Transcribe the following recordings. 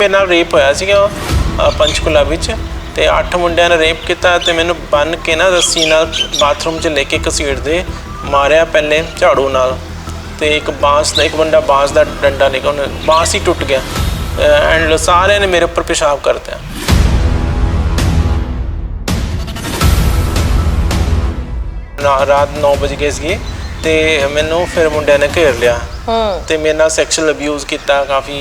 मेरे नाल रेप होया सीगा पंचकुला विच, ते 8 मुंडियां ने रेप किया ते मैनू बन के ना रस्सी नाल बाथरूम च लेके घसीटदे मारिया, पहले झाड़ू नाल, ते एक बांस का एक बंदा बांस का डंडा लेके उन्हें बांस ही टुट गया एंड सारे ने मेरे ऊपर पेशाब कर दिया। रात 9 बज गए सी ते मैनू फिर मुंडिया ने घेर लिया ते मेरे नाल सैक्शुअल अब्यूज़ किया, काफ़ी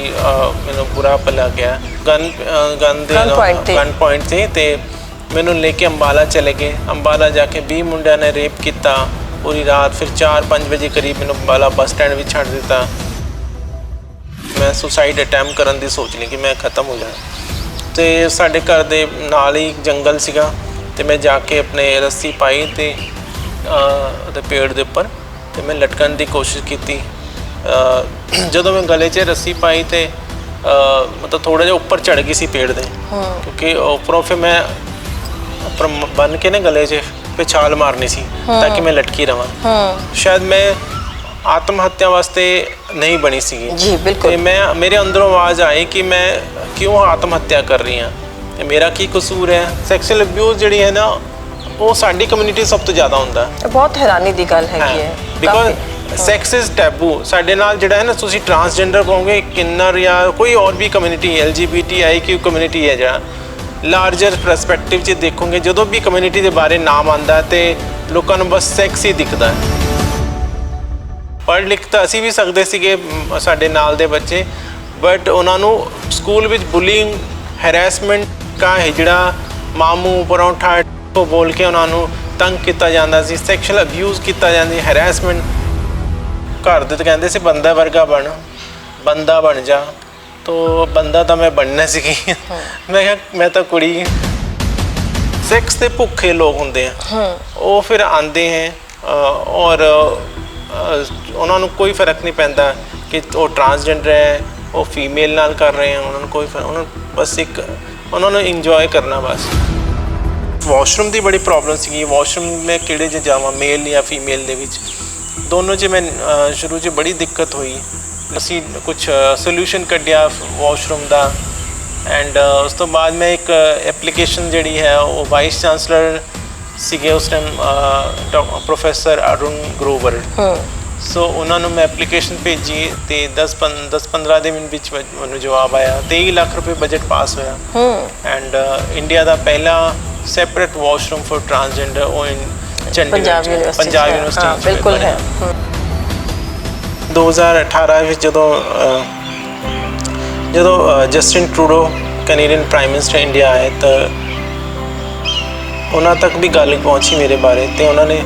मैनू बुरा भला गया। गन पॉइंट से ते मैनू लेके अंबाला चले गए। अंबाला जाके 20 मुंडिया ने रेप किया पूरी रात। फिर 4-5 बजे करीब मैनू अंबाला बस स्टैंड भी छड्ड दिता। मैं सुसाइड अटैम्प्ट करने की सोच ली कि मैं ख़त्म हो जाए। तो साढ़े घर दे नाल ही जंगल सीगा ते मैं जाके अपने रस्सी पाई ते पेड़ के उपर तो मैं लटकन की कोशिश की। जो मैं गले च रस्सी पाई तो मतलब थोड़ा जिहा उपर चढ़ गई सी पेड़ के, क्योंकि उपरों फिर मैं उपर बन के ना गले च पे छाल मारनी सी ताकि मैं लटकी रहा। शायद मैं आत्महत्या वास्ते नहीं बनी सी जी बिल्कुल। मैं मेरे अंदरों आवाज़ आई कि मैं क्यों आत्महत्या कर रही हाँ, मेरा की कसूर है। सैक्शुअल अब्यूज़ जी है ना वो साडी कम्यूनिटी सब तो ज़्यादा होंदा है। बहुत हैरानी की गल है बिकॉज सैक्स इज़ टैबू। साडे नाल जिहड़ा है ना, तुसीं ट्रांसजेंडर कहोगे, किन्नर या कोई और भी कम्यूनिटी LGBTIQ कम्यूनिटी है जहाँ लार्जर परसपैक्टिव च देखोगे, जो भी कम्यूनिटी के बारे नाम आता है तो लोगों को बस सैक्स ही दिखता है। पढ़ लिख तो असी भी सकते सीगे साडे नाल दे बच्चे, बट उन्होंने स्कूल में बुलिंग हैरैसमेंट का हिजड़ा मामू परौंठा को बोल के उन्होंने तंग किया जाता सी, सैक्शुअल अब्यूज़ किया जाता, हैरैसमेंट। घर दे तो कहते सी बंदा वर्गा बन, बंदा बन जा, तो बंदा तो मैं बनना सी। मैं क्या मैं तो कुड़ी। सैक्स के भुखे लोग होंगे हैं, वो फिर आते हैं और उन्होंने कोई फर्क नहीं पैंदा कि वो ट्रांसजेंडर है, वो फीमेल नाल कर रहे हैं, उन्होंने कोई फर्क, उन्होंने बस एक उन्होंने इंजॉय करना बस। वॉशरूम की बड़ी प्रॉब्लम सी। वॉशरूम में किहड़े च जावां, मेल या फीमेल दे विच, दोनों च मैं शुरू च बड़ी दिक्कत हुई। असी कुछ सोल्यूशन कढ़िया वॉशरूम का एंड उस तो बाद मैं एक एप्लीकेशन जी है वो वाइस चांसलर सीगे उस टाइम प्रोफैसर अरुण ग्रोवर। सो उन्होंने मैं एप्लीकेशन भेजी तो 10-15 दिन विच मैनूं जवाब आया। 23 लाख रुपये बजट पास होया एंड इंडिया का पहला सैपरेट वॉशरूम फॉर ट्रांसजेंडर वो पंजाब यूनिवर्सिटी बिल्कुल है। 2018 में जो Justin Trudeau Canadian prime minister India आए तो उन्होंने तक भी गल पहुँची मेरे बारे, तो उन्होंने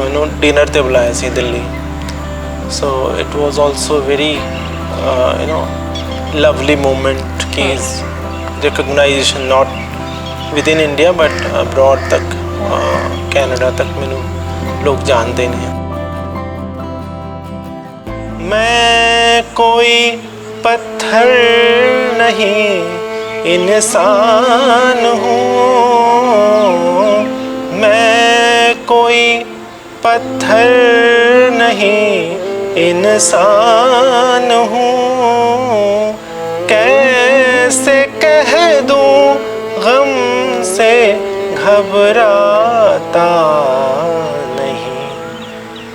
मैनू डिनर ते बुलाया सी Delhi. So it was also very lovely moment कि recognition not within India but abroad तक, कैनेडा तक मैनू लोग जानते नहीं। मैं कोई पत्थर नहीं इंसान हूँ, मैं कोई पत्थर नहीं इंसान हूँ, कैसे कह दूँ गम से घबराता नहीं,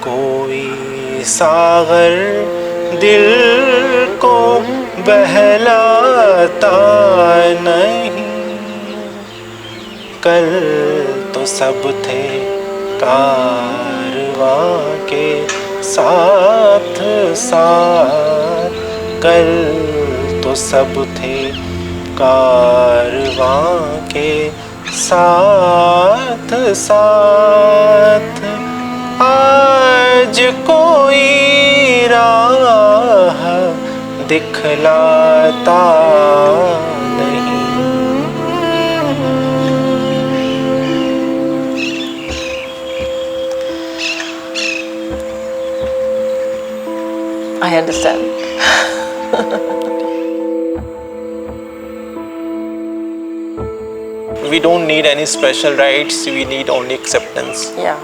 कोई सागर दिल को बहलाता नहीं, कल तो सब थे कारवां के साथ साथ, कल तो सब थे कारवां के साथ साथ, आज कोई राह दिखलाता नहीं। I understand. We don't need any special rights, we need only acceptance. Yeah.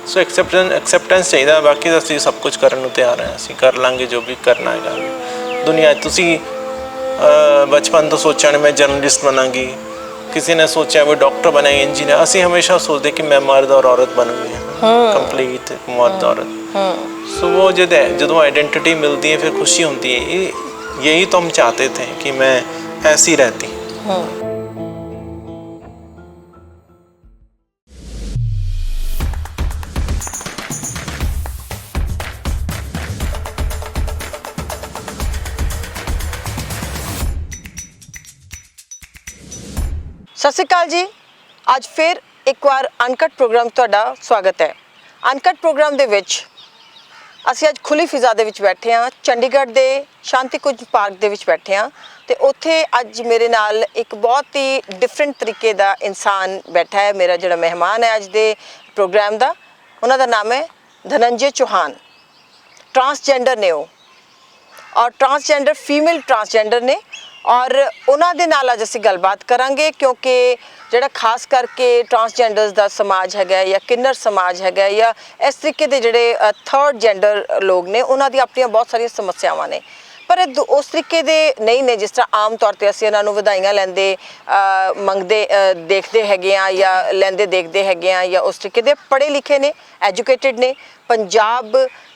So acceptance चाहिए, बाकी तो सब कुछ करने को तैयार हैं, असीं कर लांगे जो भी करना है। दुनिया तुसी ਬਚਪਨ ਤੋਂ ਸੋਚਿਆ ਮੈਂ ਜਰਨਲਿਸਟ ਬਣਾਂਗੀ, ਕਿਸੇ ਨੇ ਸੋਚਿਆ ਵੀ ਡਾਕਟਰ ਬਣਾਂਗੇ, ਇੰਜੀਨੀਅਰ। ਅਸੀਂ ਹਮੇਸ਼ਾ ਸੋਚਦੇ ਕਿ ਮੈਂ ਮਰਦ ਔਰ ਔਰਤ ਬਣੂੰਗੀ, ਕੰਪਲੀਟ ਮਰਦ औरत। सो वो ਜਦੋਂ आइडेंटिटी मिलती है फिर खुशी होती है। यही तो हम चाहते थे कि मैं ऐसी रहती। ਸਤਿ ਸ਼੍ਰੀ ਅਕਾਲ ਜੀ। ਅੱਜ ਫਿਰ ਇੱਕ ਵਾਰ ਅਨਕਟ ਪ੍ਰੋਗਰਾਮ ਤੁਹਾਡਾ ਸਵਾਗਤ ਹੈ। ਅਨਕਟ ਪ੍ਰੋਗਰਾਮ ਦੇ ਵਿੱਚ ਅਸੀਂ ਅੱਜ ਖੁੱਲੀ ਫਿਜ਼ਾ ਦੇ ਵਿੱਚ ਬੈਠੇ ਹਾਂ, ਚੰਡੀਗੜ੍ਹ ਦੇ ਸ਼ਾਂਤੀ ਕੁੰਜ ਪਾਰਕ ਦੇ ਵਿੱਚ ਬੈਠੇ ਹਾਂ ਤੇ ਉੱਥੇ ਅੱਜ ਮੇਰੇ ਨਾਲ ਇੱਕ ਬਹੁਤ ਹੀ ਡਿਫਰੈਂਟ ਤਰੀਕੇ ਦਾ ਇਨਸਾਨ ਬੈਠਾ ਹੈ। ਮੇਰਾ ਜਿਹੜਾ ਮਹਿਮਾਨ ਹੈ ਅੱਜ ਦੇ ਪ੍ਰੋਗਰਾਮ ਦਾ, ਉਹਨਾਂ ਦਾ ਨਾਮ ਹੈ ਧਨੰਜੇ ਚੌਹਾਨ। ਟਰਾਂਸਜੈਂਡਰ ਨੇ ਉਹ, ਔਰ ਟਰਾਂਸਜੈਂਡਰ ਫੀਮੇਲ ਟਰਾਂਸਜੈਂਡਰ ਨੇ, ਔਰ ਉਹਨਾਂ ਦੇ ਨਾਲ ਅੱਜ ਅਸੀਂ ਗੱਲਬਾਤ ਕਰਾਂਗੇ ਕਿਉਂਕਿ ਜਿਹੜਾ ਖਾਸ ਕਰਕੇ ਟਰਾਂਸਜੈਂਡਰਸ ਦਾ ਸਮਾਜ ਹੈਗਾ ਜਾਂ ਕਿੰਨਰ ਸਮਾਜ ਹੈਗਾ ਜਾਂ ਇਸ ਤਰੀਕੇ ਦੇ ਜਿਹੜੇ ਥਰਡ ਜੈਂਡਰ ਲੋਕ ਨੇ, ਉਹਨਾਂ ਦੀ ਆਪਣੀਆਂ ਬਹੁਤ ਸਾਰੀਆਂ ਸਮੱਸਿਆਵਾਂ ਨੇ, ਪਰ ਇਹ ਉਸ ਤਰੀਕੇ ਦੇ ਨਹੀਂ ਨੇ ਜਿਸ ਤਰ੍ਹਾਂ ਆਮ ਤੌਰ 'ਤੇ ਅਸੀਂ ਇਹਨਾਂ ਨੂੰ ਵਧਾਈਆਂ ਲੈਂਦੇ ਮੰਗਦੇ ਦੇਖਦੇ ਹੈਗੇ ਹਾਂ ਜਾਂ ਲੈਂਦੇ ਦੇਖਦੇ ਹੈਗੇ ਹਾਂ, ਜਾਂ ਉਸ ਤਰੀਕੇ ਦੇ ਪੜ੍ਹੇ ਲਿਖੇ ਨੇ, ਐਜੂਕੇਟਿਡ ਨੇ। ਪੰਜਾਬ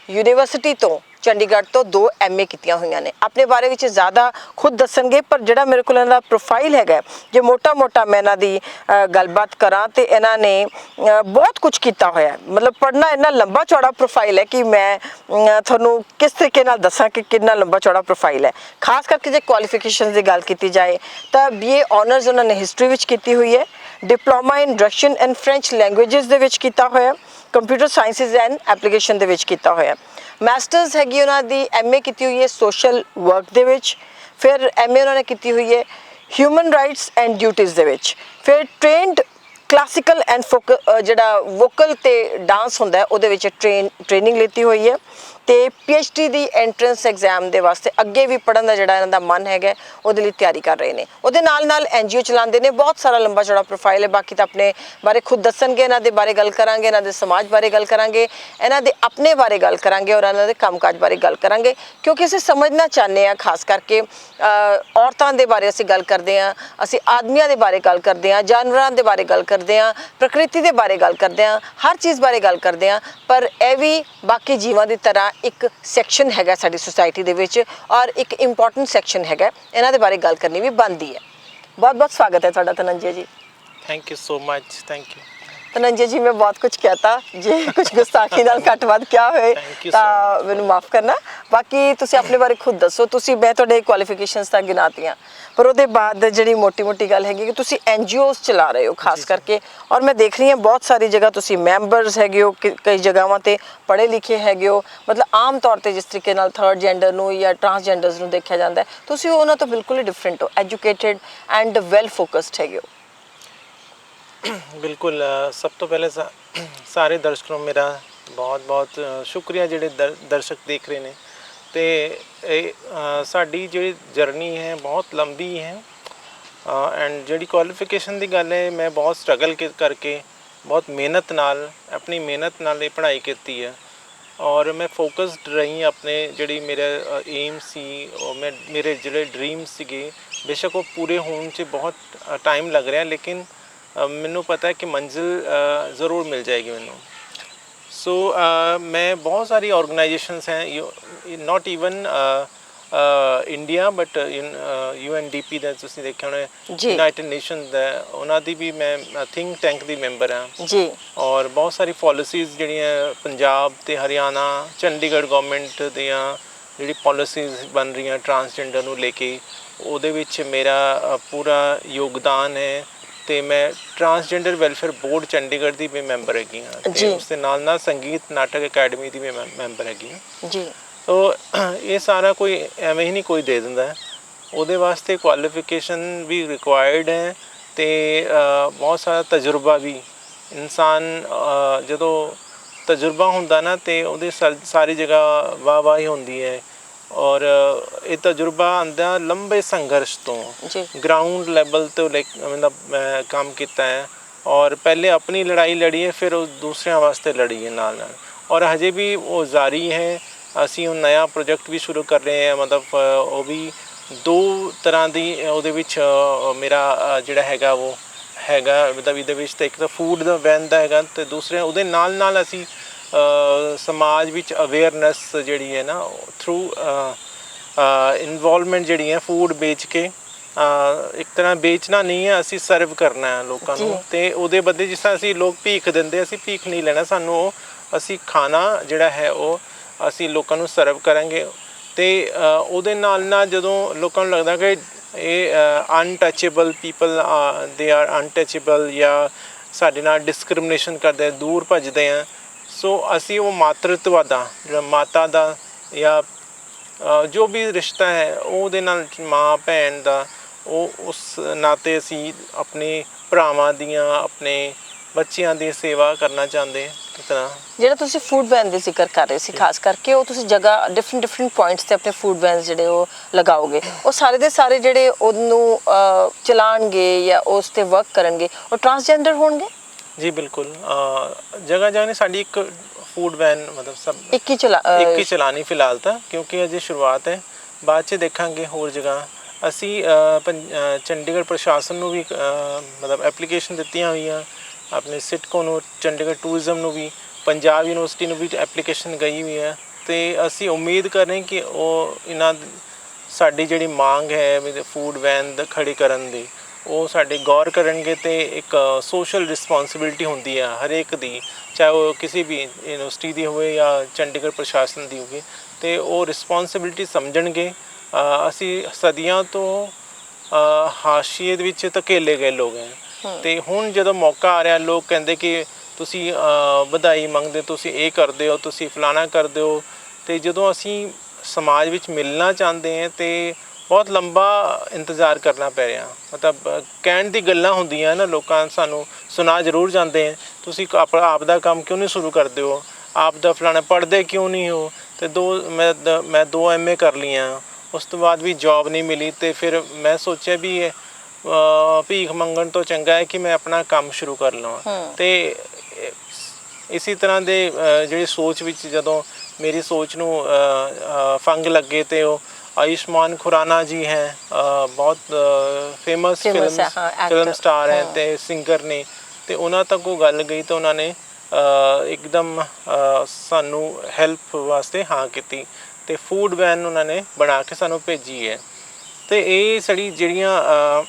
ਯੂਨੀਵਰਸਿਟੀ ਤੋਂ ਚੰਡੀਗੜ੍ਹ ਤੋਂ 2 MA ਕੀਤੀਆਂ ਹੋਈਆਂ ਨੇ। ਆਪਣੇ ਬਾਰੇ ਵਿੱਚ ਜ਼ਿਆਦਾ ਖੁਦ ਦੱਸਣਗੇ, ਪਰ ਜਿਹੜਾ ਮੇਰੇ ਕੋਲ ਇਹਨਾਂ ਦਾ ਪ੍ਰੋਫਾਈਲ ਹੈਗਾ, ਜੇ ਮੋਟਾ ਮੈਂ ਇਹਨਾਂ ਦੀ ਗੱਲਬਾਤ ਕਰਾਂ ਤੇ ਇਹਨਾਂ ਨੇ ਬਹੁਤ ਕੁਝ ਕੀਤਾ ਹੋਇਆ। ਮਤਲਬ ਪੜ੍ਹਨਾ ਇੰਨਾ ਲੰਬਾ ਚੌੜਾ ਪ੍ਰੋਫਾਈਲ ਹੈ ਕਿ ਮੈਂ ਤੁਹਾਨੂੰ ਕਿਸ ਤਰੀਕੇ ਨਾਲ ਦੱਸਾਂ ਕਿ ਕਿੰਨਾ ਲੰਬਾ ਚੌੜਾ ਪ੍ਰੋਫਾਈਲ ਹੈ। ਖਾਸ ਕਰਕੇ ਜੇ ਕੁਆਲੀਫਿਕੇਸ਼ਨ ਦੀ ਗੱਲ ਕੀਤੀ ਜਾਏ ਤਾਂ BA ਆਨਰਸ ਉਹਨਾਂ ਨੇ ਹਿਸਟਰੀ ਵਿੱਚ ਕੀਤੀ ਹੋਈ ਹੈ, diploma in Russian and French languages ਦੇ ਵਿੱਚ ਕੀਤਾ ਹੋਇਆ, ਕੰਪਿਊਟਰ ਸਾਇੰਸਿਸ ਐਂਡ ਐਪਲੀਕੇਸ਼ਨ ਦੇ ਵਿੱਚ ਕੀਤਾ ਹੋਇਆ। ਮਾਸਟਰਸ ਹੈਗੀ ਉਹਨਾਂ ਦੀ MA ਕੀਤੀ ਹੋਈ ਹੈ ਸੋਸ਼ਲ ਵਰਕ ਦੇ ਵਿੱਚ, ਫਿਰ MA ਉਹਨਾਂ ਨੇ ਕੀਤੀ ਹੋਈ ਹੈ ਹਿਊਮਨ ਰਾਈਟਸ ਐਂਡ ਡਿਊਟੀਜ਼ ਦੇ ਵਿੱਚ, ਫਿਰ ਟ੍ਰੇਨਡ ਕਲਾਸੀਕਲ ਐਂਡ ਜਿਹੜਾ ਵੋਕਲ ਤੇ ਡਾਂਸ ਹੁੰਦਾ ਹੈ ਉਹਦੇ ਵਿੱਚ ਟ੍ਰੇਨਿੰਗ ਲਿੱਤੀ ਹੋਈ ਹੈ, ਤੇ PhD ਦੀ ਐਂਟਰੈਂਸ ਐਗਜ਼ਾਮ ਦੇ ਵਾਸਤੇ ਅੱਗੇ ਵੀ ਪੜ੍ਹਨ ਦਾ ਜਿਹੜਾ ਇਹਨਾਂ ਦਾ ਮਨ ਹੈਗਾ ਉਹਦੇ ਲਈ ਤਿਆਰੀ ਕਰ ਰਹੇ ਨੇ। ਉਹਦੇ ਨਾਲ NGO ਚਲਾਉਂਦੇ ਨੇ। ਬਹੁਤ ਸਾਰਾ ਲੰਬਾ ਚੌੜਾ ਪ੍ਰੋਫਾਈਲ ਹੈ। ਬਾਕੀ ਤਾਂ ਆਪਣੇ ਬਾਰੇ ਖੁਦ ਦੱਸਣਗੇ, ਇਹਨਾਂ ਦੇ ਬਾਰੇ ਗੱਲ ਕਰਾਂਗੇ, ਇਹਨਾਂ ਦੇ ਸਮਾਜ ਬਾਰੇ ਗੱਲ ਕਰਾਂਗੇ, ਇਹਨਾਂ ਦੇ ਆਪਣੇ ਬਾਰੇ ਗੱਲ ਕਰਾਂਗੇ ਔਰ ਇਹਨਾਂ ਦੇ ਕੰਮਕਾਜ ਬਾਰੇ ਗੱਲ ਕਰਾਂਗੇ, ਕਿਉਂਕਿ ਅਸੀਂ ਸਮਝਣਾ ਚਾਹੁੰਦੇ ਹਾਂ। ਖਾਸ ਕਰਕੇ ਔਰਤਾਂ ਦੇ ਬਾਰੇ ਅਸੀਂ ਗੱਲ ਕਰਦੇ ਹਾਂ, ਅਸੀਂ ਆਦਮੀਆਂ ਦੇ ਬਾਰੇ ਗੱਲ ਕਰਦੇ ਹਾਂ, ਜਾਨਵਰਾਂ ਦੇ ਬਾਰੇ ਗੱਲ ਕਰਦੇ ਹਾਂ, ਪ੍ਰਕਿਰਤੀ ਦੇ ਬਾਰੇ ਗੱਲ ਕਰਦੇ ਹਾਂ, ਹਰ ਚੀਜ਼ ਬਾਰੇ ਗੱਲ ਕਰਦੇ ਹਾਂ। ਪਰ ਇਹ ਵੀ ਬਾਕੀ ਜੀਵਾਂ ਦੀ ਤਰ੍ਹਾਂ ਇੱਕ ਸੈਕਸ਼ਨ ਹੈਗਾ ਸਾਡੀ ਸੁਸਾਇਟੀ ਦੇ ਵਿੱਚ, ਔਰ ਇੱਕ ਇੰਪੋਰਟੈਂਟ ਸੈਕਸ਼ਨ ਹੈਗਾ, ਇਹਨਾਂ ਦੇ ਬਾਰੇ ਗੱਲ ਕਰਨੀ ਵੀ ਬਣਦੀ ਹੈ। ਬਹੁਤ ਬਹੁਤ ਸਵਾਗਤ ਹੈ ਤੁਹਾਡਾ Dhananjay ji. Thank you so much. Thank you Dhananjay ji. ਮੈਂ ਬਹੁਤ ਕੁਝ ਕਹਿਤਾ, ਜੇ ਕੁਝ ਗੁਸਤਾਖੀ ਨਾਲ ਘੱਟ ਵੱਧ ਕਿਹਾ ਹੋਏ ਤਾਂ ਮੈਨੂੰ ਮਾਫ ਕਰਨਾ। ਬਾਕੀ ਤੁਸੀਂ ਆਪਣੇ ਬਾਰੇ ਖੁਦ ਦੱਸੋ। ਮੈਂ ਤੁਹਾਡੇ ਕੁਆਲੀਫਿਕੇਸ਼ਨਸ ਤਾਂ ਗਿਣਾਤੀਆਂ, ਪਰ ਉਹਦੇ ਬਾਅਦ ਜਿਹੜੀ ਮੋਟੀ ਗੱਲ ਹੈਗੀ ਕਿ ਤੁਸੀਂ NGOs ਚਲਾ ਰਹੇ ਹੋ ਖਾਸ ਕਰਕੇ, ਔਰ ਮੈਂ ਦੇਖ ਰਹੀ ਹਾਂ ਬਹੁਤ ਸਾਰੀ ਜਗ੍ਹਾ ਤੁਸੀਂ ਮੈਂਬਰਸ ਹੈਗੇ ਹੋ, ਕਈ ਜਗ੍ਹਾਵਾਂ ਤੇ ਪੜ੍ਹੇ ਲਿਖੇ ਹੈਗੇ ਹੋ। ਮਤਲਬ ਆਮ ਤੌਰ ਤੇ ਜਿਸ ਤਰੀਕੇ ਨਾਲ ਥਰਡ ਜੈਂਡਰ ਨੂੰ ਜਾਂ ਟਰਾਂਸਜੈਂਡਰਸ ਨੂੰ ਦੇਖਿਆ ਜਾਂਦਾ, ਤੁਸੀਂ ਉਹਨਾਂ ਤੋਂ ਬਿਲਕੁਲ ਹੀ ਡਿਫਰੈਂਟ ਹੋ, ਐਜੂਕੇਟਿਡ ਐਂਡ ਵੈਲ ਫੋਕਸਡ ਹੈਗੇ ਹੋ। ਬਿਲਕੁਲ। ਸਭ ਤੋਂ ਪਹਿਲੇ ਸਾਰੇ ਦਰਸ਼ਕਾਂ ਨੂੰ ਮੇਰਾ ਬਹੁਤ ਸ਼ੁਕਰੀਆ ਜਿਹੜੇ ਦਰਸ਼ਕ ਦੇਖ ਰਹੇ ਨੇ। ਤੇ ਸਾਡੀ ਜਿਹੜੀ ਜਰਨੀ ਹੈ ਬਹੁਤ ਲੰਬੀ ਹੈ, ਐਂਡ ਜਿਹੜੀ ਕੁਆਲੀਫਿਕੇਸ਼ਨ ਦੀ ਗੱਲ ਹੈ, ਮੈਂ ਬਹੁਤ ਸਟਰਗਲ ਕਰਕੇ ਬਹੁਤ ਮਿਹਨਤ ਨਾਲ ਆਪਣੀ ਮਿਹਨਤ ਨਾਲ ਇਹ ਪੜ੍ਹਾਈ ਕੀਤੀ ਹੈ, ਔਰ ਮੈਂ ਫੋਕਸਡ ਰਹੀ ਆਪਣੇ ਜਿਹੜੀ ਮੇਰਾ ਏਮ ਸੀ, ਮੇਰੇ ਜਿਹੜੇ ਡ੍ਰੀਮ ਸੀਗੇ, ਬੇਸ਼ੱਕ ਉਹ ਪੂਰੇ ਹੋਣ 'ਚ ਬਹੁਤ ਟਾਈਮ ਲੱਗ ਰਿਹਾ, ਲੇਕਿਨ ਮੈਨੂੰ ਪਤਾ ਹੈ ਕਿ ਮੰਜ਼ਿਲ ਜ਼ਰੂਰ ਮਿਲ ਜਾਏਗੀ ਮੈਨੂੰ। ਸੋ ਮੈਂ ਬਹੁਤ ਸਾਰੀ ਆਰਗੇਨਾਈਜੇਸ਼ਨਸ ਹੈ, not even India but UNDP ਦਾ ਤੁਸੀਂ ਦੇਖਿਆ ਹੋਣਾ, ਯੂਨਾਈਟਿਡ ਨੇਸ਼ਨਸ ਦਾ, ਉਹਨਾਂ ਦੀ ਵੀ ਮੈਂ ਥਿੰਕ ਟੈਂਕ ਦੀ ਮੈਂਬਰ ਹਾਂ ਜੀ। ਔਰ ਬਹੁਤ ਸਾਰੀ ਪੋਲਿਸੀਜ਼ ਜਿਹੜੀਆਂ ਪੰਜਾਬ ਤੇ ਹਰਿਆਣਾ ਚੰਡੀਗੜ੍ਹ ਗਵਰਨਮੈਂਟ ਦੀਆਂ ਜਿਹੜੀ ਪੋਲਿਸੀਜ਼ ਬਣ ਰਹੀਆਂ ਟਰਾਂਸਜੈਂਡਰ ਨੂੰ ਲੈ ਕੇ, ਉਹਦੇ ਵਿੱਚ ਮੇਰਾ ਪੂਰਾ ਯੋਗਦਾਨ ਹੈ। ਤੇ ਮੈਂ ਟਰਾਂਸਜੈਂਡਰ ਵੈਲਫੇਅਰ ਬੋਰਡ ਚੰਡੀਗੜ੍ਹ ਦੀ ਵੀ ਮੈਂਬਰ ਹੈਗੀ ਹਾਂ, ਤੇ ਉਸ ਦੇ ਨਾਲ ਸੰਗੀਤ ਨਾਟਕ ਅਕੈਡਮੀ ਦੀ ਵੀ ਮੈਂਬਰ ਹੈਗੀ ਹਾਂ ਜੀ। ਸੋ ਇਹ ਸਾਰਾ ਕੋਈ ਐਵੇਂ ਹੀ ਨਹੀਂ ਕੋਈ ਦੇ ਦਿੰਦਾ ਹੈ, ਉਹਦੇ ਵਾਸਤੇ ਕੁਆਲੀਫਿਕੇਸ਼ਨ ਵੀ ਰਿਕੁਆਇਰਡ ਹੈ, ਤੇ ਬਹੁਤ ਸਾਰਾ ਤਜਰਬਾ ਵੀ। ਇਨਸਾਨ ਜਦੋਂ ਤਜਰਬਾ ਹੁੰਦਾ ਨਾ ਤੇ ਉਹਦੇ ਸਾਰੀ ਜਗ੍ਹਾ ਵਾਹ ਹੀ ਹੁੰਦੀ ਹੈ, ਔਰ ਇਹ ਤਜਰਬਾ ਆਉਂਦਾ ਲੰਬੇ ਸੰਘਰਸ਼ ਤੋਂ, ਗਰਾਊਂਡ ਲੈਵਲ ਤੋਂ ਮਤਲਬ ਮੈਂ ਕੰਮ ਕੀਤਾ ਹੈ, ਔਰ ਪਹਿਲੇ ਆਪਣੀ ਲੜਾਈ ਲੜੀ ਹੈ, ਫਿਰ ਉਹ ਦੂਸਰਿਆਂ ਵਾਸਤੇ ਲੜੀ ਹੈ ਨਾਲ, ਔਰ ਹਜੇ ਵੀ ਉਹ ਜਾਰੀ ਹੈ। ਅਸੀਂ ਹੁਣ ਨया ਪ੍ਰੋਜੈਕਟ ਵੀ ਸ਼ੁਰੂ ਕਰ ਰਹੇ ਹਾਂ, ਮਤਲਬ ਉਹ ਵੀ ਦੋ ਤਰ੍ਹਾਂ ਦੀ ਉਹਦੇ ਵਿੱਚ ਮੇਰਾ ਜਿਹੜਾ ਹੈਗਾ ਉਹ ਹੈਗਾ ਮਤਲਬ ਇਹਦੇ ਵਿੱਚ ਤਾਂ ਇੱਕ ਤਾਂ ਫੂਡ ਦਾ ਵੈਨ ਦਾ ਹੈਗਾ ਅਤੇ ਦੂਸਰੇ ਉਹਦੇ ਨਾਲ ਨਾਲ ਅਸੀਂ ਸਮਾਜ ਵਿੱਚ ਅਵੇਅਰਨੈਸ ਜਿਹੜੀ ਹੈ ਨਾ ਥਰੂ ਇਨਵੋਲਵਮੈਂਟ ਜਿਹੜੀ ਹੈ ਫੂਡ ਵੇਚ ਕੇ ਇੱਕ ਤਰ੍ਹਾਂ ਵੇਚਣਾ ਨਹੀਂ ਹੈ, ਅਸੀਂ ਸਰਵ ਕਰਨਾ ਹੈ ਲੋਕਾਂ ਨੂੰ। ਅਤੇ ਉਹਦੇ ਬਦਲੇ ਜਿਸ ਤਰ੍ਹਾਂ ਅਸੀਂ ਲੋਕ ਭੀਖ ਦਿੰਦੇ, ਅਸੀਂ ਭੀਖ ਨਹੀਂ ਲੈਣਾ, ਸਾਨੂੰ ਉਹ ਅਸੀਂ ਖਾਣਾ ਜਿਹੜਾ ਹੈ ਉਹ ਅਸੀਂ ਲੋਕਾਂ ਨੂੰ ਸਰਵ ਕਰਾਂਗੇ। ਅਤੇ ਉਹਦੇ ਨਾਲ ਨਾਲ ਜਦੋਂ ਲੋਕਾਂ ਨੂੰ ਲੱਗਦਾ ਕਿ ਇਹ ਅਨਟੱਚੇਬਲ ਪੀਪਲ ਦੇ ਆਰ ਅਨਟੱਚੇਬਲ ਜਾਂ ਸਾਡੇ ਨਾਲ ਡਿਸਕ੍ਰਿਮੀਨੇਸ਼ਨ ਕਰਦੇ, ਦੂਰ ਭੱਜਦੇ ਆ, ਸੋ ਅਸੀਂ ਉਹ ਮਾਤਰਤਵ ਦਾ ਜਿਹੜਾ ਮਾਤਾ ਦਾ ਜਾਂ ਜੋ ਵੀ ਰਿਸ਼ਤਾ ਹੈ ਉਹਦੇ ਨਾਲ ਮਾਂ ਭੈਣ ਦਾ ਉਹ ਉਸ ਨਾਤੇ ਅਸੀਂ ਆਪਣੇ ਭਰਾਵਾਂ ਦੀਆਂ ਆਪਣੇ ਬੱਚਿਆਂ ਦੀ ਸੇਵਾ ਕਰਨਾ ਚਾਹੁੰਦੇ ਇਸ ਤਰ੍ਹਾਂ। ਜਿਹੜਾ ਤੁਸੀਂ ਫੂਡ ਵੈਨ ਦੀ ਜ਼ਿਕਰ ਕਰ ਰਹੇ ਸੀ ਖਾਸ ਕਰਕੇ, ਉਹ ਤੁਸੀਂ ਜਗ੍ਹਾ ਡਿਫਰੈਂਟ ਪੁਆਇੰਟਸ ਤੇ ਆਪਣੇ ਫੂਡ ਵੈਨਸ ਜਿਹੜੇ ਉਹ ਲਗਾਓਗੇ, ਉਹ ਸਾਰੇ ਦੇ ਸਾਰੇ ਜਿਹੜੇ ਉਹਨੂੰ ਚਲਾਉਣਗੇ ਜਾਂ ਉਸ ਤੇ ਵਰਕ ਕਰਨਗੇ ਉਹ ਟਰਾਂਸਜੈਂਡਰ ਹੋਣਗੇ? ਜੀ ਬਿਲਕੁਲ, ਜਗ੍ਹਾ ਜਗ੍ਹਾ ਨੇ ਸਾਡੀ ਇੱਕ ਫੂਡ ਵੈਨ ਮਤਲਬ ਸਭ ਇੱਕ ਹੀ ਚਲਾਣੀ ਫਿਲਹਾਲ ਤਾਂ, ਕਿਉਂਕਿ ਅਜੇ ਸ਼ੁਰੂਆਤ ਹੈ, ਬਾਅਦ 'ਚ ਦੇਖਾਂਗੇ ਹੋਰ ਜਗ੍ਹਾ। ਅਸੀਂ ਚੰਡੀਗੜ੍ਹ ਪ੍ਰਸ਼ਾਸਨ ਨੂੰ ਵੀ ਮਤਲਬ ਐਪਲੀਕੇਸ਼ਨ ਦਿੱਤੀਆਂ ਹੋਈਆਂ, ਆਪਣੇ ਸਿਟਕੋ ਨੂੰ, ਚੰਡੀਗੜ੍ਹ ਟੂਰਿਜ਼ਮ ਨੂੰ ਵੀ, ਪੰਜਾਬ ਯੂਨੀਵਰਸਿਟੀ ਨੂੰ ਵੀ ਐਪਲੀਕੇਸ਼ਨ ਗਈ ਹੋਈ ਹੈ। ਅਤੇ ਅਸੀਂ ਉਮੀਦ ਕਰ ਰਹੇ ਕਿ ਉਹ ਇਹਨਾਂ ਸਾਡੀ ਜਿਹੜੀ ਮੰਗ ਹੈ ਫੂਡ ਵੈਨ ਖੜੀ ਕਰਨ ਦੀ, ਉਹ ਸਾਡੇ ਗੌਰ ਕਰਨਗੇ। ਅਤੇ ਇੱਕ ਸੋਸ਼ਲ ਰਿਸਪੋਂਸੀਬਿਲਿਟੀ ਹੁੰਦੀ ਹੈ ਹਰੇਕ ਦੀ, ਚਾਹੇ ਉਹ ਕਿਸੇ ਵੀ ਯੂਨੀਵਰਸਿਟੀ ਦੀ ਹੋਵੇ ਜਾਂ ਚੰਡੀਗੜ੍ਹ ਪ੍ਰਸ਼ਾਸਨ ਦੀ ਹੋਵੇ, ਅਤੇ ਉਹ ਰਿਸਪੋਂਸੀਬਿਲਿਟੀ ਸਮਝਣਗੇ। ਅਸੀਂ ਸਦੀਆਂ ਤੋਂ ਹਾਸ਼ੀਏ ਦੇ ਵਿੱਚ ਧਕੇਲੇ ਗਏ ਲੋਕ ਹੈ, ਅਤੇ ਹੁਣ ਜਦੋਂ ਮੌਕਾ ਆ ਰਿਹਾ, ਲੋਕ ਕਹਿੰਦੇ ਕਿ ਤੁਸੀਂ ਵਧਾਈ ਮੰਗਦੇ, ਤੁਸੀਂ ਇਹ ਕਰਦੇ ਹੋ, ਤੁਸੀਂ ਫਲਾਣਾ ਕਰਦੇ ਹੋ। ਅਤੇ ਜਦੋਂ ਅਸੀਂ ਸਮਾਜ ਵਿੱਚ ਮਿਲਣਾ ਚਾਹੁੰਦੇ ਹਾਂ ਅਤੇ ਬਹੁਤ ਲੰਬਾ ਇੰਤਜ਼ਾਰ ਕਰਨਾ ਪੈ ਰਿਹਾ, ਮਤਲਬ ਕਹਿਣ ਦੀ ਗੱਲਾਂ ਹੁੰਦੀਆਂ ਨਾ, ਲੋਕਾਂ ਸਾਨੂੰ ਸੁਣਾ ਜ਼ਰੂਰ ਜਾਂਦੇ ਹੈ, ਤੁਸੀਂ ਆਪ ਦਾ ਕੰਮ ਕਿਉਂ ਨਹੀਂ ਸ਼ੁਰੂ ਕਰਦੇ ਹੋ, ਆਪ ਦਾ ਫਲਾਣਾ ਪੜ੍ਹਦੇ ਕਿਉਂ ਨਹੀਂ ਹੋ। ਅਤੇ ਮੈਂ 2 MA ਕਰ ਲਈਆਂ, ਉਸ ਤੋਂ ਬਾਅਦ ਵੀ ਜੋਬ ਨਹੀਂ ਮਿਲੀ, ਅਤੇ ਫਿਰ ਮੈਂ ਸੋਚਿਆ ਵੀ ਭੀਖ ਮੰਗਣ ਤੋਂ ਚੰਗਾ ਹੈ ਕਿ ਮੈਂ ਆਪਣਾ ਕੰਮ ਸ਼ੁਰੂ ਕਰ ਲਵਾਂ। ਅਤੇ ਇਸੇ ਤਰ੍ਹਾਂ ਦੇ ਜਿਹੜੀ ਸੋਚ ਵਿੱਚ ਜਦੋਂ ਮੇਰੀ ਸੋਚ ਨੂੰ ਫੰਗ ਲੱਗੇ, ਅਤੇ ਉਹ ਆਯੁਸ਼ਮਾਨ ਖੁਰਾਨਾ ਜੀ ਹੈ, ਬਹੁਤ ਫੇਮਸ ਫਿਲਮ ਸਟਾਰ ਹੈ ਅਤੇ ਸਿੰਗਰ ਨੇ, ਅਤੇ ਉਹਨਾਂ ਤੱਕ ਉਹ ਗੱਲ ਗਈ ਤਾਂ ਉਹਨਾਂ ਨੇ ਇੱਕਦਮ ਸਾਨੂੰ ਹੈਲਪ ਵਾਸਤੇ ਹਾਂ ਕੀਤੀ, ਅਤੇ ਫੂਡ ਵੈਨ ਉਹਨਾਂ ਨੇ ਬਣਾ ਕੇ ਸਾਨੂੰ ਭੇਜੀ ਹੈ। ਅਤੇ ਇਹ ਸਾਡੀ ਜਿਹੜੀਆਂ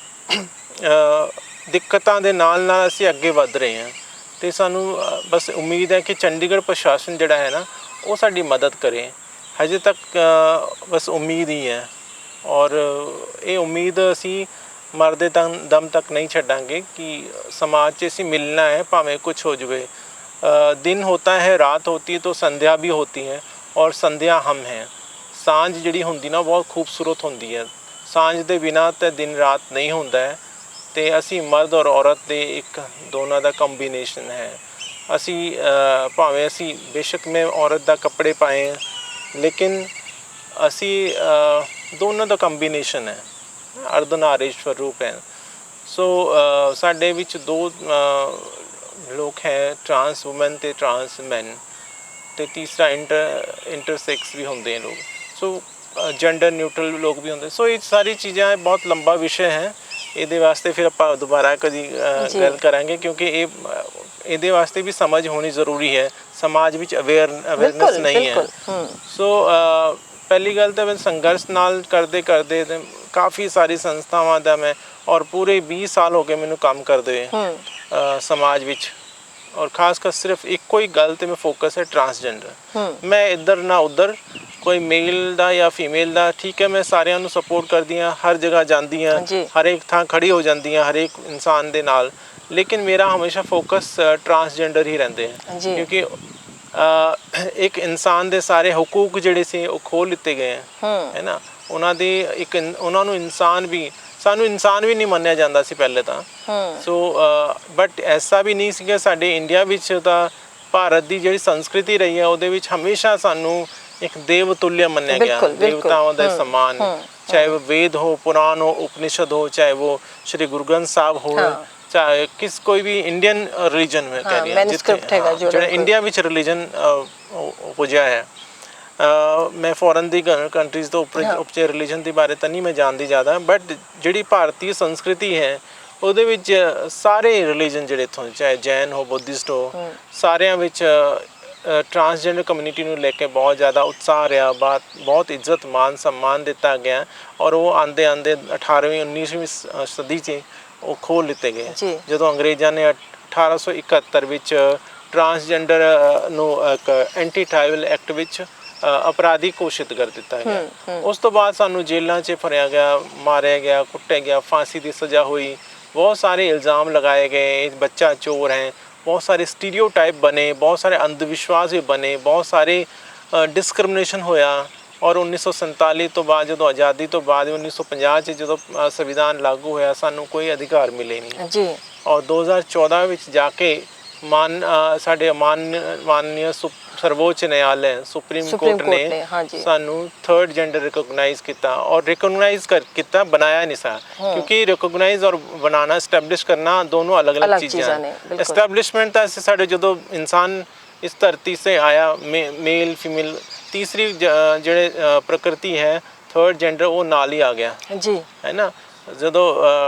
ਦਿੱਕਤਾਂ ਦੇ ਨਾਲ ਨਾਲ ਅਸੀਂ ਅੱਗੇ ਵੱਧ ਰਹੇ ਹਾਂ, ਅਤੇ ਸਾਨੂੰ ਬਸ ਉਮੀਦ ਹੈ ਕਿ ਚੰਡੀਗੜ੍ਹ ਪ੍ਰਸ਼ਾਸਨ ਜਿਹੜਾ ਹੈ ਨਾ ਉਹ ਸਾਡੀ ਮਦਦ ਕਰੇ। ਹਜੇ ਤੱਕ ਬਸ ਉਮੀਦ ਹੀ ਹੈ, ਔਰ ਇਹ ਉਮੀਦ ਅਸੀਂ ਮਰਦੇ ਦਮ ਤੱਕ ਨਹੀਂ ਛੱਡਾਂਗੇ ਕਿ ਸਮਾਜ 'ਚ ਅਸੀਂ ਮਿਲਣਾ ਹੈ, ਭਾਵੇਂ ਕੁਛ ਹੋ ਜਾਵੇ। दिन होता है, रात होती है, तो संध्या भी होती है, और संध्या हम हैं। सांझ ਜਿਹੜੀ ਹੁੰਦੀ ਨਾ ਬਹੁਤ ਖੂਬਸੂਰਤ ਹੁੰਦੀ ਹੈ, ਸਾਂਝ ਦੇ ਬਿਨਾਂ ਤਾਂ ਦਿਨ ਰਾਤ ਨਹੀਂ ਹੁੰਦਾ ਹੈ, ਅਤੇ ਅਸੀਂ ਮਰਦ ਔਰ ਔਰਤ ਦੇ ਇੱਕ ਦੋਨਾਂ ਦਾ ਕੰਬੀਨੇਸ਼ਨ ਹੈ। ਅਸੀਂ ਭਾਵੇਂ ਅਸੀਂ ਬੇਸ਼ੱਕ ਮੈਂ ਔਰਤ ਦਾ ਕੱਪੜੇ ਪਾਏ ਹੈ, ਲੇਕਿਨ ਅਸੀਂ ਦੋਨਾਂ ਦਾ ਕੰਬੀਨੇਸ਼ਨ ਹੈ, ਅਰਧਨਾਰੇਸ਼ਵਰ ਰੂਪ ਹੈ। ਸੋ ਸਾਡੇ ਵਿੱਚ 2 ਲੋਕ ਹੈ, ਟਰਾਂਸ ਵੂਮਨ ਅਤੇ ਟਰਾਂਸ ਮੈਨ, ਅਤੇ ਤੀਸਰਾ ਇੰਟਰਸੈਕਸ ਵੀ ਹੁੰਦੇ ਲੋਕ, ਸੋ ਜੈਂਡਰ ਨਿਊਟਰਲ ਲੋਕ ਵੀ ਹੁੰਦੇ। ਸੋ ਇਹ ਸਾਰੀ ਚੀਜ਼ਾਂ ਬਹੁਤ ਲੰਬਾ ਵਿਸ਼ਾ ਹੈ, ਇਹਦੇ ਵਾਸਤੇ ਫਿਰ ਆਪਾਂ ਦੁਬਾਰਾ ਕਦੀ ਗੱਲ ਕਰਾਂਗੇ, ਕਿਉਂਕਿ ਇਹਦੇ ਵਾਸਤੇ ਵੀ ਸਮਝ ਹੋਣੀ ਜ਼ਰੂਰੀ ਹੈ, ਸਮਾਜ ਵਿੱਚ ਅਵੇਅਰਨੈਸ ਨਹੀਂ ਹੈ। ਸੋ ਪਹਿਲੀ ਗੱਲ ਤਾਂ ਮੈਂ ਸੰਘਰਸ਼ ਨਾਲ ਕਰਦੇ ਕਾਫੀ ਸਾਰੀ ਸੰਸਥਾਵਾਂ ਦਾ ਮੈਂ, ਔਰ ਪੂਰੇ 20 ਸਾਲ ਹੋ ਗਏ ਮੈਨੂੰ ਕੰਮ ਕਰਦੇ ਹੋਏ ਸਮਾਜ ਵਿੱਚ, ਔਰ ਖਾਸ ਕਰ ਸਿਰਫ ਇੱਕੋ ਹੀ ਗੱਲ 'ਤੇ ਮੈਂ ਫੋਕਸ ਹੈ, ਟਰਾਂਸਜੈਂਡਰ। ਮੈਂ ਇੱਧਰ ਨਾ ਉੱਧਰ, ਕੋਈ ਮੇਲ ਦਾ ਜਾਂ ਫੀਮੇਲ ਦਾ, ਠੀਕ ਹੈ, ਮੈਂ ਸਾਰਿਆਂ ਨੂੰ ਸਪੋਰਟ ਕਰਦੀ ਹਾਂ, ਹਰ ਜਗ੍ਹਾ ਜਾਂਦੀ ਹਾਂ, ਹਰੇਕ ਥਾਂ ਖੜੀ ਹੋ ਜਾਂਦੀ ਹਾਂ ਹਰੇਕ ਇਨਸਾਨ ਦੇ ਨਾਲ, ਲੇਕਿਨ ਮੇਰਾ ਹਮੇਸ਼ਾ ਫੋਕਸ ਟਰਾਂਸਜੈਂਡਰ ਹੀ ਰਹਿੰਦੇ ਹੈ, ਕਿਉਂਕਿ ਇੱਕ ਇਨਸਾਨ ਦੇ ਸਾਰੇ ਹਕੂਕ ਜਿਹੜੇ ਸੀ ਉਹ ਖੋਹ ਲਿੱਤੇ ਗਏ ਹੈ ਨਾ, ਉਹਨਾਂ ਨੂੰ ਇਨਸਾਨ ਵੀ, ਸਾਨੂੰ ਇਨਸਾਨ ਵੀ ਨਹੀਂ ਮੰਨਿਆ ਜਾਂਦਾ ਸੀ ਪਹਿਲੇ ਤਾਂ। ਸੋ ਬਟ ਐਸਾ ਵੀ ਨਹੀਂ ਸੀਗਾ, ਸਾਡੇ ਇੰਡੀਆ ਵਿੱਚ ਤਾਂ ਭਾਰਤ ਦੀ ਜਿਹੜੀ ਸੰਸਕ੍ਰਿਤੀ ਰਹੀ ਹੈ ਉਹਦੇ ਵਿੱਚ ਹਮੇਸ਼ਾ ਸਾਨੂੰ ਇੱਕ ਦੇਵ ਤੁਲਿਆ ਮੰਨਿਆ ਗਿਆ, ਦੇਵਤਾਵਾਂ ਦਾ ਸਮਾਨ, ਚਾਹੇ ਉਹ ਵੇਦ ਹੋ, ਪੁਰਾਣ ਹੋ, ਉਪਨਿਸ਼ਦ ਹੋ, ਚਾਹੇ ਉਹ ਸ਼੍ਰੀ ਗੁਰੂ ਗ੍ਰੰਥ ਸਾਹਿਬ ਹੋ, ਚਾਹੇ ਕੋਈ ਵੀ ਇੰਡੀਅਨ ਰਿਲੀਜਨ ਮੈਂ ਕਹਿ ਰਹੀ ਹਾਂ, ਜਿਹੜਾ ਇੰਡੀਆ ਵਿੱਚ ਰਿਲੀਜਨ ਪੁਜਿਆ ਹੈ। ਮੈਂ ਫੋਰਨ ਦੀ ਕੰਟਰੀਜ਼ ਤੋਂ ਉੱਪਰ ਰਿਲੀਜਨ ਦੇ ਬਾਰੇ ਤਾਂ ਨਹੀਂ ਮੈਂ ਜਾਣਦੀ ਜ਼ਿਆਦਾ, ਬਟ ਜਿਹੜੀ ਭਾਰਤੀ ਸੰਸਕ੍ਰਿਤੀ ਹੈ ਉਹਦੇ ਵਿੱਚ ਸਾਰੇ ਰਿਲੀਜਨ ਜਿਹੜੇ ਇੱਥੋਂ ਚਾਹੇ ਜੈਨ ਹੋ, ਬੁੱਧਿਸਟ ਹੋ, ਸਾਰਿਆਂ ਵਿੱਚ ਟਰਾਂਸਜੈਂਡਰ ਕਮਿਊਨਿਟੀ ਨੂੰ ਲੈ ਕੇ ਬਹੁਤ ਜ਼ਿਆਦਾ ਉਤਸ਼ਾਹ ਰਿਹਾ, ਬਹੁਤ ਇੱਜ਼ਤ ਮਾਨ ਸਨਮਾਨ ਦਿੱਤਾ ਗਿਆ ਔਰ ਉਹ ਆਂਦੇ 18ਵੀਂ 19ਵੀਂ ਸਦੀ 'ਚ ਉਹ ਖੋਲ੍ਹ ਲਿੱਤੇ ਗਏ ਜਦੋਂ ਅੰਗਰੇਜ਼ਾਂ ਨੇ 1871 ਵਿੱਚ ਟਰਾਂਸਜੈਂਡਰ ਨੂੰ ਇੱਕ ਐਂਟੀ ਟ੍ਰਾਈਬਲ ਐਕਟ ਵਿੱਚ ਅਪਰਾਧੀ ਘੋਸ਼ਿਤ ਕਰ ਦਿੱਤਾ ਗਿਆ। ਉਸ ਤੋਂ ਬਾਅਦ ਸਾਨੂੰ ਜੇਲ੍ਹਾਂ 'ਚ ਭਰਿਆ ਗਿਆ, ਮਾਰਿਆ ਗਿਆ, ਕੁੱਟਿਆ ਗਿਆ, ਫਾਂਸੀ ਦੀ ਸਜ਼ਾ ਹੋਈ, ਬਹੁਤ ਸਾਰੇ ਇਲਜ਼ਾਮ ਲਗਾਏ ਗਏ, ਬੱਚਾ ਚੋਰ ਹੈ, ਬਹੁਤ ਸਾਰੇ ਸਟੀਰੀਓਟਾਈਪ ਬਣੇ, ਬਹੁਤ ਸਾਰੇ ਅੰਧ ਵਿਸ਼ਵਾਸ ਵੀ ਬਣੇ, ਬਹੁਤ ਸਾਰੇ ਡਿਸਕ੍ਰਿਮੀਨੇਸ਼ਨ ਹੋਇਆ। ਔਰ 1947 ਤੋਂ ਬਾਅਦ ਜਦੋਂ ਆਜ਼ਾਦੀ ਤੋਂ ਬਾਅਦ 1950 'ਚ ਜਦੋਂ ਸੰਵਿਧਾਨ ਲਾਗੂ ਹੋਇਆ ਸਾਨੂੰ ਕੋਈ ਅਧਿਕਾਰ ਮਿਲੇ ਨਹੀਂ ਜੀ। ਔਰ 2014 ਵਿੱਚ ਜਾ ਕੇ ਸਾਡੇ ਮਾਨਨੀय ਸਰਵੋੱਚ ਨਿਆਂਲय ਸੁਪਰੀਮ ਕੋਰਟ ਨੇ ਸਾਨੂੰ ਥਰਡ ਜੈਂਡਰ ਰਿਕੋਗਨਾਈਜ਼ ਕੀਤਾ ਔਰ ਰਿਕੋਗਨਾਈਜ਼ ਕੀਤਾ, ਬਣਾਇਆ ਨਹੀਂ ਸਾ, ਕਿਉਂਕਿ ਰਿਕੋਗਨਾਈਜ਼ ਔਰ ਬਣਾਉਣਾ ਸਟੈਬਲਿਸ਼ ਕਰਨਾ ਦੋਨੋਂ ਅਲੱਗ-ਅਲੱਗ ਚੀਜ਼ਾਂ ਨੇ। ਐਸਟੈਬਲਿਸ਼ਮੈਂਟ ਤਾਂ ਸਾਡੇ ਜਦੋਂ ਇਨਸਾਨ ਇਸ ਧਰਤੀ ਸੇ ਆਇਆ, ਮੇਲ ਫੀਮੇਲ ਤੀਸਰੀ ਜਿਹੜੇ ਪ੍ਰਕਿਰਤੀ ਹੈ ਥਰਡ ਜੈਂਡਰ ਉਹ ਨਾਲ ਹੀ ਆ ਗਿਆ ਜੀ, ਹੈ ਨਾ। ਜਦੋਂ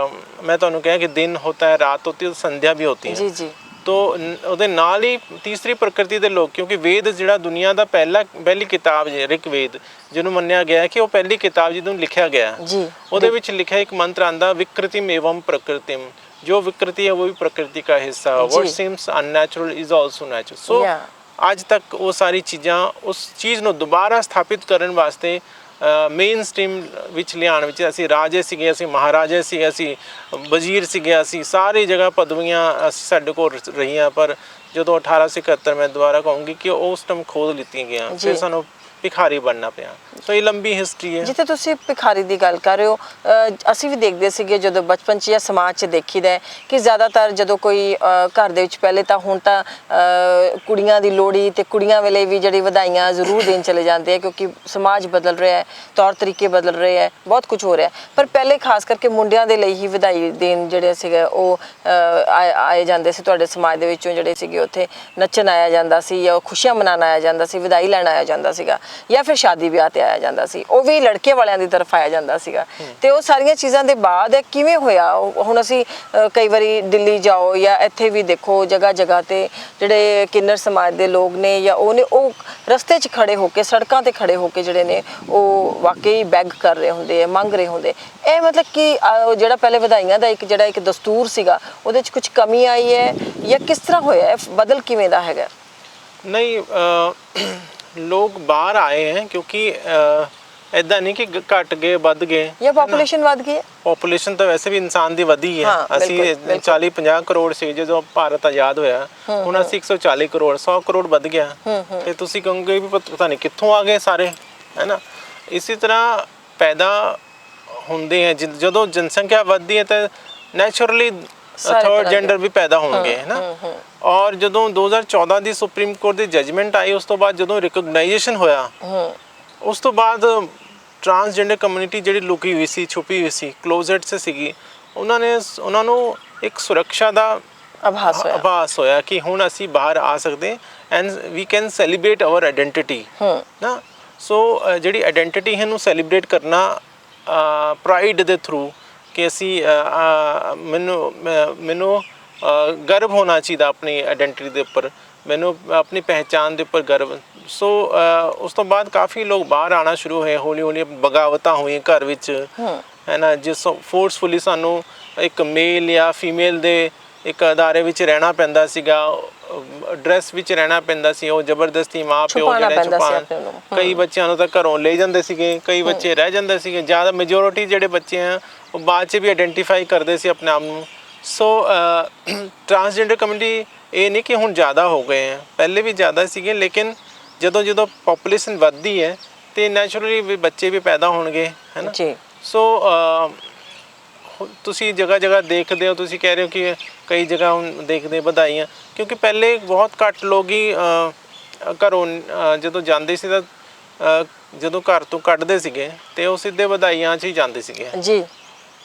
ਮੈਂ ਤੁਹਾਨੂੰ ਕਿਹਾ ਕਿ ਦਿਨ ਹੋਤਾ ਹੈ, ਰਾਤ ਹੋਤੀ ਹੈ, ਸੰਧਿਆ ਵੀ ਹੋਤੀ ਹੈ ਜੀ ਜੀ, तो ਉਹਦੇ ਨਾਲ ਹੀ ਤੀਸਰੀ ਪ੍ਰਕਿਰਤੀ ਦੇ ਲੋਕ, ਕਿਉਂਕਿ ਵੇਦ ਜਿਹੜਾ ਦੁਨੀਆ ਦਾ ਪਹਿਲੀ ਕਿਤਾਬ ਹੈ ਰਿਗਵੇਦ, ਜਿਹਨੂੰ ਮੰਨਿਆ ਗਿਆ ਕਿ ਉਹ ਪਹਿਲੀ ਕਿਤਾਬ ਜਿਹਨੂੰ ਲਿਖਿਆ ਗਿਆ ਜੀ, ਉਹਦੇ ਵਿੱਚ ਲਿਖਿਆ ਇੱਕ ਮੰਤਰ ਆਂਦਾ ਵਿਕ੍ਰਿਤਿਮ ਏਵਮ ਪ੍ਰਕਿਰਤਿਮ, ਜੋ ਵਿਕ੍ਰਿਤੀ ਹੈ ਉਹ ਵੀ ਪ੍ਰਕਿਰਤੀ ਦਾ ਹਿੱਸਾ, what seems unnatural is also natural। ਸੋ ਅੱਜ ਤੱਕ ਉਹ ਸਾਰੀ ਚੀਜ਼ਾਂ ਉਸ ਚੀਜ਼ ਨੂੰ ਦੁਬਾਰਾ ਸਥਾਪਿਤ ਕਰਨ ਵਾਸਤੇ ਮੇਨ ਸਟ੍ਰੀਮ ਵਿੱਚ ਲਿਆਉਣ ਵਿੱਚ ਅਸੀਂ ਰਾਜੇ ਸੀਗੇ, ਅਸੀਂ ਮਹਾਰਾਜੇ ਸੀ, ਅਸੀਂ ਵਜ਼ੀਰ ਸੀਗੇ, ਅਸੀਂ ਸਾਰੀ ਜਗ੍ਹਾ ਪਦਵੀਆਂ ਅਸੀਂ ਸਾਡੇ ਕੋਲ ਰਹੀਆਂ, ਪਰ ਜਦੋਂ 1871 ਮੈਂ ਦੁਬਾਰਾ ਕਹੂੰਗੀ ਕਿ ਉਸ ਟਾਈਮ ਖੋਦ ਲਿੱਤੀਆਂ ਗਈਆਂ, ਫਿਰ ਸਾਨੂੰ ਭਿਖਾਰੀ ਬਣਨਾ ਪਿਆ। ਸੋ ਇਹ ਲੰਬੀ ਹਿਸਟਰੀ ਹੈ। ਜਿੱਥੇ ਤੁਸੀਂ ਭਿਖਾਰੀ ਦੀ ਗੱਲ ਕਰ ਰਹੇ ਹੋ, ਅਸੀਂ ਵੀ ਦੇਖਦੇ ਸੀਗੇ ਜਦੋਂ ਬਚਪਨ 'ਚ ਜਾਂ ਸਮਾਜ 'ਚ ਦੇਖੀਦਾ ਕਿ ਜ਼ਿਆਦਾਤਰ ਜਦੋਂ ਕੋਈ ਘਰ ਦੇ ਵਿੱਚ ਪਹਿਲੇ ਤਾਂ ਹੁਣ ਤਾਂ ਕੁੜੀਆਂ ਦੀ ਲੋਹੜੀ ਤੇ ਕੁੜੀਆਂ ਵੇਲੇ ਵੀ ਜਿਹੜੀ ਵਧਾਈਆਂ ਜ਼ਰੂਰ ਦੇਣ ਚਲੇ ਜਾਂਦੇ ਆ, ਕਿਉਂਕਿ ਸਮਾਜ ਬਦਲ ਰਿਹਾ ਹੈ, ਤੌਰ ਤਰੀਕੇ ਬਦਲ ਰਹੇ ਹੈ, ਬਹੁਤ ਕੁਝ ਹੋ ਰਿਹਾ, ਪਰ ਪਹਿਲੇ ਖਾਸ ਕਰਕੇ ਮੁੰਡਿਆਂ ਦੇ ਲਈ ਹੀ ਵਧਾਈ ਦੇਣ ਜਿਹੜੇ ਸੀਗੇ ਉਹ ਆਏ ਜਾਂਦੇ ਸੀ ਤੁਹਾਡੇ ਸਮਾਜ ਦੇ ਵਿੱਚੋਂ, ਜਿਹੜੇ ਸੀਗੇ ਉੱਥੇ ਨੱਚਣ ਆਇਆ ਜਾਂਦਾ ਸੀ ਜਾਂ ਖੁਸ਼ੀਆਂ ਮਨਾਉਣ ਆਇਆ ਜਾਂਦਾ ਸੀ, ਵਧਾਈ ਲੈਣ ਆਇਆ ਜਾਂਦਾ ਸੀਗਾ, ਜਾਂ ਫਿਰ ਸ਼ਾਦੀ ਵਿਆਹ ਤੇ ਆਇਆ ਜਾਂਦਾ ਸੀ, ਉਹ ਵੀ ਲੜਕੇ ਵਾਲਿਆਂ ਦੀ ਤਰਫ ਆਇਆ ਜਾਂਦਾ ਸੀਗਾ। ਤੇ ਉਹ ਸਾਰੀਆਂ ਚੀਜ਼ਾਂ ਦੇ ਬਾਅਦ ਕਿਵੇਂ ਹੋਇਆ? ਹੁਣ ਅਸੀਂ ਕਈ ਵਾਰੀ ਦਿੱਲੀ ਜਾਓ ਜਾਂ ਇੱਥੇ ਵੀ ਦੇਖੋ ਜਗ੍ਹਾ ਜਗ੍ਹਾ ਤੇ ਜਿਹੜੇ ਕਿੰਨਰ ਸਮਾਜ ਦੇ ਲੋਕ ਨੇ ਜਾਂ ਉਹ ਰਸਤੇ 'ਚ ਖੜੇ ਹੋ ਕੇ, ਸੜਕਾਂ ਤੇ ਖੜੇ ਹੋ ਕੇ ਜਿਹੜੇ ਨੇ ਉਹ ਵਾਕਈ ਬੈਗ ਕਰ ਰਹੇ ਹੁੰਦੇ ਆ, ਮੰਗ ਰਹੇ ਹੁੰਦੇ। ਇਹ ਮਤਲਬ ਕਿ ਜਿਹੜਾ ਪਹਿਲੇ ਵਧਾਈਆਂ ਦਾ ਇੱਕ ਦਸਤੂਰ ਸੀਗਾ ਉਹਦੇ 'ਚ ਕੁਝ ਕਮੀ ਆਈ ਹੈ ਜਾਂ ਕਿਸ ਤਰ੍ਹਾਂ ਹੋਇਆ, ਬਦਲ ਕਿਵੇਂ ਦਾ ਹੈਗਾ? ਨਹੀਂ, ਲੋਕ ਬਾਹਰ ਆਏ हैं क्योंकि ਇੱਦਾਂ ਨਹੀਂ ਕਿ ਘਟ ਗਏ ਵੱਧ ਗਏ ਜਾਂ ਪੋਪੂਲੇਸ਼ਨ ਵੱਧ ਗਈ ਹੈ। ਪੋਪੂਲੇਸ਼ਨ ਤਾਂ ਵੈਸੇ ਵੀ ਇਨਸਾਨ ਦੀ ਵਧੀ ਹੈ। ਅਸੀਂ 40-50 ਕਰੋੜ ਸੀ ਜਦੋਂ ਭਾਰਤ ਆਜ਼ਾਦ ਹੋਇਆ, ਹੁਣ ਅਸੀਂ 140 ਕਰੋੜ 100 ਕਰੋੜ ਵੱਧ ਗਿਆ, ਤੇ ਤੁਸੀਂ ਕਹੋਗੇ ਵੀ ਪਤਾ ਨਹੀਂ ਕਿੱਥੋਂ ਆ ਗਏ ਸਾਰੇ, ਹੈ ਨਾ। ਇਸੇ ਤਰ੍ਹਾਂ ਪੈਦਾ ਹੁੰਦੇ ਹੈ, ਜਦੋਂ ਜਨਸੰਖਿਆ ਵੱਧਦੀ ਹੈ ਤਾਂ ਨੈਚੁਰਲੀ ਥਰਡ ਜੈਂਡਰ ਵੀ ਪੈਦਾ ਹੋਣਗੇ, ਹੈ ਨਾ। ਔਰ ਜਦੋਂ 2014 ਦੀ ਸੁਪਰੀਮ ਕੋਰਟ ਦੀ ਜਜਮੈਂਟ ਆਈ, ਉਸ ਤੋਂ ਬਾਅਦ ਜਦੋਂ ਰਿਕੋਗਨਾਈਜੇਸ਼ਨ ਹੋਇਆ, ਉਸ ਤੋਂ ਬਾਅਦ ਟਰਾਂਸਜੈਂਡਰ ਕਮਿਊਨਿਟੀ ਜਿਹੜੀ ਲੁਕੀ ਹੋਈ ਸੀ, ਛੁਪੀ ਹੋਈ ਸੀ, ਕਲੋਜ਼ਟ 'ਚ ਸੀਗੀ, ਉਹਨਾਂ ਨੂੰ ਇੱਕ ਸੁਰੱਖਿਆ ਦਾ ਆਭਾਸ ਹੋਇਆ ਕਿ ਹੁਣ ਅਸੀਂ ਬਾਹਰ ਆ ਸਕਦੇ and we can celebrate our identity ਨਾ। ਸੋ ਜਿਹੜੀ ਆਇਡੈਂਟੀਟੀ ਹੈ ਨੂੰ ਸੈਲੀਬ੍ਰੇਟ ਕਰਨਾ ਪ੍ਰਾਈਡ ਦੇ ਥਰੂ, ਕਿ ਅਸੀਂ ਮੈਨੂੰ ਗਰਵ ਹੋਣਾ ਚਾਹੀਦਾ ਆਪਣੀ ਆਇਡੈਂਟੀਟੀ ਦੇ ਉੱਪਰ, ਮੈਨੂੰ ਆਪਣੀ ਪਹਿਚਾਣ ਦੇ ਉੱਪਰ ਗਰਵ। ਸੋ ਉਸ ਤੋਂ ਬਾਅਦ ਕਾਫੀ ਲੋਕ ਬਾਹਰ ਆਉਣਾ ਸ਼ੁਰੂ ਹੋਏ, ਹੌਲੀ ਹੌਲੀ ਬਗਾਵਤਾਂ ਹੋਈਆਂ ਘਰ ਵਿੱਚ, ਹੈ ਨਾ, ਜਿਸ ਫੋਰਸਫੁਲੀ ਸਾਨੂੰ ਇੱਕ ਮੇਲ ਜਾਂ ਫੀਮੇਲ ਦੇ ਇੱਕ ਅਦਾਰੇ ਵਿੱਚ ਰਹਿਣਾ ਪੈਂਦਾ ਸੀਗਾ, ਡਰੈਸ ਵਿੱਚ ਰਹਿਣਾ ਪੈਂਦਾ ਸੀ, ਉਹ ਜ਼ਬਰਦਸਤੀ ਮਾਂ ਪਿਓ ਜਿਹੜੇ ਛੁਪਾਉਣ, ਕਈ ਬੱਚਿਆਂ ਨੂੰ ਤਾਂ ਘਰੋਂ ਲੈ ਜਾਂਦੇ ਸੀਗੇ, ਕਈ ਬੱਚੇ ਰਹਿ ਜਾਂਦੇ ਸੀਗੇ, ਜ਼ਿਆਦਾ ਮੈਜੋਰਿਟੀ ਜਿਹੜੇ ਬੱਚੇ ਆ ਉਹ ਬਾਅਦ 'ਚ ਵੀ ਆਇਡੈਂਟੀਫਾਈ ਕਰਦੇ ਸੀ ਆਪਣੇ ਆਪ ਨੂੰ। ਸੋ ਟਰਾਂਸਜੈਂਡਰ ਕਮਿਊਨਿਟੀ ਇਹ ਨਹੀਂ ਕਿ ਹੁਣ ਜ਼ਿਆਦਾ ਹੋ ਗਏ ਹੈ, ਪਹਿਲੇ ਵੀ ਜ਼ਿਆਦਾ ਸੀਗੇ, ਲੇਕਿਨ ਜਦੋਂ ਪੋਪੂਲੇਸ਼ਨ ਵੱਧਦੀ ਹੈ ਤੇ ਨੈਚੁਰਲੀ ਵੀ ਬੱਚੇ ਵੀ ਪੈਦਾ ਹੋਣਗੇ, ਹੈ ਨਾ। ਸੋ ਤੁਸੀਂ ਜਗ੍ਹਾ ਜਗ੍ਹਾ ਦੇਖਦੇ ਹੋ, ਤੁਸੀਂ ਕਹਿ ਰਹੇ ਹੋ ਕਿ ਕਈ ਜਗ੍ਹਾ ਹੁਣ ਦੇਖਦੇ ਵਧਾਈਆਂ, ਕਿਉਂਕਿ ਪਹਿਲੇ ਬਹੁਤ ਘੱਟ ਲੋਕ ਹੀ ਘਰੋਂ ਜਦੋਂ ਜਾਂਦੇ ਸੀ ਤਾਂ ਜਦੋਂ ਘਰ ਤੋਂ ਕੱਢਦੇ ਸੀਗੇ ਤੇ ਉਹ ਸਿੱਧੇ ਵਧਾਈਆਂ 'ਚ ਹੀ ਜਾਂਦੇ ਸੀਗੇ ਜੀ।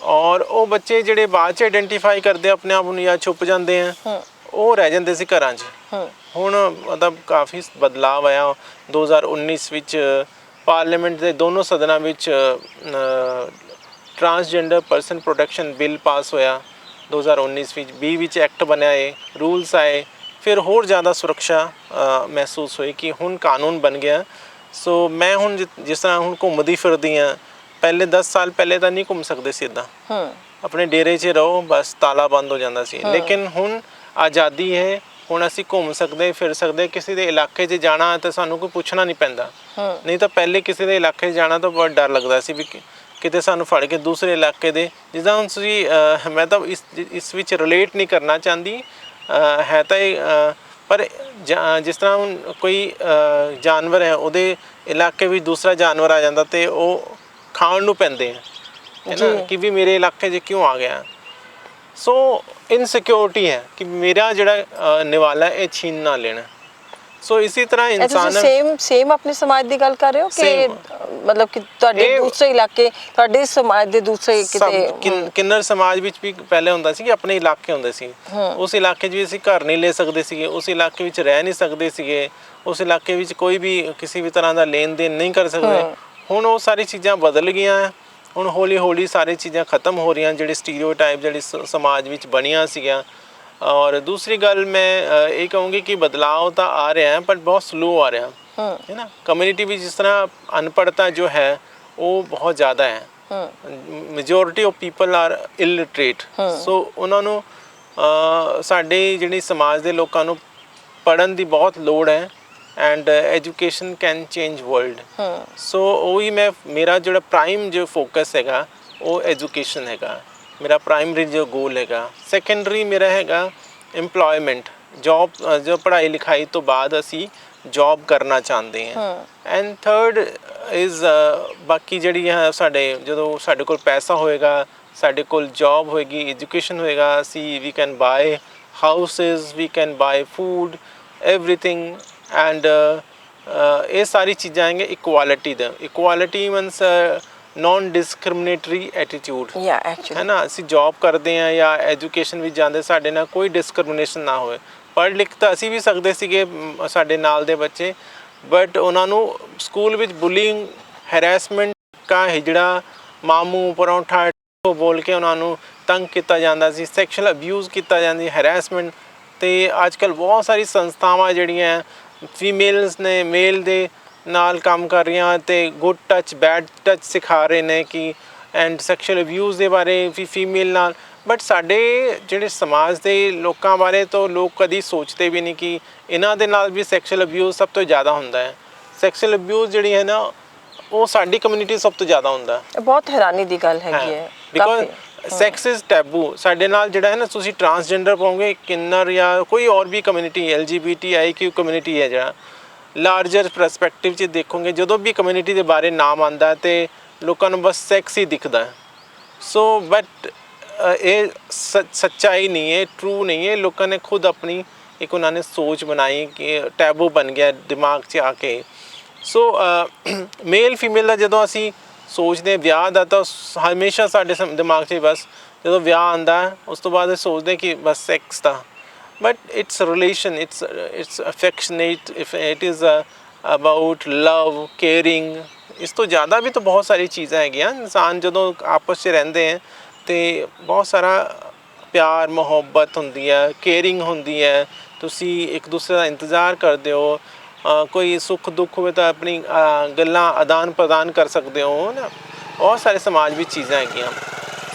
ਔਰ ਉਹ ਬੱਚੇ ਜਿਹੜੇ ਬਾਅਦ 'ਚ ਆਇਡੈਂਟੀਫਾਈ ਕਰਦੇ ਆਪਣੇ ਆਪ ਨੂੰ ਜਾਂ ਛੁਪ ਜਾਂਦੇ ਆ, ਉਹ ਰਹਿ ਜਾਂਦੇ ਸੀ ਘਰਾਂ 'ਚ। ਹੁਣ ਮਤਲਬ ਕਾਫੀ ਬਦਲਾਅ ਆਇਆ 2019 ਵਿੱਚ ਪਾਰਲੀਮੈਂਟ ਦੇ ਦੋਨੋਂ ਸਦਨਾਂ ਵਿੱਚ transgender person protection bill pass ਹੋਇਆ 2019 ਵਿੱਚ 20 ਵਿੱਚ ਐਕਟ ਬਣਿਆ ਰੂਲਸ ਆਏ ਫਿਰ ਹੋਰ ਜ਼ਿਆਦਾ ਸੁਰੱਖਿਆ ਮਹਿਸੂਸ ਹੋਈ ਕਿ ਹੁਣ ਕਾਨੂੰਨ ਬਣ ਗਿਆ ਸੋ ਮੈਂ ਹੁਣ ਜਿਸ ਤਰ੍ਹਾਂ ਹੁਣ ਘੁੰਮਦੀ ਫਿਰਦੀ ਹਾਂ ਪਹਿਲੇ 10 ਸਾਲ ਪਹਿਲੇ ਤਾਂ ਨਹੀਂ ਘੁੰਮ ਸਕਦੇ ਸੀ ਇੱਦਾਂ ਆਪਣੇ ਡੇਰੇ 'ਚ ਰਹੋ ਬਸ ਤਾਲਾ ਬੰਦ ਹੋ ਜਾਂਦਾ ਸੀ ਲੇਕਿਨ ਹੁਣ ਆਜ਼ਾਦੀ ਹੈ ਹੁਣ ਅਸੀਂ ਘੁੰਮ ਸਕਦੇ ਫਿਰ ਸਕਦੇ ਕਿਸੇ ਦੇ ਇਲਾਕੇ 'ਚ ਜਾਣਾ ਤਾਂ ਸਾਨੂੰ ਕੋਈ ਪੁੱਛਣਾ ਨਹੀਂ ਪੈਂਦਾ ਨਹੀਂ ਤਾਂ ਪਹਿਲੇ ਕਿਸੇ ਦੇ ਇਲਾਕੇ 'ਚ ਜਾਣਾ ਤਾਂ ਬਹੁਤ ਡਰ ਲੱਗਦਾ ਸੀ ਵੀ ਕਿਤੇ ਸਾਨੂੰ ਫੜ ਕੇ ਦੂਸਰੇ ਇਲਾਕੇ ਦੇ ਜਿੱਦਾਂ ਹੁਣ ਤੁਸੀਂ ਮੈਂ ਤਾਂ ਇਸ ਵਿੱਚ ਰਿਲੇਟ ਨਹੀਂ ਕਰਨਾ ਚਾਹੁੰਦੀ ਹੈ ਤਾਂ ਇਹ ਪਰ ਜਿਸ ਤਰ੍ਹਾਂ ਹੁਣ ਕੋਈ ਜਾਨਵਰ ਹੈ ਉਹਦੇ ਇਲਾਕੇ ਵਿੱਚ ਦੂਸਰਾ ਜਾਨਵਰ ਆ ਜਾਂਦਾ ਤੇ ਉਹ ਖਾਣ ਨੂੰ ਪੈਂਦੇ ਹੈ ਨਾ ਕਿ ਵੀ ਮੇਰੇ ਇਲਾਕੇ 'ਚ ਕਿਉਂ ਆ ਗਿਆ ਸੋ ਇਨਸਿਕਿਉਰਿਟੀ ਹੈ ਕਿ ਮੇਰਾ ਜਿਹੜਾ ਨਿਵਾਲਾ ਇਹ ਛੀਨ ਨਾ ਲੈਣਾ ਸੋ ਇਸੇ ਤਰ੍ਹਾਂ ਇਨਸਾਨ ਸੇਮ ਆਪਣੇ ਸਮਾਜ ਦੀ ਗੱਲ ਕਰ ਰਹੇ ਹੋ ਕਿ ਮਤਲਬ ਕਿ ਤੁਹਾਡੇ ਦੂਸਰੇ ਇਲਾਕੇ ਤੁਹਾਡੇ ਸਮਾਜ ਦੇ ਦੂਸਰੇ ਕਿਤੇ ਕਿੰਨਰ ਸਮਾਜ ਵਿੱਚ ਵੀ ਪਹਿਲੇ ਹੁੰਦਾ ਸੀ ਕਿ ਆਪਣੇ ਇਲਾਕੇ ਹੁੰਦੇ ਸੀ ਉਸ ਇਲਾਕੇ 'ਚ ਵੀ ਅਸੀਂ ਘਰ ਨਹੀਂ ਲੈ ਸਕਦੇ ਸੀਗੇ ਉਸ ਇਲਾਕੇ ਵਿੱਚ ਰਹਿ ਨਹੀਂ ਸਕਦੇ ਸੀਗੇ ਉਸ ਇਲਾਕੇ ਵਿੱਚ ਕੋਈ ਵੀ ਕਿਸੇ ਵੀ ਤਰ੍ਹਾਂ ਦਾ ਲੈਣ ਦੇਣ ਨਹੀਂ ਕਰ ਸਕਦੇ ਹੁਣ ਉਹ ਸਾਰੀ ਚੀਜ਼ਾਂ ਬਦਲ ਗਈਆਂ ਹੁਣ ਹੌਲੀ ਹੌਲੀ ਸਾਰੀ ਚੀਜ਼ਾਂ ਖਤਮ ਹੋ ਰਹੀਆਂ ਜਿਹੜੇ ਸਟੀਰੀਓਟਾਈਪ ਜਿਹੜੇ ਸਮਾਜ ਵਿੱਚ ਬਣੀਆਂ ਸੀਗੀਆਂ ਔਰ ਦੂਸਰੀ ਗੱਲ ਮੈਂ ਇਹ ਕਹੂੰਗੀ ਕਿ ਬਦਲਾਅ ਤਾਂ ਆ ਰਿਹਾ ਹੈ ਪਰ ਬਹੁਤ ਸਲੋ ਆ ਰਿਹਾ ਹੈ ਨਾ ਕਮਿਊਨਿਟੀ ਵਿੱਚ ਜਿਸ ਤਰ੍ਹਾਂ ਅਨਪੜ੍ਹਤਾ ਜੋ ਹੈ ਉਹ ਬਹੁਤ ਜ਼ਿਆਦਾ ਹੈ majority of people are illiterate so ਉਹਨਾਂ ਨੂੰ ਸਾਡੇ ਜਿਹੜੀ ਸਮਾਜ ਦੇ ਲੋਕਾਂ ਨੂੰ ਪੜ੍ਹਨ ਦੀ ਬਹੁਤ ਲੋੜ ਹੈ and education can change world so ਉਹੀ ਮੇਰਾ ਜਿਹੜਾ ਪ੍ਰਾਈਮ ਜੋ ਫੋਕਸ ਹੈਗਾ ਉਹ ਐਜੂਕੇਸ਼ਨ ਹੈਗਾ ਮੇਰਾ ਪ੍ਰਾਇਮਰੀ ਜੋ ਗੋਲ ਹੈਗਾ ਸੈਕੰਡਰੀ ਮੇਰਾ ਹੈਗਾ EMPLOYMENT ਜੌਬ ਜੋ ਪੜ੍ਹਾਈ ਲਿਖਾਈ ਤੋਂ ਬਾਅਦ ਅਸੀਂ ਜੌਬ ਕਰਨਾ ਚਾਹੁੰਦੇ ਹਾਂ ਐਂਡ ਥਰਡ ਇਜ਼ ਬਾਕੀ ਜਿਹੜੀ ਹੈ ਜਦੋਂ ਸਾਡੇ ਕੋਲ ਪੈਸਾ ਹੋਏਗਾ ਸਾਡੇ ਕੋਲ ਜੌਬ ਹੋਏਗੀ ਐਜੂਕੇਸ਼ਨ ਹੋਏਗਾ ਅਸੀਂ we can buy houses we can buy food everything and ਇਹ ਸਾਰੀ ਚੀਜ਼ਾਂ ਹੈਗੀਆਂ ਇਕੁਆਲਿਟੀ ਦਾ equality means non discriminatory attitude ਹੈ ਨਾ ਅਸੀਂ ਜੌਬ ਕਰਦੇ ਹਾਂ ਜਾਂ ਐਜੂਕੇਸ਼ਨ ਵਿੱਚ ਜਾਂਦੇ ਸਾਡੇ ਨਾਲ ਕੋਈ ਡਿਸਕ੍ਰਿਮੀਨੇਸ਼ਨ ਨਾ ਹੋਵੇ ਪੜ੍ਹ ਲਿਖ ਤਾਂ ਅਸੀਂ ਵੀ ਸਕਦੇ ਸੀਗੇ ਸਾਡੇ ਨਾਲ ਦੇ ਬੱਚੇ ਬਟ ਉਹਨਾਂ ਨੂੰ ਸਕੂਲ ਵਿੱਚ ਬੁਲਿੰਗ ਹੈਰੈਸਮੈਂਟ ਕਾ ਹਿਜੜਾ ਮਾਮੂ ਪਰੌਂਠਾ ਬੋਲ ਕੇ ਉਹਨਾਂ ਨੂੰ ਤੰਗ ਕੀਤਾ ਜਾਂਦਾ ਸੀ ਸੈਕਸ਼ੂਅਲ ਅਬਿਊਜ਼ ਕੀਤਾ ਜਾਂਦੀ ਹੈਰੈਸਮੈਂਟ ਅਤੇ ਅੱਜ ਕੱਲ੍ਹ ਬਹੁਤ ਸਾਰੀ ਸੰਸਥਾਵਾਂ ਜਿਹੜੀਆਂ ਫੀਮੇਲਸ ਨੇ ਮੇਲ ਦੇ ਨਾਲ ਕੰਮ ਕਰ ਰਹੀਆਂ ਅਤੇ ਗੁੱਡ ਟੱਚ ਬੈਡ ਟੱਚ ਸਿਖਾ ਰਹੇ ਨੇ ਕਿ ਐਂਡ ਸੈਕਸ਼ੂਅਲ ਅਬਿਊਜ਼ ਦੇ ਬਾਰੇ ਵੀ ਫੀਮੇਲ ਨਾਲ ਬਟ ਸਾਡੇ ਜਿਹੜੇ ਸਮਾਜ ਦੇ ਲੋਕਾਂ ਬਾਰੇ ਤਾਂ ਲੋਕ ਕਦੀ ਸੋਚਦੇ ਵੀ ਨਹੀਂ ਕਿ ਇਹਨਾਂ ਦੇ ਨਾਲ ਵੀ ਸੈਕਸ਼ੂਅਲ ਅਬਿਊਜ਼ ਸਭ ਤੋਂ ਜ਼ਿਆਦਾ ਹੁੰਦਾ ਹੈ ਸੈਕਸ਼ੂਅਲ ਅਬਿਊਜ਼ ਜਿਹੜੀ ਹੈ ਨਾ ਉਹ ਸਾਡੀ ਕਮਿਊਨਿਟੀ ਸਭ ਤੋਂ ਜ਼ਿਆਦਾ ਹੁੰਦਾ ਬਹੁਤ ਹੈਰਾਨੀ ਦੀ ਗੱਲ ਹੈਗੀ ਹੈ ਬਿਕੋਜ਼ ਸੈਕਸ ਇਜ਼ ਟੈਬੂ ਸਾਡੇ ਨਾਲ ਜਿਹੜਾ ਹੈ ਨਾ ਤੁਸੀਂ ਟਰਾਂਸਜੈਂਡਰ ਪਾਓਗੇ ਕਿੰਨਰ ਜਾਂ ਕੋਈ ਹੋਰ ਵੀ ਕਮਿਊਨਿਟੀ LGBTIQ ਕਮਿਊਨਿਟੀ ਹੈ ਜਿਹੜਾ ਲਾਰਜਰ ਪਰਸਪੈਕਟਿਵ 'ਚ ਦੇਖੋਗੇ ਜਦੋਂ ਵੀ ਕਮਿਊਨਿਟੀ ਦੇ ਬਾਰੇ ਨਾਮ ਆਉਂਦਾ ਤੇ ਲੋਕਾਂ ਨੂੰ ਬਸ ਸੈਕਸ ਹੀ ਦਿਖਦਾ ਸੋ ਬਟ ਇਹ ਸੱਚਾਈ ਨਹੀਂ ਹੈ ਟਰੂ ਨਹੀਂ ਹੈ ਲੋਕਾਂ ਨੇ ਖੁਦ ਆਪਣੀ ਇੱਕ ਉਹਨਾਂ ਨੇ ਸੋਚ ਬਣਾਈ ਕਿ ਟੈਬੂ ਬਣ ਗਿਆ ਦਿਮਾਗ 'ਚ ਆ ਕੇ ਸੋ ਮੇਲ ਫੀਮੇਲ ਦਾ ਜਦੋਂ ਅਸੀਂ ਸੋਚਦੇ ਵਿਆਹ ਦਾ ਤਾਂ ਹਮੇਸ਼ਾ ਸਾਡੇ ਦਿਮਾਗ 'ਚ ਬਸ ਜਦੋਂ ਵਿਆਹ ਆਉਂਦਾ ਉਸ ਤੋਂ ਬਾਅਦ ਸੋਚਦੇ ਕਿ ਬਸ ਸੈਕਸ ਦਾ but it's a relation it's affectionate if it is about love caring ਇਸ ਤੋਂ ਜ਼ਿਆਦਾ ਵੀ ਤਾਂ ਬਹੁਤ ਸਾਰੀ ਚੀਜ਼ਾਂ ਹੈਗੀਆਂ ਇਨਸਾਨ ਜਦੋਂ ਆਪਸ 'ਚ ਰਹਿੰਦੇ ਹੈ ਤੇ ਬਹੁਤ ਸਾਰਾ ਪਿਆਰ ਮੁਹੱਬਤ ਹੁੰਦੀ ਹੈ ਕੇਅਰਿੰਗ ਹੁੰਦੀ ਹੈ ਤੁਸੀਂ ਇੱਕ ਦੂਸਰੇ ਦਾ ਇੰਤਜ਼ਾਰ ਕਰਦੇ ਹੋ ਕੋਈ ਸੁੱਖ ਦੁੱਖ ਹੋਵੇ ਤਾਂ ਆਪਣੀ ਗੱਲਾਂ ਆਦਾਨ ਪ੍ਰਦਾਨ ਕਰ ਸਕਦੇ ਹੋ ਨਾ ਬਹੁਤ ਸਾਰੇ ਸਮਾਜ ਵਿੱਚ ਚੀਜ਼ਾਂ ਹੈਗੀਆਂ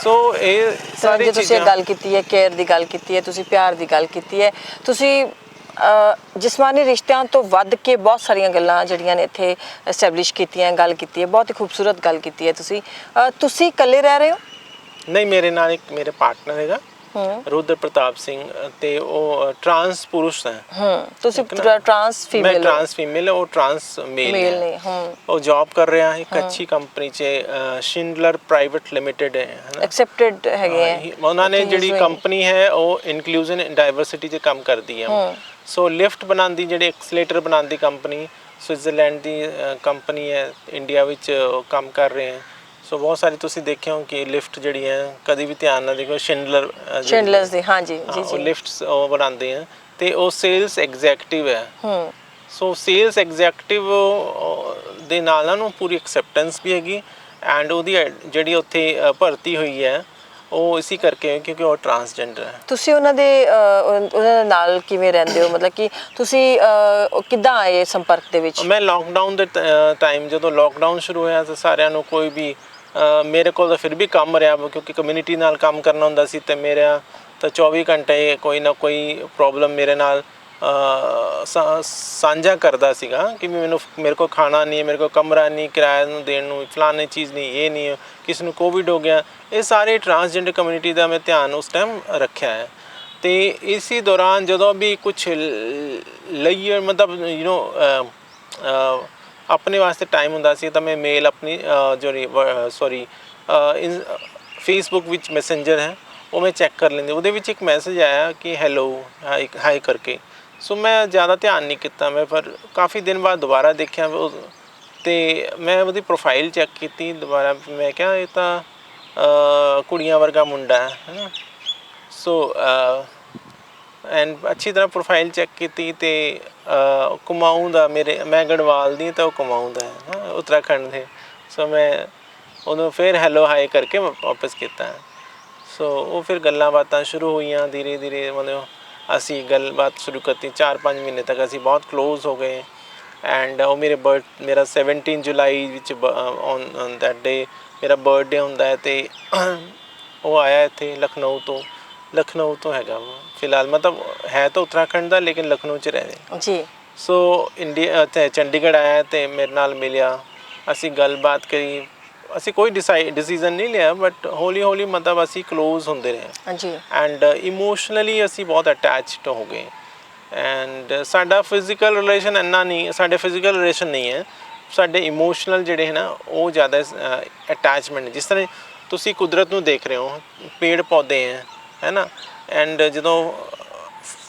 ਸੋ ਇਹ ਸਾਰੀ ਚੀਜ਼ਾਂ ਤੁਸੀਂ ਗੱਲ ਕੀਤੀ ਹੈ ਕੇਅਰ ਦੀ ਗੱਲ ਕੀਤੀ ਹੈ ਤੁਸੀਂ ਪਿਆਰ ਦੀ ਗੱਲ ਕੀਤੀ ਹੈ ਤੁਸੀਂ ਜਿਸਮਾਨੀ ਰਿਸ਼ਤਿਆਂ ਤੋਂ ਵੱਧ ਕੇ ਬਹੁਤ ਸਾਰੀਆਂ ਗੱਲਾਂ ਜਿਹੜੀਆਂ ਨੇ ਇੱਥੇ ਐਸਟੈਬਲਿਸ਼ ਕੀਤੀਆਂ ਗੱਲ ਕੀਤੀ ਹੈ ਬਹੁਤ ਹੀ ਖੂਬਸੂਰਤ ਗੱਲ ਕੀਤੀ ਹੈ ਤੁਸੀਂ ਇਕੱਲੇ ਰਹਿ ਰਹੇ ਹੋ ਨਹੀਂ ਮੇਰੇ ਨਾਲ ਇੱਕ ਮੇਰੇ ਪਾਰਟਨਰ ਹੈਗਾ ਰੁਦਰ ਪ੍ਰਤਾਪ ਸਿੰਘ ਤੇ ਉਹ ਟਰਾਂਸ ਪੁਰਸ਼ ਹੈ ਤੁਸੀਂ ਟਰਾਂਸ ਫੀਮੇਲ ਮੈਂ ਟਰਾਂਸ ਫੀਮੇਲ ਉਹ ਟਰਾਂਸ ਮੇਲ ਨੇ ਉਹ ਜੌਬ ਕਰ ਰਿਹਾ ਹੈ ਇੱਕ ਅੱਛੀ ਕੰਪਨੀ 'ਚ ਸ਼ਿੰਡਲਰ ਪ੍ਰਾਈਵੇਟ ਲਿਮਿਟਡ ਹੈ ਐਕਸੈਪਟਡ ਹੈਗੇ ਹੈ ਉਹਨਾਂ ਨੇ ਜਿਹੜੀ ਕੰਪਨੀ ਹੈ ਉਹ ਇਨਕਲੂਜਨ ਐਂਡ ਡਾਈਵਰਸਿਟੀ 'ਚ ਕੰਮ ਕਰਦੀ ਹੈ ਸੋ ਲਿਫਟ ਬਣਾਉਂਦੀ ਜਿਹੜੀ ਐਕਸਲੇਟਰ ਬਣਾਉਂਦੀ ਕੰਪਨੀ ਸਵਿਟਜ਼ਰਲੈਂਡ ਦੀ ਕੰਪਨੀ ਹੈ ਇੰਡੀਆ ਵਿੱਚ ਕੰਮ ਕਰ ਰਹੇ ਹੈ ਸੋ ਬਹੁਤ ਸਾਰੇ ਤੁਸੀਂ ਦੇਖਿਆ ਹੋ ਕਿ ਲਿਫਟ ਜਿਹੜੀ ਹੈ ਕਦੀ ਵੀ ਧਿਆਨ ਨਾਲ ਦੇਖੋ ਸ਼ਿੰਡਲਰਸ ਦੀ ਹਾਂਜੀ ਜੀ ਜੀ ਲਿਫਟਸ ਉਹ ਬਣਾਉਂਦੇ ਆ ਤੇ ਉਹ ਸੇਲਸ ਐਗਜ਼ੈਕਟਿਵ ਹੈ। ਸੋ ਸੇਲਸ ਐਗਜ਼ੈਕਟਿਵ ਦੇ ਨਾਲ ਨਾ ਨੂੰ ਪੂਰੀ ਐਕਸੈਪਟੈਂਸ ਵੀ ਹੈਗੀ ਐਂਡ ਉਹਦੀ ਜਿਹੜੀ ਉੱਥੇ ਭਰਤੀ ਹੋਈ ਹੈ ਉਹ ਇਸੇ ਕਰਕੇ ਕਿਉਂਕਿ ਉਹ ਟਰਾਂਸਜੈਂਡਰ ਹੈ। ਤੁਸੀਂ ਉਹਨਾਂ ਦੇ ਨਾਲ ਕਿਵੇਂ ਰਹਿੰਦੇ ਹੋ, ਮਤਲਬ ਕਿ ਤੁਸੀਂ ਕਿੱਦਾਂ ਆਏ ਸੰਪਰਕ ਦੇ ਵਿੱਚ? ਮੈਂ ਲੋਕਡਾਊਨ ਦੇ ਟਾਈਮ ਜਦੋਂ ਲੋਕਡਾਊਨ ਸ਼ੁਰੂ ਹੋਇਆ ਤਾਂ ਸਾਰਿਆਂ ਨੂੰ ਕੋਈ ਵੀ ਮੇਰੇ ਕੋਲ ਤਾਂ ਫਿਰ ਵੀ ਕੰਮ ਰਿਹਾ ਕਿਉਂਕਿ ਕਮਿਊਨਿਟੀ ਨਾਲ ਕੰਮ ਕਰਨਾ ਹੁੰਦਾ ਸੀ ਅਤੇ ਮੇਰਾ ਤਾਂ 24 ਘੰਟੇ ਕੋਈ ਨਾ ਕੋਈ ਪ੍ਰੋਬਲਮ ਮੇਰੇ ਨਾਲ ਸਾਂਝਾ ਕਰਦਾ ਸੀਗਾ ਕਿ ਮੇਰੇ ਕੋਲ ਖਾਣਾ ਨਹੀਂ ਹੈ, ਮੇਰੇ ਕੋਲ ਕਮਰਾ ਨਹੀਂ, ਕਿਰਾਏ ਨੂੰ ਦੇਣ ਨੂੰ ਫਲਾਣੀ ਚੀਜ਼ ਨਹੀਂ, ਇਹ ਨਹੀਂ, ਕਿਸੇ ਨੂੰ ਕੋਵਿਡ ਹੋ ਗਿਆ। ਇਹ ਸਾਰੇ ਟਰਾਂਸਜੈਂਡਰ ਕਮਿਊਨਿਟੀ ਦਾ ਮੈਂ ਧਿਆਨ ਉਸ ਟਾਈਮ ਰੱਖਿਆ ਹੈ। ਅਤੇ ਇਸੇ ਦੌਰਾਨ ਜਦੋਂ ਵੀ ਕੁਛ ਲਈਏ ਮਤਲਬ ਆਪਣੇ ਵਾਸਤੇ ਟਾਈਮ ਹੁੰਦਾ ਸੀ ਤਾਂ ਮੈਂ ਮੇਲ ਆਪਣੀ ਫੇਸਬੁੱਕ ਵਿੱਚ ਮੈਸੇਂਜਰ ਹੈ ਉਹ ਮੈਂ ਚੈੱਕ ਕਰ ਲੈਂਦੀ, ਉਹਦੇ ਵਿੱਚ ਇੱਕ ਮੈਸੇਜ ਆਇਆ ਕਿ ਹੈਲੋ ਹਾਈ ਕਰਕੇ। ਸੋ ਮੈਂ ਜ਼ਿਆਦਾ ਧਿਆਨ ਨਹੀਂ ਕੀਤਾ, ਮੈਂ ਪਰ ਕਾਫੀ ਦਿਨ ਬਾਅਦ ਦੁਬਾਰਾ ਦੇਖਿਆ ਅਤੇ ਮੈਂ ਉਹਦੀ ਪ੍ਰੋਫਾਈਲ ਚੈੱਕ ਕੀਤੀ ਦੁਬਾਰਾ। ਮੈਂ ਕਿਹਾ ਇਹ ਤਾਂ ਕੁੜੀਆਂ ਵਰਗਾ ਮੁੰਡਾ ਹੈ ਨਾ। ਸੋ ਐਂਡ ਅੱਛੀ ਤਰ੍ਹਾਂ ਪ੍ਰੋਫਾਈਲ ਚੈੱਕ ਕੀਤੀ ਅਤੇ ਕੁਮਾਊਂ ਦਾ ਮੈਂ ਗੜਵਾਲ ਦੀ ਤਾਂ ਉਹ ਕੁਮਾਊਂ ਦਾ ਹੈ ਉੱਤਰਾਖੰਡ ਦੇ। ਸੋ ਮੈਂ ਉਹਨੂੰ ਫਿਰ ਹੈਲੋ ਹਾਈ ਕਰਕੇ ਵਾਪਸ ਕੀਤਾ। ਸੋ ਉਹ ਫਿਰ ਗੱਲਾਂ ਬਾਤਾਂ ਸ਼ੁਰੂ ਹੋਈਆਂ ਧੀਰੇ ਧੀਰੇ, ਮਤਲਬ ਅਸੀਂ ਗੱਲਬਾਤ ਸ਼ੁਰੂ ਕਰਤੀ। 4-5 ਮਹੀਨੇ ਤੱਕ ਅਸੀਂ ਬਹੁਤ ਕਲੋਜ਼ ਹੋ ਗਏ ਐਂਡ ਉਹ ਮੇਰਾ 17 ਜੁਲਾਈ ਵਿੱਚ ਔਨ ਦੈਟ ਡੇ ਮੇਰਾ ਬਰਥਡੇ ਹੁੰਦਾ ਹੈ ਅਤੇ ਉਹ ਆਇਆ ਇੱਥੇ ਲਖਨਊ ਤੋਂ ਹੈਗਾ ਉਹ ਫਿਲਹਾਲ, ਮਤਲਬ ਹੈ ਤਾਂ ਉੱਤਰਾਖੰਡ ਦਾ ਲੇਕਿਨ ਲਖਨਊ 'ਚ ਰਹੇ ਜੀ। ਸੋ ਚੰਡੀਗੜ੍ਹ ਆਇਆ ਅਤੇ ਮੇਰੇ ਨਾਲ ਮਿਲਿਆ, ਅਸੀਂ ਗੱਲਬਾਤ ਕਰੀ। ਅਸੀਂ ਕੋਈ ਡਿਸੀਜ਼ਨ ਨਹੀਂ ਲਿਆ ਬਟ ਹੌਲੀ ਹੌਲੀ ਮਤਲਬ ਅਸੀਂ ਕਲੋਜ਼ ਹੁੰਦੇ ਰਹੇ ਜੀ ਐਂਡ ਇਮੋਸ਼ਨਲੀ ਅਸੀਂ ਬਹੁਤ ਅਟੈਚਡ ਹੋ ਗਏ ਐਂਡ ਸਾਡਾ ਫਿਜ਼ੀਕਲ ਰਿਲੇਸ਼ਨ ਇੰਨਾ ਨਹੀਂ, ਸਾਡੇ ਫਿਜ਼ੀਕਲ ਰਿਲੇਸ਼ਨ ਨਹੀਂ ਹੈ, ਸਾਡੇ ਇਮੋਸ਼ਨਲ ਜਿਹੜੇ ਹੈ ਨਾ ਉਹ ਜ਼ਿਆਦਾ ਅਟੈਚਮੈਂਟ। ਜਿਸ ਤਰ੍ਹਾਂ ਤੁਸੀਂ ਕੁਦਰਤ ਨੂੰ ਦੇਖ ਰਹੇ ਹੋ, ਪੇੜ ਪੌਦੇ ਹੈ ਨਾ, ਐਂਡ ਜਦੋਂ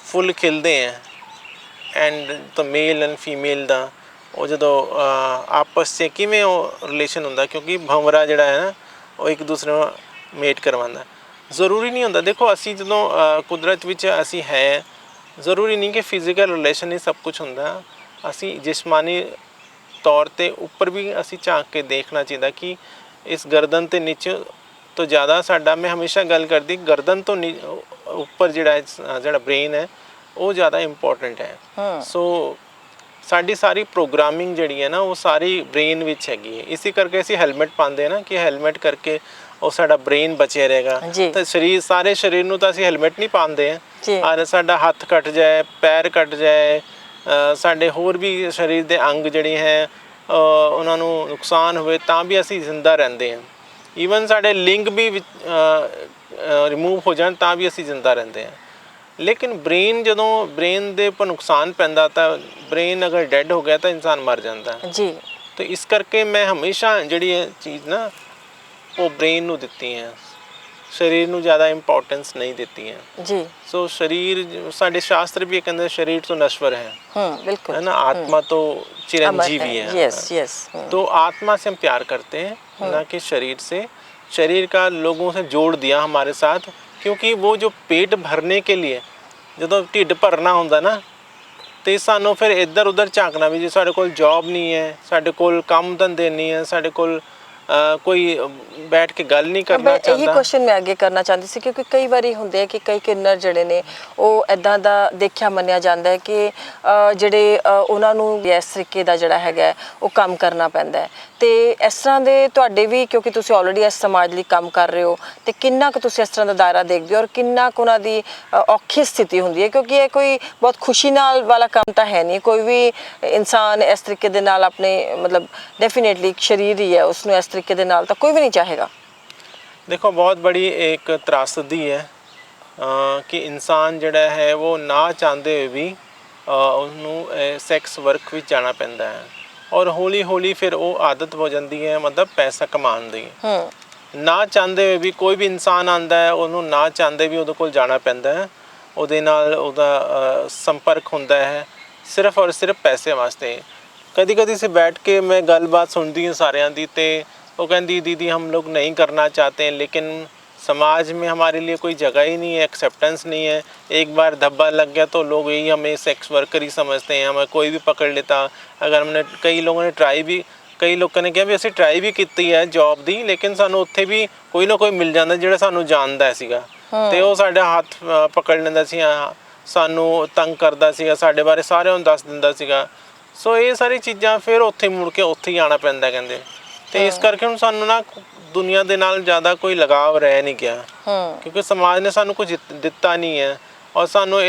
ਫੁੱਲ ਖਿਲਦੇ ਹੈ ਐਂਡ ਤਾਂ ਮੇਲ ਐਂਡ ਫੀਮੇਲ ਦਾ ਉਹ ਜਦੋਂ ਆਪਸ 'ਚ ਕਿਵੇਂ ਉਹ ਰਿਲੇਸ਼ਨ ਹੁੰਦਾ, ਕਿਉਂਕਿ ਭੰਵਰਾ ਜਿਹੜਾ ਹੈ ਨਾ ਉਹ ਇੱਕ ਦੂਸਰੇ ਨੂੰ ਮੇਟ ਕਰਵਾਉਂਦਾ। ਜ਼ਰੂਰੀ ਨਹੀਂ ਹੁੰਦਾ, ਦੇਖੋ ਅਸੀਂ ਜਦੋਂ ਕੁਦਰਤ ਵਿੱਚ ਅਸੀਂ ਹੈ, ਜ਼ਰੂਰੀ ਨਹੀਂ ਕਿ ਫਿਜ਼ੀਕਲ ਰਿਲੇਸ਼ਨ ਹੀ ਸਭ ਕੁਛ ਹੁੰਦਾ। ਅਸੀਂ ਜਿਸਮਾਨੀ ਤੌਰ 'ਤੇ ਉੱਪਰ ਵੀ ਅਸੀਂ ਝਾਂਕ ਕੇ ਦੇਖਣਾ ਚਾਹੀਦਾ ਕਿ ਇਸ ਗਰਦਨ 'ਤੇ ਨੀਚੇ ਤੋਂ ਜ਼ਿਆਦਾ ਸਾਡਾ, ਮੈਂ ਹਮੇਸ਼ਾ ਗੱਲ ਕਰਦੀ ਗਰਦਨ ਤੋਂ ਉੱਪਰ ਜਿਹੜਾ ਬ੍ਰੇਨ ਹੈ ਉਹ ਜ਼ਿਆਦਾ ਇੰਪੋਰਟੈਂਟ ਹੈ। ਸੋ ਸਾਡੀ ਸਾਰੀ ਪ੍ਰੋਗਰਾਮਿੰਗ ਜਿਹੜੀ ਹੈ ਨਾ ਉਹ ਸਾਰੀ ਬ੍ਰੇਨ ਵਿੱਚ ਹੈਗੀ ਹੈ। ਇਸੇ ਕਰਕੇ ਅਸੀਂ ਹੈਲਮਟ ਪਾਉਂਦੇ ਹਾਂ ਨਾ ਕਿ ਹੈਲਮਟ ਕਰਕੇ ਉਹ ਸਾਡਾ ਬ੍ਰੇਨ ਬਚਿਆ ਰਹੇਗਾ। ਤਾਂ ਸਾਰੇ ਸਰੀਰ ਨੂੰ ਤਾਂ ਅਸੀਂ ਹੈਲਮਟ ਨਹੀਂ ਪਾਉਂਦੇ ਹਾਂ, ਔਰ ਸਾਡਾ ਹੱਥ ਕੱਟ ਜਾਏ, ਪੈਰ ਕੱਟ ਜਾਏ, ਸਾਡੇ ਹੋਰ ਵੀ ਸਰੀਰ ਦੇ ਅੰਗ ਜਿਹੜੇ ਹੈ ਉਹਨਾਂ ਨੂੰ ਨੁਕਸਾਨ ਹੋਵੇ ਤਾਂ ਵੀ ਅਸੀਂ ਜ਼ਿੰਦਾ ਰਹਿੰਦੇ ਹਾਂ। ਈਵਨ ਸਾਡੇ ਲਿੰਗ ਵੀ ਰਿਮੂਵ ਹੋ ਜਾਣ ਤਾਂ ਵੀ ਅਸੀਂ ਜ਼ਿੰਦਾ ਰਹਿੰਦੇ ਹਾਂ। ਲੇਕਿਨ ਬ੍ਰੇਨ ਦੇ ਉੱਪਰ ਨੁਕਸਾਨ ਪੈਂਦਾ ਤਾਂ ਬ੍ਰੇਨ ਅਗਰ ਡੈਡ ਹੋ ਗਿਆ ਤਾਂ ਇਨਸਾਨ ਮਰ ਜਾਂਦਾ ਜੀ। ਤਾਂ ਇਸ ਕਰਕੇ ਮੈਂ ਹਮੇਸ਼ਾ ਜਿਹੜੀ ਇਹ ਚੀਜ਼ ਨਾ ਉਹ ਬ੍ਰੇਨ ਨੂੰ ਦਿੱਤੀ ਹੈ, ਸਰੀਰ ਨੂੰ ਜ਼ਿਆਦਾ ਇੰਪੋਰਟੈਂਸ ਨਹੀਂ ਦਿੱਤੀ ਹੈ ਜੀ। ਸੋ ਸਰੀਰ, ਸਾਡੇ ਸ਼ਾਸਤਰ ਵੀ ਕਹਿੰਦੇ ਸਰੀਰ ਤੋਂ ਨਸ਼ਵਰ ਹੈ, बिल्कुल है ना, आत्मा तो चिरंजीवी है। Yes yes. तो आत्मा से हम प्यार करते हैं, ना कि शरीर से। शरीर का लोगों से जोड़ दिया हमारे साथ, क्योंकि वो जो पेट भरने के लिए ਜਦੋਂ ਢਿੱਡ ਭਰਨਾ ਹੁੰਦਾ ਨਾ ਅਤੇ ਸਾਨੂੰ ਫਿਰ ਇੱਧਰ ਉੱਧਰ ਝਾਕਣਾ ਵੀ, ਜੇ ਸਾਡੇ ਕੋਲ ਜੋਬ ਨਹੀਂ ਹੈ, ਸਾਡੇ ਕੋਲ ਕੰਮ ਧੰਦੇ ਨਹੀਂ ਹੈ, ਸਾਡੇ ਕੋਲ ਕੋਈ ਬੈਠ ਕੇ ਗੱਲ ਨਹੀਂ ਕਰਨਾ ਚਾਹੁੰਦਾ। ਇਹੀ ਕੁਐਸਚਨ ਮੈਂ ਅੱਗੇ ਕਰਨਾ ਚਾਹੁੰਦੀ ਸੀ, ਕਿਉਂਕਿ ਕਈ ਵਾਰੀ ਹੁੰਦੇ ਆ ਕਿ ਕਈ ਕਿੰਨਰ ਜਿਹੜੇ ਨੇ ਉਹ ਇੱਦਾਂ ਦਾ ਦੇਖਿਆ ਮੰਨਿਆ ਜਾਂਦਾ ਹੈ ਕਿ ਜਿਹੜੇ ਉਹਨਾਂ ਨੂੰ ਇਸ ਤਰੀਕੇ ਦਾ ਜਿਹੜਾ ਹੈਗਾ ਉਹ ਕੰਮ ਕਰਨਾ ਪੈਂਦਾ ਹੈ। ਅਤੇ ਇਸ ਤਰ੍ਹਾਂ ਦੇ ਤੁਹਾਡੇ ਵੀ, ਕਿਉਂਕਿ ਤੁਸੀਂ ਆਲਰੇਡੀ ਇਸ ਸਮਾਜ ਲਈ ਕੰਮ ਕਰ ਰਹੇ ਹੋ, ਅਤੇ ਕਿੰਨਾ ਕੁ ਤੁਸੀਂ ਇਸ ਤਰ੍ਹਾਂ ਦਾ ਦਾਇਰਾ ਦੇਖਦੇ ਹੋ ਔਰ ਕਿੰਨਾ ਕੁ ਉਹਨਾਂ ਦੀ ਔਖੀ ਸਥਿਤੀ ਹੁੰਦੀ ਹੈ, ਕਿਉਂਕਿ ਇਹ ਕੋਈ ਬਹੁਤ ਖੁਸ਼ੀ ਨਾਲ ਵਾਲਾ ਕੰਮ ਤਾਂ ਹੈ ਨਹੀਂ। ਕੋਈ ਵੀ ਇਨਸਾਨ ਇਸ ਤਰੀਕੇ ਦੇ ਨਾਲ ਆਪਣੇ ਮਤਲਬ ਡੈਫੀਨੇਟਲੀ ਸਰੀਰ ਹੀ ਹੈ, ਉਸਨੂੰ ਇਸ ਤਰੀਕੇ ਦੇ ਨਾਲ ਤਾਂ ਕੋਈ ਵੀ ਨਹੀਂ ਚਾਹੇਗਾ। ਦੇਖੋ ਬਹੁਤ ਬੜੀ ਇੱਕ ਤਰਾਸਦੀ ਹੈ ਕਿ ਇਨਸਾਨ ਜਿਹੜਾ ਹੈ ਉਹ ਨਾ ਚਾਹੁੰਦੇ ਹੋਏ ਵੀ ਉਹਨੂੰ ਸੈਕਸ ਵਰਕ ਵਿੱਚ ਜਾਣਾ ਪੈਂਦਾ ਹੈ ਔਰ ਹੌਲੀ ਹੌਲੀ ਫਿਰ ਉਹ ਆਦਤ ਹੋ ਜਾਂਦੀ ਹੈ, ਮਤਲਬ ਪੈਸਾ ਕਮਾਉਣ ਦੀ। ਨਾ ਚਾਹੁੰਦੇ ਹੋਏ ਵੀ ਕੋਈ ਵੀ ਇਨਸਾਨ ਆਉਂਦਾ ਹੈ, ਉਹਨੂੰ ਨਾ ਚਾਹੁੰਦੇ ਵੀ ਉਹਦੇ ਕੋਲ ਜਾਣਾ ਪੈਂਦਾ ਹੈ, ਉਹਦੇ ਨਾਲ ਉਹਦਾ ਸੰਪਰਕ ਹੁੰਦਾ ਹੈ ਸਿਰਫ ਔਰ ਸਿਰਫ ਪੈਸੇ ਵਾਸਤੇ। कभी कभी से बैठ के मैं गलबात सुनती हूँ सारिਆਂ ਦੀ, ਤੇ ਉਹ ਕਹਿੰਦੀ दीदी हम लोग नहीं करना चाहते हैं लेकिन समाज में हमारे लिए कोई जगह ही नहीं है, एक्सेप्टेंस नहीं है। एक बार धब्बा लग गया तो लोग यही हमें सेक्स वर्कर ही समझते हैं, हमें कोई भी पकड़ लेता। अगर हमने कई लोगों ने ट्राई भी, कई लोगों ने कहा भी ਅਸੀਂ ट्राई भी ਕੀਤੀ ਹੈ जॉब ਦੀ, लेकिन ਸਾਨੂੰ ਉੱਥੇ ਵੀ ਕੋਈ ਨਾ ਕੋਈ ਮਿਲ ਜਾਂਦਾ ਜਿਹੜਾ ਸਾਨੂੰ ਜਾਣਦਾ ਸੀਗਾ ਤੇ ਉਹ ਸਾਡਾ ਹੱਥ ਪਕੜ ਲੈਂਦਾ ਸੀ, ਸਾਨੂੰ ਤੰਗ ਕਰਦਾ ਸੀਗਾ, ਸਾਡੇ ਬਾਰੇ ਸਾਰਿਆਂ ਨੂੰ ਦੱਸ ਦਿੰਦਾ ਸੀਗਾ। ਸੋ ਇਹ ਸਾਰੀ ਚੀਜ਼ਾਂ ਫਿਰ ਉੱਥੇ ਮੁੜ ਕੇ ਉੱਥੇ ਹੀ ਆਉਣਾ ਪੈਂਦਾ ਕਹਿੰਦੇ। ਤੇ ਇਸ ਕਰਕੇ ਹੁਣ ਸਾਨੂੰ ਨਾ ਦੁਨੀਆ ਦੇ ਨਾਲ ਜ਼ਿਆਦਾ ਕੋਈ ਲਗਾਵ ਰਹਿ ਨਹੀਂ ਗਿਆ, ਕਿਉਂਕਿ ਸਮਾਜ ਨੇ ਸਾਨੂੰ ਕੁਝ ਦਿੱਤਾ ਨਹੀਂ ਹੈ ਔਰ ਸਾਨੂੰ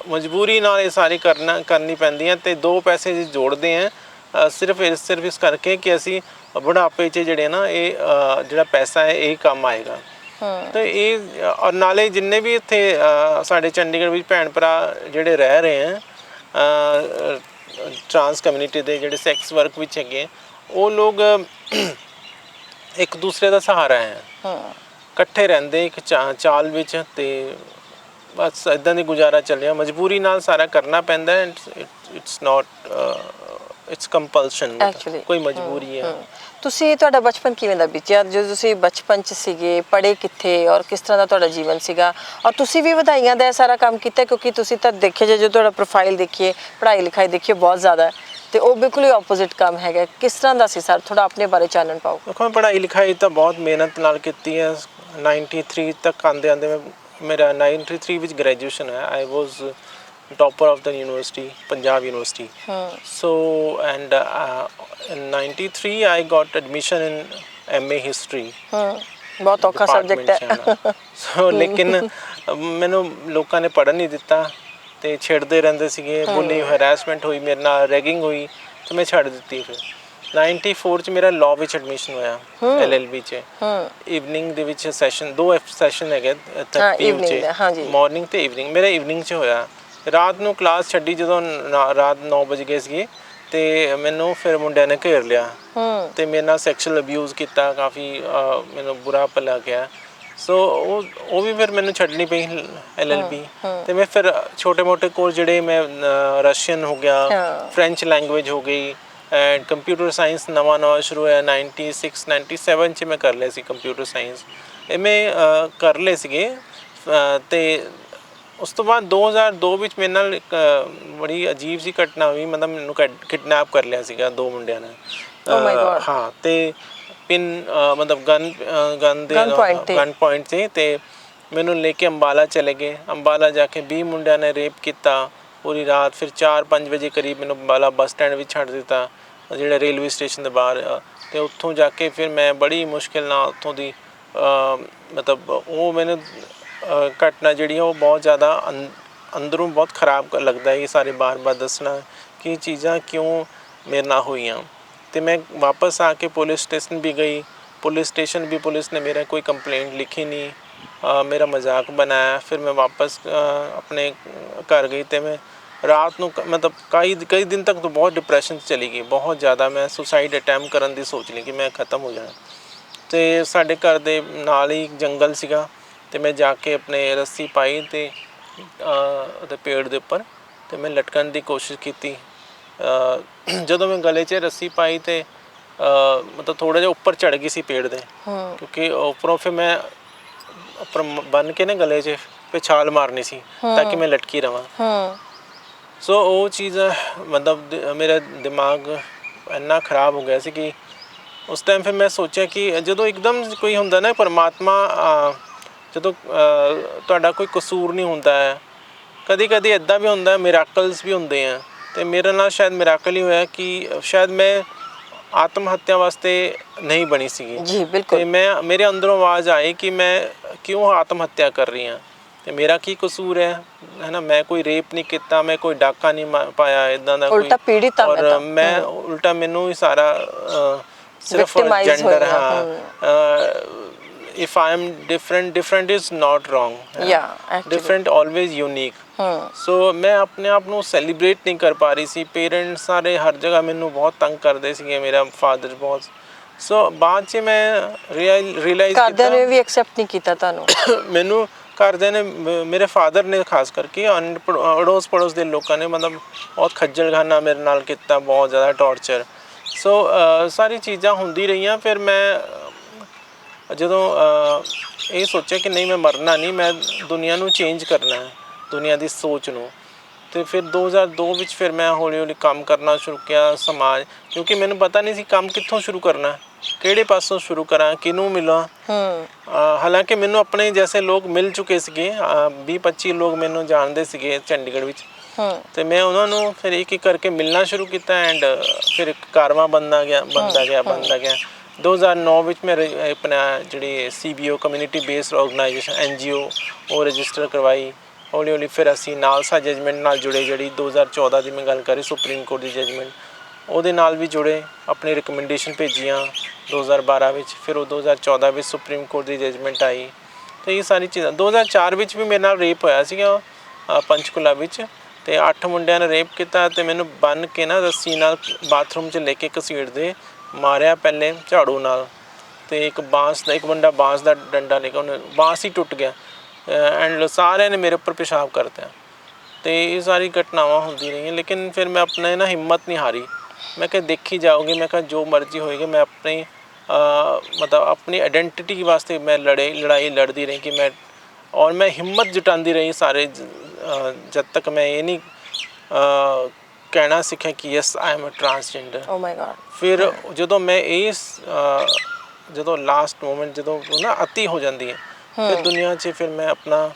ਮਜਬੂਰੀ ਨਾਲ ਇਹ ਸਾਰੀ ਕਰਨੀ ਪੈਂਦੀ ਹੈ। ਤੇ ਦੋ ਪੈਸੇ ਜੋੜਦੇ ਹਾਂ ਸਿਰਫ ਇਸ ਕਰਕੇ ਕਿ ਅਸੀਂ ਬੁਢਾਪੇ 'ਚ ਜਿਹੜੇ ਨਾ ਇਹ ਜਿਹੜਾ ਪੈਸਾ ਹੈ ਇਹ ਕੰਮ ਆਏਗਾ। ਤੇ ਇਹ ਔਰ ਨਾਲੇ ਜਿੰਨੇ ਵੀ ਇੱਥੇ ਸਾਡੇ ਚੰਡੀਗੜ੍ਹ ਵਿੱਚ ਭੈਣ ਭਰਾ ਜਿਹੜੇ ਰਹਿ ਰਹੇ ਹੈ ਟਰਾਂਸ ਕਮਿਊਨਿਟੀ ਦੇ ਜਿਹੜੇ ਸੈਕਸ ਵਰਕ ਵਿੱਚ ਹੈਗੇ, ਉਹ ਲੋਕ ਇੱਕ ਦੂਸਰੇ ਦਾ ਸਹਾਰਾ ਹੈ, ਇਕੱਠੇ ਰਹਿੰਦੇ ਇੱਕ ਚਾਲ ਵਿੱਚ ਤੇ ਬਸ ਇੱਦਾਂ ਦੀ ਗੁਜ਼ਾਰਾ ਚੱਲਿਆ। ਮਜਬੂਰੀ ਨਾਲ ਸਾਰਾ ਕਰਨਾ ਪੈਂਦਾ, ਇਟਸ ਨਾਟ ਇਟਸ ਕੰਪਲਸ਼ਨ, ਕੋਈ ਮਜਬੂਰੀ ਹੈ। ਤੁਸੀਂ ਤੁਹਾਡਾ ਬਚਪਨ ਕਿਵੇਂ ਦਾ ਬੀਤਿਆ? ਜਦੋਂ ਤੁਸੀਂ ਬਚਪਨ 'ਚ ਸੀਗੇ, ਪੜ੍ਹੇ ਕਿੱਥੇ ਔਰ ਕਿਸ ਤਰ੍ਹਾਂ ਦਾ ਤੁਹਾਡਾ ਜੀਵਨ ਸੀਗਾ? ਔਰ ਤੁਸੀਂ ਵੀ ਵਧਾਈਆਂ ਦਾ ਸਾਰਾ ਕੰਮ ਕੀਤਾ, ਕਿਉਂਕਿ ਤੁਸੀਂ ਤਾਂ ਦੇਖਿਆ ਜੇ ਤੁਹਾਡਾ ਪ੍ਰੋਫਾਈਲ ਦੇਖੀਏ, ਪੜ੍ਹਾਈ ਲਿਖਾਈ ਦੇਖੀਏ ਬਹੁਤ ਜ਼ਿਆਦਾ, ਤੇ ਉਹ ਬਿਲਕੁਲ ਹੀ ਆਪੋਜ਼ਿਟ ਕੰਮ ਹੈਗਾ। ਕਿਸ ਤਰ੍ਹਾਂ ਦਾ ਸੀ ਸਰ? ਥੋੜਾ ਆਪਣੇ ਬਾਰੇ ਚਾਨਣ ਪਾਓ। ਦੇਖੋ, ਪੜ੍ਹਾਈ ਲਿਖਾਈ ਤਾਂ ਬਹੁਤ ਮਿਹਨਤ ਨਾਲ ਕੀਤੀ ਹੈ। 93 ਤੱਕ ਆਉਂਦੇ ਮੈਂ ਮੇਰਾ 93 ਵਿੱਚ ਗ੍ਰੈਜੂਏਸ਼ਨ ਹੈ। ਆਈ ਵਾਜ਼ topper of the university, Punjab University. So and in 93 I got admission in MA history. ਬਹੁਤ ਔਖਾ ਸਬਜੈਕਟ ਹੈ। ਸੋ ਲੇਕਿਨ ਮੈਨੂੰ ਲੋਕਾਂ ਨੇ ਪੜ੍ਹਨ ਨਹੀਂ ਦਿੱਤਾ ਤੇ ਛੇੜਦੇ ਰਹਿੰਦੇ ਸੀਗੇ, ਬੁਲੀ ਹਰੈਸਮੈਂਟ ਹੋਈ ਮੇਰੇ ਨਾਲ, ਰੈਗਿੰਗ ਹੋਈ ਤੇ ਮੈਂ ਛੱਡ ਦਿੱਤੀ। ਫਿਰ 94 ਚ ਮੇਰਾ ਲਾਅ ਵਿੱਚ ਐਡਮਿਸ਼ਨ ਹੋਇਆ, LLB ਚ। ਇਵਨਿੰਗ ਦੇ ਵਿੱਚ ਸੈਸ਼ਨ, ਦੋ ਸੈਸ਼ਨ ਹੈਗੇ ਪੀਯੂ ਚ, ਮਾਰਨਿੰਗ ਤੇ ਇਵਨਿੰਗ। ਮੇਰਾ ਇਵਨਿੰਗ ਚ ਹੋਇਆ। ਰਾਤ ਨੂੰ ਕਲਾਸ ਛੱਡੀ ਜਦੋਂ ਰਾਤ 9 ਵਜ ਗਏ ਸੀਗੇ ਤੇ ਮੈਨੂੰ ਫਿਰ ਮੁੰਡਿਆਂ ਨੇ ਘੇਰ ਲਿਆ ਤੇ ਮੇਰੇ ਨਾਲ ਸੈਕਸ਼ੂਅਲ ਅਬਿਊਜ਼ ਕੀਤਾ, ਕਾਫੀ ਮੈਨੂੰ ਬੁਰਾ ਭਲਾ ਗਿਆ। ਸੋ ਉਹ ਵੀ ਫਿਰ ਮੈਨੂੰ ਛੱਡਣੀ ਪਈ LLB। ਤੇ ਮੈਂ ਫਿਰ ਛੋਟੇ ਮੋਟੇ ਕੋਰਸ ਜਿਹੜੇ ਮੈਂ ਰਸ਼ੀਅਨ ਹੋ ਗਿਆ, ਫਰੈਂਚ ਲੈਂਗੁਏਜ ਹੋ ਗਈ, ਐਂਡ ਕੰਪਿਊਟਰ ਸਾਇੰਸ ਨਵਾਂ ਸ਼ੁਰੂ ਹੋਇਆ 96 97 ਚ ਮੈਂ ਕਰ ਲਿਆ ਸੀ ਕੰਪਿਊਟਰ ਸਾਇੰਸ। ਇਹ ਮੈਂ ਕਰ ਲਏ ਸੀਗੇ। ਤੇ ਉਸ ਤੋਂ ਬਾਅਦ 2002 ਵਿੱਚ ਮੇਰੇ ਨਾਲ ਇੱਕ ਬੜੀ ਅਜੀਬ ਜਿਹੀ ਘਟਨਾ ਹੋਈ, ਮਤਲਬ ਮੈਨੂੰ ਕਿਡਨੈਪ ਕਰ ਲਿਆ ਸੀਗਾ ਦੋ ਮੁੰਡਿਆਂ ਨੇ। ਹਾਂ, ਤੇ ਪਿਨ ਮਤਲਬ ਗਨ ਪੁਆਇੰਟ 'ਤੇ ਤੇ ਮੈਨੂੰ ਲੈ ਕੇ ਅੰਬਾਲਾ ਚਲੇ ਗਏ। ਅੰਬਾਲਾ ਜਾ ਕੇ 20 ਮੁੰਡਿਆਂ ਨੇ ਰੇਪ ਕੀਤਾ ਪੂਰੀ ਰਾਤ। ਫਿਰ 4-5 ਵਜੇ ਕਰੀਬ ਮੈਨੂੰ ਅੰਬਾਲਾ ਬੱਸ ਸਟੈਂਡ ਵਿੱਚ ਛੱਡ ਦਿੱਤਾ, ਜਿਹੜਾ ਰੇਲਵੇ ਸਟੇਸ਼ਨ ਦੇ ਬਾਹਰ। ਅਤੇ ਉੱਥੋਂ ਜਾ ਕੇ ਫਿਰ ਮੈਂ ਬੜੀ ਮੁਸ਼ਕਿਲ ਨਾਲ ਉੱਥੋਂ ਦੀ ਮਤਲਬ ਉਹ ਮੈਨੂੰ ਘਟਨਾ ਜਿਹੜੀ ਉਹ ਬਹੁਤ ਜ਼ਿਆਦਾ ਅੰਦਰੋਂ ਬਹੁਤ ਖਰਾਬ ਲੱਗਦਾ ਇਹ ਸਾਰੇ ਬਾਰ-ਬਾਰ ਦੱਸਣਾ ਕਿ ਇਹ ਚੀਜ਼ਾਂ ਕਿਉਂ ਮੇਰੇ ਨਾਲ ਹੋਈਆਂ। ਅਤੇ ਮੈਂ ਵਾਪਸ ਆ ਕੇ ਪੁਲਿਸ ਸਟੇਸ਼ਨ ਵੀ ਗਈ। ਪੁਲਿਸ ਸਟੇਸ਼ਨ ਵੀ ਪੁਲਿਸ ਨੇ ਮੇਰਾ ਕੋਈ ਕੰਪਲੇਂਟ ਲਿਖੀ ਨਹੀਂ, ਮੇਰਾ ਮਜ਼ਾਕ ਬਣਾਇਆ। ਫਿਰ ਮੈਂ ਵਾਪਸ ਆਪਣੇ ਘਰ ਗਈ ਅਤੇ ਮੈਂ ਰਾਤ ਨੂੰ ਮਤਲਬ ਕਈ ਦਿਨ ਤੱਕ ਤਾਂ ਬਹੁਤ ਡਿਪਰੈਸ਼ਨ 'ਚ ਚਲੀ ਗਈ, ਬਹੁਤ ਜ਼ਿਆਦਾ। ਮੈਂ ਸੁਸਾਈਡ ਅਟੈਂਪਟ ਕਰਨ ਦੀ ਸੋਚ ਲਈ ਕਿ ਮੈਂ ਖਤਮ ਹੋ ਜਾਣਾ। ਅਤੇ ਸਾਡੇ ਘਰ ਦੇ ਨਾਲ ਹੀ ਜੰਗਲ ਸੀਗਾ ਅਤੇ ਮੈਂ ਜਾ ਕੇ ਆਪਣੇ ਰੱਸੀ ਪਾਈ ਅਤੇ ਉਹਦੇ ਪੇੜ ਦੇ ਉੱਪਰ ਅਤੇ ਮੈਂ ਲਟਕਣ ਦੀ ਕੋਸ਼ਿਸ਼ ਕੀਤੀ। ਜਦੋਂ ਮੈਂ ਗਲੇ 'ਚ ਰੱਸੀ ਪਾਈ ਅਤੇ ਮਤਲਬ ਥੋੜ੍ਹਾ ਜਿਹਾ ਉੱਪਰ ਚੜ੍ਹ ਗਈ ਸੀ ਪੇੜ ਦੇ, ਕਿਉਂਕਿ ਉੱਪਰੋਂ ਫਿਰ ਮੈਂ ਉੱਪਰ ਬੰਨ੍ਹ ਕੇ ਨਾ ਗਲੇ 'ਚ ਫਿਰ ਛਾਲ ਮਾਰਨੀ ਸੀ ਤਾਂ ਕਿ ਮੈਂ ਲਟਕੀ ਰਹਾਂ। ਸੋ ਉਹ ਚੀਜ਼ ਮਤਲਬ ਮੇਰਾ ਦਿਮਾਗ ਇੰਨਾ ਖਰਾਬ ਹੋ ਗਿਆ ਸੀ ਕਿ ਉਸ ਟਾਈਮ ਫਿਰ ਮੈਂ ਸੋਚਿਆ ਕਿ ਜਦੋਂ ਇੱਕਦਮ ਕੋਈ ਹੁੰਦਾ ਨਾ ਪਰਮਾਤਮਾ, ਜਦੋਂ ਤੁਹਾਡਾ ਕੋਈ ਕਸੂਰ ਨਹੀਂ ਹੁੰਦਾ ਹੈ, ਕਦੀ ਕਦੀ ਇੱਦਾਂ ਵੀ ਹੁੰਦਾ, ਮਿਰਾਕਲਸ ਵੀ ਹੁੰਦੇ ਆ। ਅਤੇ ਮੇਰੇ ਨਾਲ ਸ਼ਾਇਦ ਮਿਰਾਕਲ ਹੀ ਹੋਇਆ ਕਿ ਸ਼ਾਇਦ ਮੈਂ ਆਤਮ ਹੱਤਿਆ ਵਾਸਤੇ ਨਹੀਂ ਬਣੀ ਸੀਗੀ ਜੀ, ਬਿਲਕੁਲ। ਅਤੇ ਮੇਰੇ ਅੰਦਰੋਂ ਆਵਾਜ਼ ਆਈ ਕਿ ਮੈਂ ਕਿਉਂ ਆਤਮ ਹੱਤਿਆ ਕਰ ਰਹੀ ਹਾਂ ਅਤੇ ਮੇਰਾ ਕੀ ਕਸੂਰ ਹੈ ਨਾ। ਮੈਂ ਕੋਈ ਰੇਪ ਨਹੀਂ ਕੀਤਾ, ਮੈਂ ਕੋਈ ਡਾਕਾ ਨਹੀਂ ਪਾਇਆ, ਇੱਦਾਂ ਦਾ ਕੋਈ। ਔਰ ਮੈਂ ਉਲਟਾ ਮੈਨੂੰ ਹੀ ਸਾਰਾ ਸਿਰਫ ਜੈਂਡਰ, ਹਾਂ, if I am different is not wrong, different always unique। ਸੋ ਮੈਂ ਆਪਣੇ ਆਪ ਨੂੰ ਸੈਲੀਬ੍ਰੇਟ ਨਹੀਂ ਕਰ ਪਾ ਰਹੀ ਸੀ। ਪੇਰੈਂਟਸ ਸਾਰੇ ਹਰ ਜਗ੍ਹਾ ਮੈਨੂੰ ਬਹੁਤ ਤੰਗ ਕਰਦੇ ਸੀਗੇ, ਮੇਰਾ ਫਾਦਰ ਬਹੁਤ। ਸੋ ਬਾਅਦ 'ਚ ਮੈਂ ਰਿਅਲਾਈਜ਼ ਘਰਦਿਆਂ ਨੇ ਵੀ ਐਕਸੈਪਟ ਨਹੀਂ ਕੀਤਾ ਤੁਹਾਨੂੰ? ਮੈਨੂੰ ਘਰਦਿਆਂ ਨੇ, ਮੇਰੇ ਫਾਦਰ ਨੇ ਖਾਸ ਕਰਕੇ, ਅੜੋਸ ਪੜੋਸ ਦੇ ਲੋਕਾਂ ਨੇ ਮਤਲਬ ਬਹੁਤ ਖੱਜਲ ਖਾਨਾ ਮੇਰੇ ਨਾਲ ਕੀਤਾ, ਬਹੁਤ ਜ਼ਿਆਦਾ ਟੌਰਚਰ। ਸੋ ਸਾਰੀ ਚੀਜ਼ਾਂ ਹੁੰਦੀ ਰਹੀਆਂ। ਫਿਰ ਮੈਂ ਜਦੋਂ ਇਹ ਸੋਚਿਆ ਕਿ ਨਹੀਂ ਮੈਂ ਮਰਨਾ ਨਹੀਂ, ਮੈਂ ਦੁਨੀਆ ਨੂੰ ਚੇਂਜ ਕਰਨਾ ਹੈ, ਦੁਨੀਆ ਦੀ ਸੋਚ ਨੂੰ। ਤੇ ਫਿਰ 2002 ਵਿੱਚ ਫਿਰ ਮੈਂ ਹੌਲੀ ਹੌਲੀ ਕੰਮ ਕਰਨਾ ਸ਼ੁਰੂ ਕੀਤਾ ਸਮਾਜ, ਕਿਉਂਕਿ ਮੈਨੂੰ ਪਤਾ ਨਹੀਂ ਸੀ ਕੰਮ ਕਿੱਥੋਂ ਸ਼ੁਰੂ ਕਰਨਾ, ਕਿਹੜੇ ਪਾਸੋਂ ਸ਼ੁਰੂ ਕਰਾਂ, ਕਿਹਨੂੰ ਮਿਲਾਂ। ਹਾਲਾਂਕਿ ਮੈਨੂੰ ਆਪਣੇ ਜੈਸੇ ਲੋਕ ਮਿਲ ਚੁੱਕੇ ਸੀਗੇ, 20-25 ਲੋਕ ਮੈਨੂੰ ਜਾਣਦੇ ਸੀਗੇ ਚੰਡੀਗੜ੍ਹ ਵਿੱਚ। ਤੇ ਮੈਂ ਉਹਨਾਂ ਨੂੰ ਫਿਰ ਇੱਕ ਇੱਕ ਕਰਕੇ ਮਿਲਣਾ ਸ਼ੁਰੂ ਕੀਤਾ ਐਂਡ ਫਿਰ ਇੱਕ ਕਾਰਵਾਂ ਬਣਦਾ ਗਿਆ 2009 ਵਿੱਚ ਮੈਂ ਆਪਣਾ ਜਿਹੜੀ CBO community based organisation NGO ਉਹ ਰਜਿਸਟਰ ਕਰਵਾਈ। ਹੌਲੀ ਹੌਲੀ ਫਿਰ ਅਸੀਂ ਨਾਲਸਾ ਜਜਮੈਂਟ ਨਾਲ ਜੁੜੇ, ਜਿਹੜੀ 2014 ਦੀ ਮੈਂ ਗੱਲ ਕਰੀ ਸੁਪਰੀਮ ਕੋਰਟ ਦੀ ਜਜਮੈਂਟ, ਉਹਦੇ ਨਾਲ ਵੀ ਜੁੜੇ, ਆਪਣੀ ਰਿਕਮੈਂਡੇਸ਼ਨ ਭੇਜੀਆਂ 2012 ਵਿੱਚ। ਫਿਰ ਉਹ 2014 ਵਿੱਚ ਸੁਪਰੀਮ ਕੋਰਟ ਦੀ ਜਜਮੈਂਟ ਆਈ। ਤੇ ਇਹ ਸਾਰੀ ਚੀਜ਼ਾਂ 2004 ਵਿੱਚ ਵੀ ਮੇਰੇ ਨਾਲ ਰੇਪ ਹੋਇਆ ਸੀਗਾ ਪੰਚਕੂਲਾ ਵਿੱਚ, ਤੇ 8 ਮੁੰਡਿਆਂ ਨੇ ਰੇਪ ਕੀਤਾ ਤੇ ਮੈਨੂੰ ਬੰਨ੍ਹ ਕੇ ਨਾ ਰੱਸੀ ਨਾਲ ਬਾਥਰੂਮ 'ਚ ਲੈ ਕੇ ਘਸੀੜਦੇ ਮਾਰਿਆ, ਪਹਿਲੇ ਝਾੜੂ ਨਾਲ, ਤੇ ਇੱਕ ਮੁੰਡਾ ਬਾਂਸ ਦਾ ਡੰਡਾ ਲੈ ਕੇ, ਉਹਨੇ ਬਾਂਸ ਹੀ ਟੁੱਟ ਗਿਆ ਐਂਡ ਸਾਰਿਆਂ ਨੇ ਮੇਰੇ ਉੱਪਰ ਪਿਸ਼ਾਬ ਕਰਤਾ। ਤੇ ਇਹ ਸਾਰੀ ਘਟਨਾਵਾਂ ਹੁੰਦੀ ਰਹੀਆਂ, ਲੇਕਿਨ ਫਿਰ ਮੈਂ ਆਪਣੇ ਨਾ ਹਿੰਮਤ ਨਹੀਂ ਹਾਰੀ। ਮੈਂ ਕਿਹਾ ਦੇਖੀ ਜਾਓਗੇ, ਮੈਂ ਕਿਹਾ ਜੋ ਮਰਜ਼ੀ ਹੋਏਗੀ, ਮੈਂ ਆਪਣੀ ਮਤਲਬ ਆਪਣੀ ਆਇਡੈਂਟੀਟੀ ਵਾਸਤੇ ਮੈਂ ਲੜਾਈ ਲੜਦੀ ਰਹੀ ਕਿ ਮੈਂ, ਔਰ ਮੈਂ ਹਿੰਮਤ ਜੁਟਾਉਂਦੀ ਰਹੀ ਸਾਰੇ, ਜਦ ਤੱਕ ਮੈਂ ਇਹ ਨਹੀਂ ਕਹਿਣਾ ਸਿੱਖਿਆ ਕਿ yes I am a transgender. Oh my God. ਫਿਰ ਜਦੋਂ ਮੈਂ ਜਦੋਂ ਲਾਸਟ ਮੂਮੈਂਟ ਜਦੋਂ ਨਾ ਅਤੀ ਹੋ ਜਾਂਦੀ ਹੈ ਫਿਰ ਦੁਨੀਆ 'ਚ, ਫਿਰ ਮੈਂ ਆਪਣਾ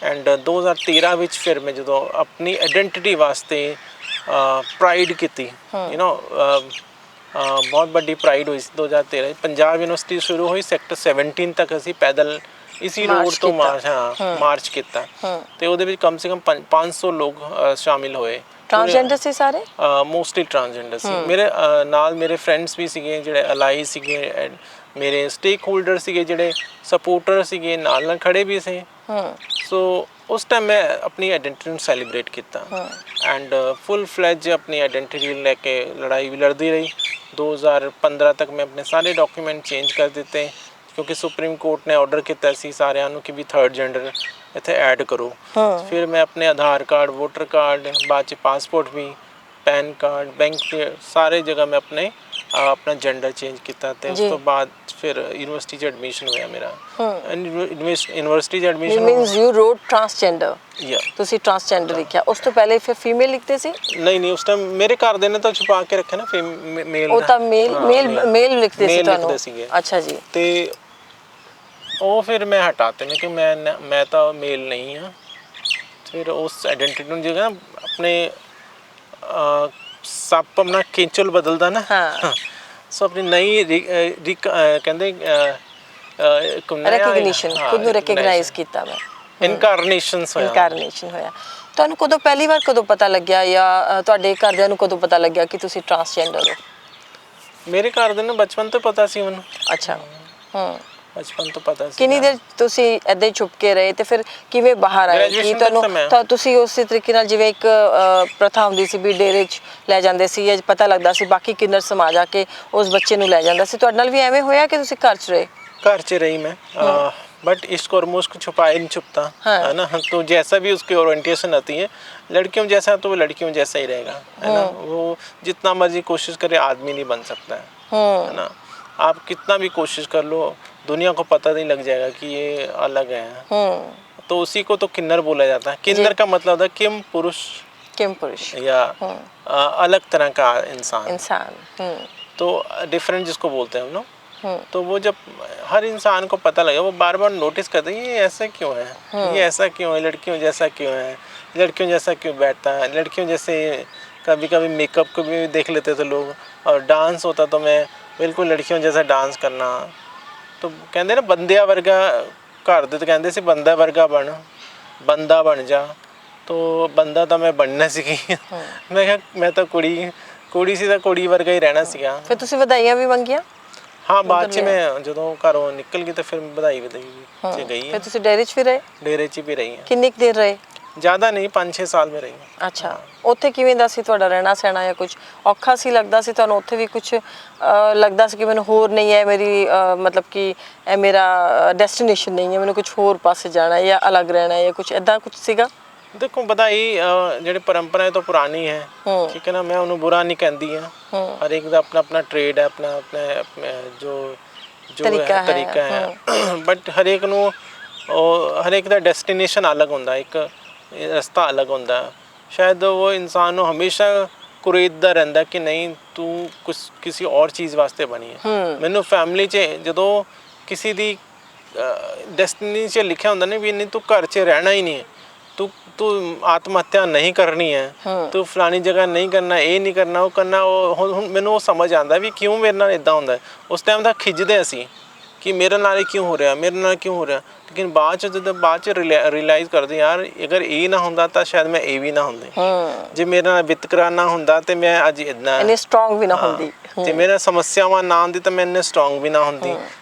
ਐਂਡ 2013 ਵਿੱਚ ਫਿਰ ਮੈਂ ਜਦੋਂ ਆਪਣੀ ਆਇਡੈਂਟੀਟੀ ਵਾਸਤੇ ਪ੍ਰਾਈਡ ਕੀਤੀ, ਬਹੁਤ ਵੱਡੀ ਪ੍ਰਾਈਡ ਹੋਈ ਸੀ 2013 ਪੰਜਾਬ ਯੂਨੀਵਰਸਿਟੀ ਸ਼ੁਰੂ ਹੋਈ, ਸੈਕਟਰ 17 ਤੱਕ ਅਸੀਂ ਪੈਦਲ ਇਸੀ ਰੋਡ ਤੋਂ ਮਾਰਚ ਕੀਤਾ। ਤੇ ਉਹਦੇ ਵਿੱਚ ਕਮ ਸੇ ਕਮ 500 ਲੋਕ ਸ਼ਾਮਿਲ ਹੋਏ। ਟ੍ਰਾਂਸਜੈਂਡਰ ਸੀ ਸਾਰੇ? ਮੋਸਟਲੀ ਟ੍ਰਾਂਸਜੈਂਡਰ ਸੀ। ਮੇਰੇ ਨਾਲ ਮੇਰੇ ਫਰੈਂਡਸ ਵੀ ਸੀਗੇ ਜਿਹੜੇ ਅਲਾਈ ਸੀਗੇ, ਮੇਰੇ ਸਟੇਕ ਹੋਲਡਰ ਸੀਗੇ, ਜਿਹੜੇ ਸਪੋਰਟਰ ਸੀਗੇ, ਨਾਲ ਖੜੇ ਵੀ ਸੀ। ਸੋ ਉਸ ਟਾਈਮ ਮੈਂ ਆਪਣੀ ਆਇਡੈਂਟੀਟੀ ਨੂੰ ਸੈਲੀਬ੍ਰੇਟ ਕੀਤਾ ਐਂਡ ਫੁੱਲ ਫਲੈਜ ਆਪਣੀ ਆਇਡੈਂਟੀਟੀ ਲੈ ਕੇ ਲੜਾਈ ਵੀ ਲੜਦੀ ਰਹੀ। 2015 ਤੱਕ ਮੈਂ ਆਪਣੇ ਸਾਰੇ ਡਾਕੂਮੈਂਟ ਚੇਂਜ ਕਰ ਦਿੱਤੇ, ਕਿਉਂਕਿ ਸੁਪਰੀਮ ਕੋਰਟ ਨੇ ਆਰਡਰ ਕੀਤਾ ਸੀ ਸਾਰਿਆਂ ਨੂੰ ਕਿ ਵੀ 3rd ਜੈਂਡਰ ਇੱਥੇ ਐਡ ਕਰੋ। ਫਿਰ ਮੈਂ ਆਪਣੇ ਆਧਾਰ ਕਾਰਡ, ਵੋਟਰ ਕਾਰਡ, ਬਾਅਦ 'ਚ ਪਾਸਪੋਰਟ ਵੀ, ਪੈਨ ਕਾਰਡ, ਬੈਂਕ ਦੇ ਸਾਰੇ ਜਗ੍ਹਾ ਮੈਂ ਆਪਣਾ ਜੈਂਡਰ ਚੇਂਜ ਕੀਤਾ। ਤੇ ਉਸ ਤੋਂ ਬਾਅਦ ਫਿਰ ਯੂਨੀਵਰਸਿਟੀ 'ਚ ਐਡਮਿਸ਼ਨ ਹੋਇਆ ਮੇਰਾ। ਯੂਨੀਵਰਸਿਟੀ 'ਚ ਐਡਮਿਸ਼ਨ ਮੀਨਸ ਯੂ ਰੋਟ ਟ੍ਰਾਂਸਜੈਂਡਰ? ਯਾ, ਤੁਸੀਂ ਟ੍ਰਾਂਸਜੈਂਡਰ ਲਿਖਿਆ। ਉਸ ਤੋਂ ਪਹਿਲੇ ਫਿਰ ਫੀਮੇਲ ਲਿਖਦੇ ਸੀ? ਨਹੀਂ ਉਸ ਟਾਈਮ ਮੇਰੇ ਘਰਦੇ ਨੇ ਤਾਂ ਛੁਪਾ ਕੇ ਰੱਖਿਆ ਨਾ ਮੇਲ। ਉਹ ਤਾਂ ਮੇਲ ਲਿਖਦੇ ਸੀ ਤੁਹਾਨੂੰ? ਅੱਛਾ ਜੀ। ਤੇ ਉਹ ਫਿਰ ਮੈਂ ਹਟਾਤੇ, ਮੈਂ ਕਿ ਮੈਂ ਤਾਂ ਮੇਲ ਨਹੀਂ ਹਾਂ। ਫਿਰ ਉਸ ਆਇਡੈਂਟੀਟੀ ਨੂੰ ਜਗ੍ਹਾ ਆਪਣੇ ਸੱਪ ਆਪਣਾ ਕੇਂਚਲ ਬਦਲਦਾ ਨਾ, ਸੋ ਆਪਣੀ ਨਈ ਕਹਿੰਦੇ ਰੈਕਗਨੀਸ਼ਨ, ਖੁਦ ਨੂੰ ਰੈਕਗਨਾਈਜ਼ ਕੀਤਾ ਮੈਂ, ਇਨਕਾਰਨੇਸ਼ਨ ਹੋਇਆ। ਤੁਹਾਨੂੰ ਪਹਿਲੀ ਵਾਰ ਕਦੋਂ ਪਤਾ ਲੱਗਿਆ, ਜਾਂ ਤੁਹਾਡੇ ਘਰਦਿਆਂ ਨੂੰ ਕਦੋਂ ਪਤਾ ਲੱਗਿਆ ਕਿ ਤੁਸੀਂ ਟ੍ਰਾਂਸਜੈਂਡਰ ਹੋ? ਮੇਰੇ ਘਰਦਿਆਂ ਨੂੰ ਬਚਪਨ ਤੋਂ ਪਤਾ ਸੀ ਮੈਨੂੰ। ਅੱਛਾ। ਬਚਪਨ ਤੋਂ ਪਤਾ ਸੀ। ਕਿੰਨੀ ਦੇਰ ਤੁਸੀਂ ਏਦਾਂ ਹੀ ਛੁਪ ਕੇ ਰਹੇ ਤੇ ਫਿਰ ਕਿਵੇਂ ਬਾਹਰ ਆਏ? ਕਿ ਤੁਹਾਨੂੰ ਤੁਸੀਂ ਉਸੇ ਤਰੀਕੇ ਨਾਲ, ਜਿਵੇਂ ਇੱਕ ਪ੍ਰਥਾ ਹੁੰਦੀ ਸੀ ਵੀ ਡੇਰੇ 'ਚ ਲੈ ਜਾਂਦੇ ਸੀ, ਜਾਂ ਪਤਾ ਲੱਗਦਾ ਸੀ ਬਾਕੀ ਕਿੰਨਰ ਸਮਾਜ ਆ ਕੇ ਉਸ ਬੱਚੇ ਨੂੰ ਲੈ ਜਾਂਦਾ ਸੀ, ਤੁਹਾਡੇ ਨਾਲ ਵੀ ਐਵੇਂ ਹੋਇਆ ਕਿ ਤੁਸੀਂ ਘਰ 'ਚ ਰਹੇ? घर से रही मैं, बट इसको और उसको छुपाए नहीं छुपता है ना। तो जैसा भी उसकी ओरिएंटेशन आती है लड़कियों जैसा, तो वो लड़कियों जैसा ही रहेगा, है ना। वो जितना मर्जी कोशिश करे आदमी नहीं बन सकता है ना। आप कितना भी कोशिश कर लो, दुनिया को पता नहीं लग जाएगा कि ये अलग है। तो उसी को तो किन्नर बोला जाता है। किन्नर का मतलब होता है किम पुरुष या अलग तरह का इंसान। तो डिफरेंट जिसको बोलते हैं हम लोग। तो वो जब हर इंसान को पता लगे, वो बार बार नोटिस करते हैं ये ऐसा क्यों है, ये ऐसा क्यों है, लड़कियों जैसा क्यों है, लड़कियों जैसा क्यों बैठता है, लड़कियों जैसे कभी कभी मेकअप को भी देख लेते थे लोग, और डांस होता तो मैं बिल्कुल लड़कियों जैसा डांस करना। तो कहते ना बंदिया वर्गा घर दे, तो कहते सी बंदा वर्गा बंदा बन जा। तो बंदा तो मैं बनना सीखी। मैं तो कुड़ी सी, तो कुड़ी वर्गा ही रहना सीगा। फिर तुसी ਵਧਾਈਆਂ ਵੀ ਮੰਗੀਆਂ? हाँ, बाद च मैं ਜਦੋਂ ਘਰੋਂ ਨਿਕਲ ਗਈ ਤਾਂ ਫਿਰ ਵਧਾਈ ਚ ਗਈ ਹੈ। ਫਿਰ ਤੁਸੀਂ ਡੇਰੇ 'ਚ ਵੀ ਰਹੇ? ਡੇਰੇ 'ਚ ਵੀ ਰਹੀ ਹਾਂ। ਕਿੰਨੀ ਕੁ ਦੇਰ ਰਹੇ? ਜ਼ਿਆਦਾ ਨਹੀਂ, 5-6 ਸਾਲ ਮੈਂ ਰਹੀ ਹਾਂ। ਅੱਛਾ। ਉੱਥੇ ਕਿਵੇਂ ਦਾ ਸੀ ਤੁਹਾਡਾ ਰਹਿਣਾ ਸਹਿਣਾ, ਜਾਂ ਕੁਝ ਔਖਾ ਸੀ ਲੱਗਦਾ ਸੀ ਤੁਹਾਨੂੰ? ਉੱਥੇ ਵੀ ਕੁਝ ਲੱਗਦਾ ਸੀ ਕਿ ਮੈਨੂੰ ਹੋਰ ਨਹੀਂ ਹੈ, ਮੇਰੀ ਮਤਲਬ ਕਿ ਇਹ ਮੇਰਾ ਡੈਸਟੀਨੇਸ਼ਨ ਨਹੀਂ ਹੈ, ਮੈਨੂੰ ਕੁਝ ਹੋਰ ਪਾਸੇ ਜਾਣਾ ਹੈ ਜਾਂ ਅਲੱਗ ਰਹਿਣਾ ਹੈ, ਜਾਂ ਕੁਝ ਐਦਾਂ ਕੁਝ ਸੀਗਾ? देखो बधाई ਜਿਹੜੀ परंपरा है तो पुरानी है, ठीक है ना। मैं उन्होंने बुरा नहीं कहती है। हर एक का अपना अपना ट्रेड है, अपना जो ਜੋ ਤਰੀਕਾ ਹੈ ਬਟ ਹਰੇਕ ਨੂੰ ਹਰੇਕ ਦਾ ਡੈਸਟੀਨੇਸ਼ਨ ਅਲੱਗ ਹੁੰਦਾ, ਇੱਕ ਰਸਤਾ ਅਲੱਗ ਹੁੰਦਾ। ਸ਼ਾਇਦ ਉਹ ਇਨਸਾਨ ਨੂੰ ਹਮੇਸ਼ਾ ਕੁਰੀਦਦਾ ਰਹਿੰਦਾ ਕਿ ਨਹੀਂ ਤੂੰ ਕਿਸੇ ਔਰ ਚੀਜ਼ ਵਾਸਤੇ ਬਣੀ ਹੈ। ਮੈਨੂੰ ਫੈਮਿਲੀ 'ਚ ਜਦੋਂ ਕਿਸੇ ਦੀ ਡੈਸਟੀਨੀ 'ਚ ਲਿਖਿਆ ਹੁੰਦਾ ਨਾ ਵੀ ਨਹੀਂ ਤੂੰ ਘਰ 'ਚ ਰਹਿਣਾ ਹੀ ਨਹੀਂ ਹੈ, ਤੂੰ ਆਤਮ ਹੱਤਿਆ ਨਹੀਂ ਕਰਨੀ ਹੈ, ਤੂੰ ਫਲਾਣੀ ਜਗ੍ਹਾ ਨਹੀਂ ਕਰਨਾ, ਇਹ ਨਹੀਂ ਕਰਨਾ, ਉਹ ਕਰਨਾ। ਉਹ ਹੁਣ ਮੈਨੂੰ ਉਹ ਸਮਝ ਆਉਂਦਾ ਵੀ ਕਿਉਂ ਮੇਰੇ ਨਾਲ ਇੱਦਾਂ ਹੁੰਦਾ। ਉਸ ਟਾਈਮ ਤਾਂ ਖਿੱਚਦੇ ਅਸੀਂ ਕਿ ਮੇਰੇ ਨਾਲ ਕਿਉਂ ਹੋ ਰਿਹਾ, ਮੇਰੇ ਨਾਲ ਕਿਉਂ ਹੋ ਰਿਹਾ। ਲੇਕਿਨ ਬਾਅਦ 'ਚ ਜਦੋਂ ਰਿਅਲਾਈਜ਼ ਕਰਦੇ ਯਾਰ ਅਗਰ ਇਹ ਨਾ ਹੁੰਦਾ ਤਾਂ ਸ਼ਾਇਦ ਮੈਂ ਇਹ ਵੀ ਨਾ ਹੁੰਦੀ। ਜੇ ਮੇਰੇ ਨਾਲ ਵਿਤਕਰਾ ਨਾ ਹੁੰਦਾ ਤੇ ਮੈਂ ਅੱਜ ਇੰਨੇ ਸਟਰੋਂਗ ਵੀ ਨਾ ਹੁੰਦੀ, ਤੇ ਮੇਰੇ ਸਮੱਸਿਆਵਾਂ ਨਾ ਆਉਂਦੀ ਤਾਂ ਮੈਂ ਇੰਨੇ ਸਟਰੋਂਗ ਵੀ ਨਾ ਹੁੰਦੀ।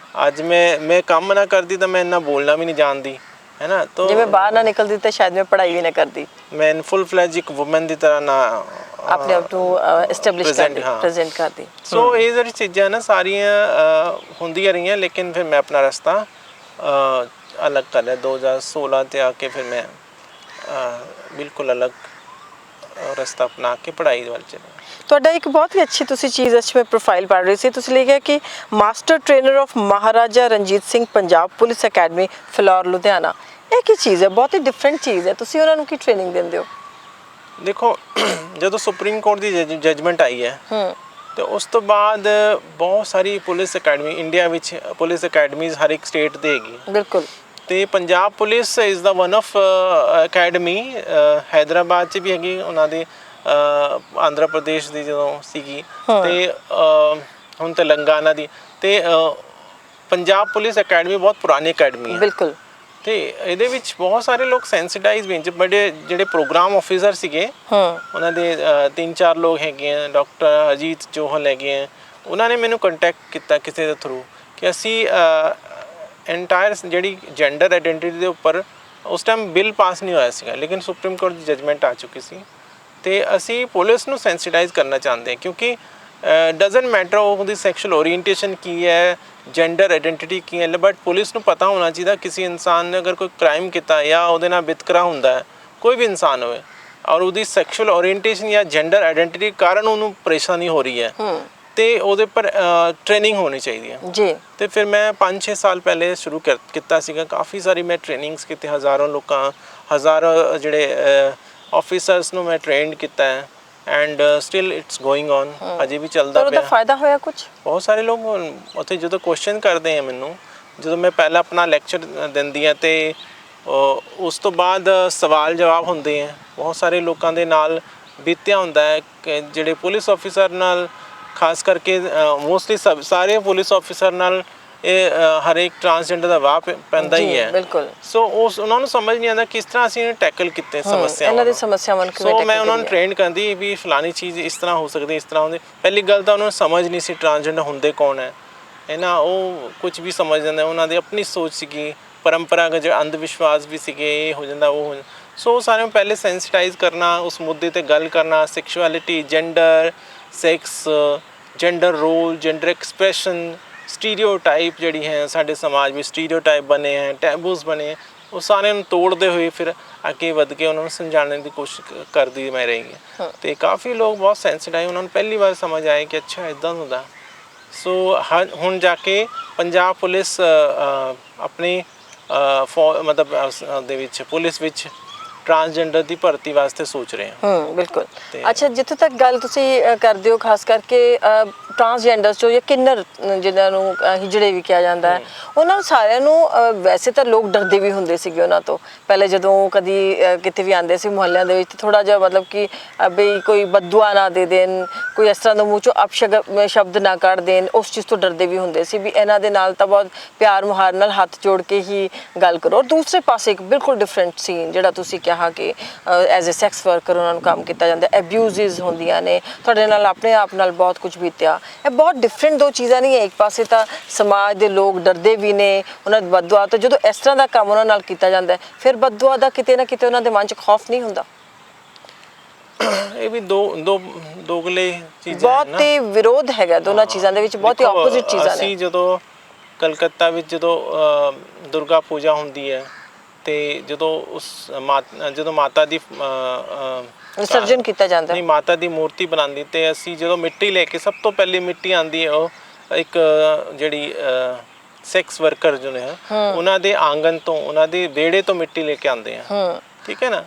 ਅੱਜ ਮੈਂ ਕੰਮ ਨਾ ਕਰਦੀ ਤਾਂ ਮੈਂ ਇੰਨਾ ਬੋਲਣਾ ਵੀ ਨਹੀਂ ਜਾਣਦੀ, ਹੈ ਨਾ। ਤਾਂ ਜੇ ਮੈਂ ਬਾਹਰ ਨਾ ਨਿਕਲਦੀ ਤਾਂ ਸ਼ਾਇਦ ਮੈਂ ਪੜ੍ਹਾਈ ਵੀ ਨਾ ਕਰਦੀ। ਮੈਂ ਫੁੱਲ ਫਲੈਜ ਇੱਕ ਵੂਮਨ ਦੀ ਤਰ੍ਹਾਂ ਨਾ ਆਪਣੇ ਆਪ ਨੂੰ ਐਸਟੈਬਲਿਸ਼ ਕਰਦੀ, ਪ੍ਰੈਜ਼ੈਂਟ ਕਰਦੀ। ਸੋ ਇਹ ਜਿਹੜੀ ਚੀਜ਼ਾਂ ਨਾ ਸਾਰੀਆਂ ਹੁੰਦੀਆਂ ਰਹੀਆਂ। ਲੇਕਿਨ ਫਿਰ ਮੈਂ ਆਪਣਾ ਰਸਤਾ ਅਲੱਗ ਕਰ ਲਿਆ 2016 ਤੇ ਆ ਕੇ। ਫਿਰ ਮੈਂ ਬਿਲਕੁਲ ਅਲੱਗ ਰਸਤਾ ਅਪਣਾ ਕੇ ਪੜ੍ਹਾਈ ਵੱਲ ਚਲਾ। ਤੁਹਾਡਾ ਇੱਕ ਬਹੁਤ ਹੀ ਅੱਛੀ ਤੁਸੀਂ ਚੀਜ਼ ਮੈਂ ਪ੍ਰੋਫਾਈਲ ਪੜ੍ਹ ਰਹੀ ਸੀ, ਤੁਸੀਂ ਲਿਖਿਆ ਕਿ master trainer of Maharaja Ranjit Singh Punjab police academy Phillaur Ludhiana. ਇਹ ਕੀ ਚੀਜ਼ ਹੈ? ਬਹੁਤ ਹੀ ਡਿਫਰੈਂਟ ਚੀਜ਼ ਹੈ। ਤੁਸੀਂ ਉਹਨਾਂ ਨੂੰ ਕੀ ਟ੍ਰੇਨਿੰਗ ਦਿੰਦੇ ਹੋ? ਦੇਖੋ ਜਦੋਂ ਸੁਪਰੀਮ ਕੋਰਟ ਦੀ ਜਜਮੈਂਟ ਆਈ ਹੈ ਤੇ ਉਸ ਤੋਂ ਬਾਅਦ ਬਹੁਤ ਸਾਰੀ ਪੁਲਿਸ ਅਕੈਡਮੀ ਇੰਡੀਆ ਵਿੱਚ ਪੁਲਿਸ ਅਕੈਡਮੀਜ਼ ਹਰ ਇੱਕ ਸਟੇਟ ਦੇ ਹੈਗੀ। ਬਿਲਕੁਲ। ਤੇ Punjab police is the one of academy Hyderabad 'ਚ ਵੀ ਹੈਗੀ ਉਹਨਾਂ ਦੀ, ਆਂਧਰਾ ਪ੍ਰਦੇਸ਼ ਦੀ ਜਦੋਂ ਸੀਗੀ, ਤੇ ਹੁਣ ਤੇਲੰਗਾਨਾ ਦੀ। ਤੇ ਪੰਜਾਬ ਪੁਲਿਸ ਅਕੈਡਮੀ ਬਹੁਤ ਪੁਰਾਣੀ ਅਕੈਡਮੀ ਹੈ। ਬਿਲਕੁਲ। ਤੇ ਇਹਦੇ ਵਿੱਚ ਬਹੁਤ ਸਾਰੇ ਲੋਕ ਸੈਂਸਿਟਾਈਜ਼ ਵੀ ਬੜੇ ਜਿਹੜੇ ਪ੍ਰੋਗਰਾਮ ਆਫਿਸਰ ਸੀਗੇ ਉਹਨਾਂ ਦੇ 3-4 ਲੋਕ ਹੈਗੇ ਆ। ਡਾਕਟਰ ਅਜੀਤ ਜੋਹਲ ਹੈਗੇ ਆ, ਉਹਨਾਂ ਨੇ ਮੈਨੂੰ ਕੰਟੈਕਟ ਕੀਤਾ ਕਿਸੇ ਦੇ ਥਰੂ ਕਿ ਅਸੀਂ ਐਂਟਾਇਰ ਜਿਹੜੀ ਜੈਂਡਰ ਆਈਡੈਂਟੀਟੀ ਦੇ ਉੱਪਰ ਉਸ ਟਾਈਮ ਬਿੱਲ ਪਾਸ ਨਹੀਂ ਹੋਇਆ ਸੀਗਾ, ਲੇਕਿਨ ਸੁਪਰੀਮ ਕੋਰਟ ਦੀ ਜਜਮੈਂਟ ਆ ਚੁੱਕੀ ਸੀ। ਤੇ ਅਸੀਂ ਪੁਲਿਸ ਨੂੰ ਸੈਂਸਿਟਾਈਜ਼ ਕਰਨਾ ਚਾਹੁੰਦੇ ਹਾਂ ਕਿਉਂਕਿ ਡਜ਼ਨਟ ਮੈਟਰ ਉਹਦੀ ਸੈਕਸ਼ੂਅਲ ਓਰੀਐਂਟੇਸ਼ਨ ਕੀ ਹੈ, ਜੈਂਡਰ ਆਈਡੈਂਟੀਟੀ ਕੀ ਹੈ, ਬਟ ਪੁਲਿਸ ਨੂੰ ਪਤਾ ਹੋਣਾ ਚਾਹੀਦਾ ਕਿਸੇ ਇਨਸਾਨ ਨੇ ਅਗਰ ਕੋਈ ਕ੍ਰਾਈਮ ਕੀਤਾ ਜਾਂ ਉਹਦੇ ਨਾਲ ਵਿਤਕਰਾ ਹੁੰਦਾ ਹੈ, ਕੋਈ ਵੀ ਇਨਸਾਨ ਹੋਵੇ, ਔਰ ਉਹਦੀ ਸੈਕਸ਼ੂਅਲ ਓਰੀਐਂਟੇਸ਼ਨ ਜਾਂ ਜੈਂਡਰ ਆਈਡੈਂਟੀਟੀ ਕਾਰਨ ਉਹਨੂੰ ਪਰੇਸ਼ਾਨੀ ਹੋ ਰਹੀ ਹੈ ਤੇ ਉਹਦੇ ਪਰ ਟ੍ਰੇਨਿੰਗ ਹੋਣੀ ਚਾਹੀਦੀ ਹੈ ਜੀ। ਤੇ ਫਿਰ ਮੈਂ 5-6 ਸਾਲ ਪਹਿਲੇ ਸ਼ੁਰੂ ਕੀਤਾ ਸੀਗਾ। ਕਾਫੀ ਸਾਰੀ ਮੈਂ ਟ੍ਰੇਨਿੰਗਸ ਕੀਤੇ, ਹਜ਼ਾਰਾਂ ਜਿਹੜੇ ਆਫਿਸਰਸ ਨੂੰ ਮੈਂ ਟ੍ਰੇਨਡ ਕੀਤਾ ਹੈ and still it's going on, ਅਜੇ ਵੀ ਚੱਲਦਾ ਪਿਆ। ਉਹਦਾ ਫਾਇਦਾ ਹੋਇਆ ਕੁਝ? ਬਹੁਤ ਸਾਰੇ ਲੋਕ ਉੱਥੇ ਜਦੋਂ ਕੁਐਸਚਨ ਕਰਦੇ ਆ ਮੈਨੂੰ, ਜਦੋਂ ਮੈਂ ਪਹਿਲਾਂ ਆਪਣਾ ਲੈਕਚਰ ਦਿੰਦੀ ਹਾਂ ਤੇ ਉਸ ਤੋਂ ਬਾਅਦ ਸਵਾਲ ਜਵਾਬ ਹੁੰਦੇ ਆ, ਬਹੁਤ ਸਾਰੇ ਲੋਕਾਂ ਦੇ ਨਾਲ ਬੀਤਿਆ ਹੁੰਦਾ ਹੈ ਕਿ ਜਿਹੜੇ ਪੁਲਿਸ ਆਫਿਸਰ ਨਾਲ, ਖਾਸ ਕਰਕੇ ਮੋਸਟਲੀ ਸਾਰੇ ਪੁਲਿਸ ਆਫਿਸਰ ਨਾਲ ਇਹ ਹਰ ਇੱਕ ਟਰਾਂਸਜੈਂਡਰ ਦਾ ਵਾਹ ਪੈਂਦਾ ਹੀ ਹੈ। ਬਿਲਕੁਲ। ਸੋ ਉਹਨਾਂ ਨੂੰ ਸਮਝ ਨਹੀਂ ਆਉਂਦਾ ਕਿਸ ਤਰ੍ਹਾਂ ਅਸੀਂ ਟੈਕਲ ਕੀਤੇ ਸਮੱਸਿਆਵਾਂ, ਇਹਨਾਂ ਦੀ ਸਮੱਸਿਆਵਾਂ ਨੂੰ ਕਿਵੇਂ ਟੈਕਲ। ਸੋ ਮੈਂ ਉਹਨਾਂ ਨੂੰ ਟ੍ਰੇਨ ਕਰਦੀ ਵੀ ਫਲਾਣੀ ਚੀਜ਼ ਇਸ ਤਰ੍ਹਾਂ ਹੋ ਸਕਦੀ, ਇਸ ਤਰ੍ਹਾਂ ਹੁੰਦੀ। ਪਹਿਲੀ ਗੱਲ ਤਾਂ ਉਹਨਾਂ ਨੂੰ ਸਮਝ ਨਹੀਂ ਸੀ ਟਰਾਂਸਜੈਂਡਰ ਹੁੰਦੇ ਕੌਣ ਹੈ ਨਾ। ਉਹ ਕੁਝ ਵੀ ਸਮਝ ਜਾਂਦੇ, ਉਹਨਾਂ ਦੀ ਆਪਣੀ ਸੋਚ ਸੀਗੀ, ਪਰੰਪਰਾਗਤ ਜਿਹੜੇ ਅੰਧ ਵਿਸ਼ਵਾਸ ਵੀ ਸੀਗੇ, ਇਹ ਹੋ ਜਾਂਦਾ ਉਹ ਹੋ ਜਾਂਦਾ। ਸੋ ਸਾਰਿਆਂ ਨੂੰ ਪਹਿਲੇ ਸੈਂਸਿਟਾਈਜ਼ ਕਰਨਾ, ਉਸ ਮੁੱਦੇ 'ਤੇ ਗੱਲ ਕਰਨਾ, sexuality, gender, sex, gender role, gender expression, stereotype ਜਿਹੜੀ ਹੈ ਸਾਡੇ ਸਮਾਜ ਵਿੱਚ ਸਟੀਰੀਓਟਾਈਪ ਬਣੇ ਹੈ, ਟੈਬੂਜ਼ ਬਣੇ ਹੈ, ਉਹ ਸਾਰਿਆਂ ਨੂੰ ਤੋੜਦੇ ਹੋਏ ਫਿਰ ਅੱਗੇ ਵੱਧ ਕੇ ਉਹਨਾਂ ਨੂੰ ਸਮਝਾਉਣ ਦੀ ਕੋਸ਼ਿਸ਼ ਕਰਦੀ ਮੈਂ ਰਹੀ ਹਾਂ। ਅਤੇ ਕਾਫੀ ਲੋਕ ਬਹੁਤ ਸੈਂਸਿਟਾਈਵ, ਉਹਨਾਂ ਨੂੰ ਪਹਿਲੀ ਵਾਰ ਸਮਝ ਆਏ ਕਿ ਅੱਛਾ ਇੱਦਾਂ ਹੁੰਦਾ। ਸੋ ਹੁਣ ਜਾ ਕੇ ਪੰਜਾਬ ਪੁਲਿਸ ਆਪਣੀ ਮਤਲਬ ਦੇ ਵਿੱਚ ਪੁਲਿਸ ਵਿੱਚ ਟਰਾਂਸਜੈਂਡਰ ਦੀ ਭਰਤੀ ਵਾਸਤੇ ਸੋਚ ਰਹੇ ਹਾਂ। ਬਿਲਕੁਲ। ਅੱਛਾ, ਜਿੱਥੇ ਤੱਕ ਗੱਲ ਤੁਸੀਂ ਕਰਦੇ ਹੋ ਖਾਸ ਕਰਕੇ ਟਰਾਂਸਜੈਂਡਰਸ ਜੋ ਜਾਂ ਕਿੰਨਰ ਜਿਹਨਾਂ ਨੂੰ ਹਿਜੜੇ ਵੀ ਕਿਹਾ ਜਾਂਦਾ ਹੈ, ਉਹਨਾਂ ਨੂੰ ਸਾਰਿਆਂ ਨੂੰ ਵੈਸੇ ਤਾਂ ਲੋਕ ਡਰਦੇ ਵੀ ਹੁੰਦੇ ਸੀਗੇ ਉਹਨਾਂ ਤੋਂ। ਪਹਿਲੇ ਜਦੋਂ ਕਦੀ ਕਿਤੇ ਵੀ ਆਉਂਦੇ ਸੀ ਮੁਹੱਲਿਆਂ ਦੇ ਵਿੱਚ, ਥੋੜ੍ਹਾ ਜਿਹਾ ਮਤਲਬ ਕਿ ਬਈ ਕੋਈ ਬਦਦੁਆ ਨਾ ਦੇ ਦੇਣ, ਕੋਈ ਇਸ ਤਰ੍ਹਾਂ ਦਾ ਮੂੰਹ 'ਚੋਂ ਸ਼ਬਦ ਨਾ ਕੱਢ ਦੇਣ, ਉਸ ਚੀਜ਼ ਤੋਂ ਡਰਦੇ ਵੀ ਹੁੰਦੇ ਸੀ ਵੀ ਇਹਨਾਂ ਦੇ ਨਾਲ ਤਾਂ ਬਹੁਤ ਪਿਆਰ ਮੁਹਾਰ ਨਾਲ ਹੱਥ ਜੋੜ ਕੇ ਹੀ ਗੱਲ ਕਰੋ। ਔਰ ਦੂਸਰੇ ਪਾਸੇ ਇੱਕ ਬਿਲਕੁਲ ਡਿਫਰੈਂਟ ਸੀਨ ਜਿਹੜਾ ਤੁਸੀਂ ਕਿਹਾ ਕਿ ਐਜ਼ ਅ ਸੈਕਸ ਵਰਕਰ ਉਹਨਾਂ ਨੂੰ ਕੰਮ ਕੀਤਾ ਜਾਂਦਾ, ਐਬਿਊਜ਼ਸ ਹੁੰਦੀਆਂ ਨੇ, ਤੁਹਾਡੇ ਨਾਲ ਆਪਣੇ ਆਪ ਨਾਲ ਬਹੁਤ ਕੁਝ ਬੀਤਿਆ। ਇਹ ਬਹੁਤ ਡਿਫਰੈਂਟ ਦੋ ਚੀਜ਼ਾਂ ਨਹੀਂ ਹੈ। ਇੱਕ ਪਾਸੇ ਤਾਂ ਸਮਾਜ ਦੇ ਲੋਕ ਡਰਦੇ ਵੀ ਨੇ ਉਹਨਾਂ ਦੀ ਬਦਦੁਆ ਤੋਂ, ਜਦੋਂ ਇਸ ਤਰ੍ਹਾਂ ਦਾ ਕੰਮ ਉਹਨਾਂ ਨਾਲ ਕੀਤਾ ਜਾਂਦਾ ਫਿਰ ਬਦਦੁਆ ਦਾ ਕਿਤੇ ਨਾ ਕਿਤੇ ਉਹਨਾਂ ਦੇ ਮਨ 'ਚ ਖੌਫ ਨਹੀਂ ਹੁੰਦਾ? ਇਹ ਵੀ ਦੋਗਲੇ ਚੀਜ਼ਾਂ ਬਹੁਤ ਹੀ ਵਿਰੋਧ ਹੈਗਾ ਦੋਨਾਂ ਚੀਜ਼ਾਂ ਦੇ ਵਿੱਚ, ਬਹੁਤ ਹੀ ਆਪੋਜ਼ਿਟ ਚੀਜ਼ਾਂ ਨੇ। ਅਸੀਂ ਜਦੋਂ ਕਲਕੱਤਾ ਵਿੱਚ ਜਦੋਂ ਦੁਰਗਾ ਪੂਜਾ ਹੁੰਦੀ ਹੈ ਤੇ ਜਦੋਂ ਮਾਤਾ ਦੀ ਵਿਸਰਜਨ ਕੀਤਾ ਜਾਂਦਾ, ਨਹੀਂ ਮਾਤਾ ਦੀ ਮੂਰਤੀ ਬਣਾਉਂਦੀ, ਤੇ ਅਸੀਂ ਜਦੋਂ ਮਿੱਟੀ ਲੈ ਕੇ, ਸਭ ਤੋਂ ਪਹਿਲੀ ਮਿੱਟੀ ਆਉਂਦੀ ਹੈ ਉਹ ਇੱਕ ਜਿਹੜੀ ਸੈਕਸ ਵਰਕਰ ਜੋ ਨੇ ਉਹਨਾਂ ਦੇ ਆਂਗਨ ਤੋਂ, ਉਹਨਾਂ ਦੇ ਵਿਹੜੇ ਤੋਂ ਮਿੱਟੀ ਲੈ ਕੇ ਆਉਂਦੇ ਆ, ਠੀਕ ਹੈ ਨਾ।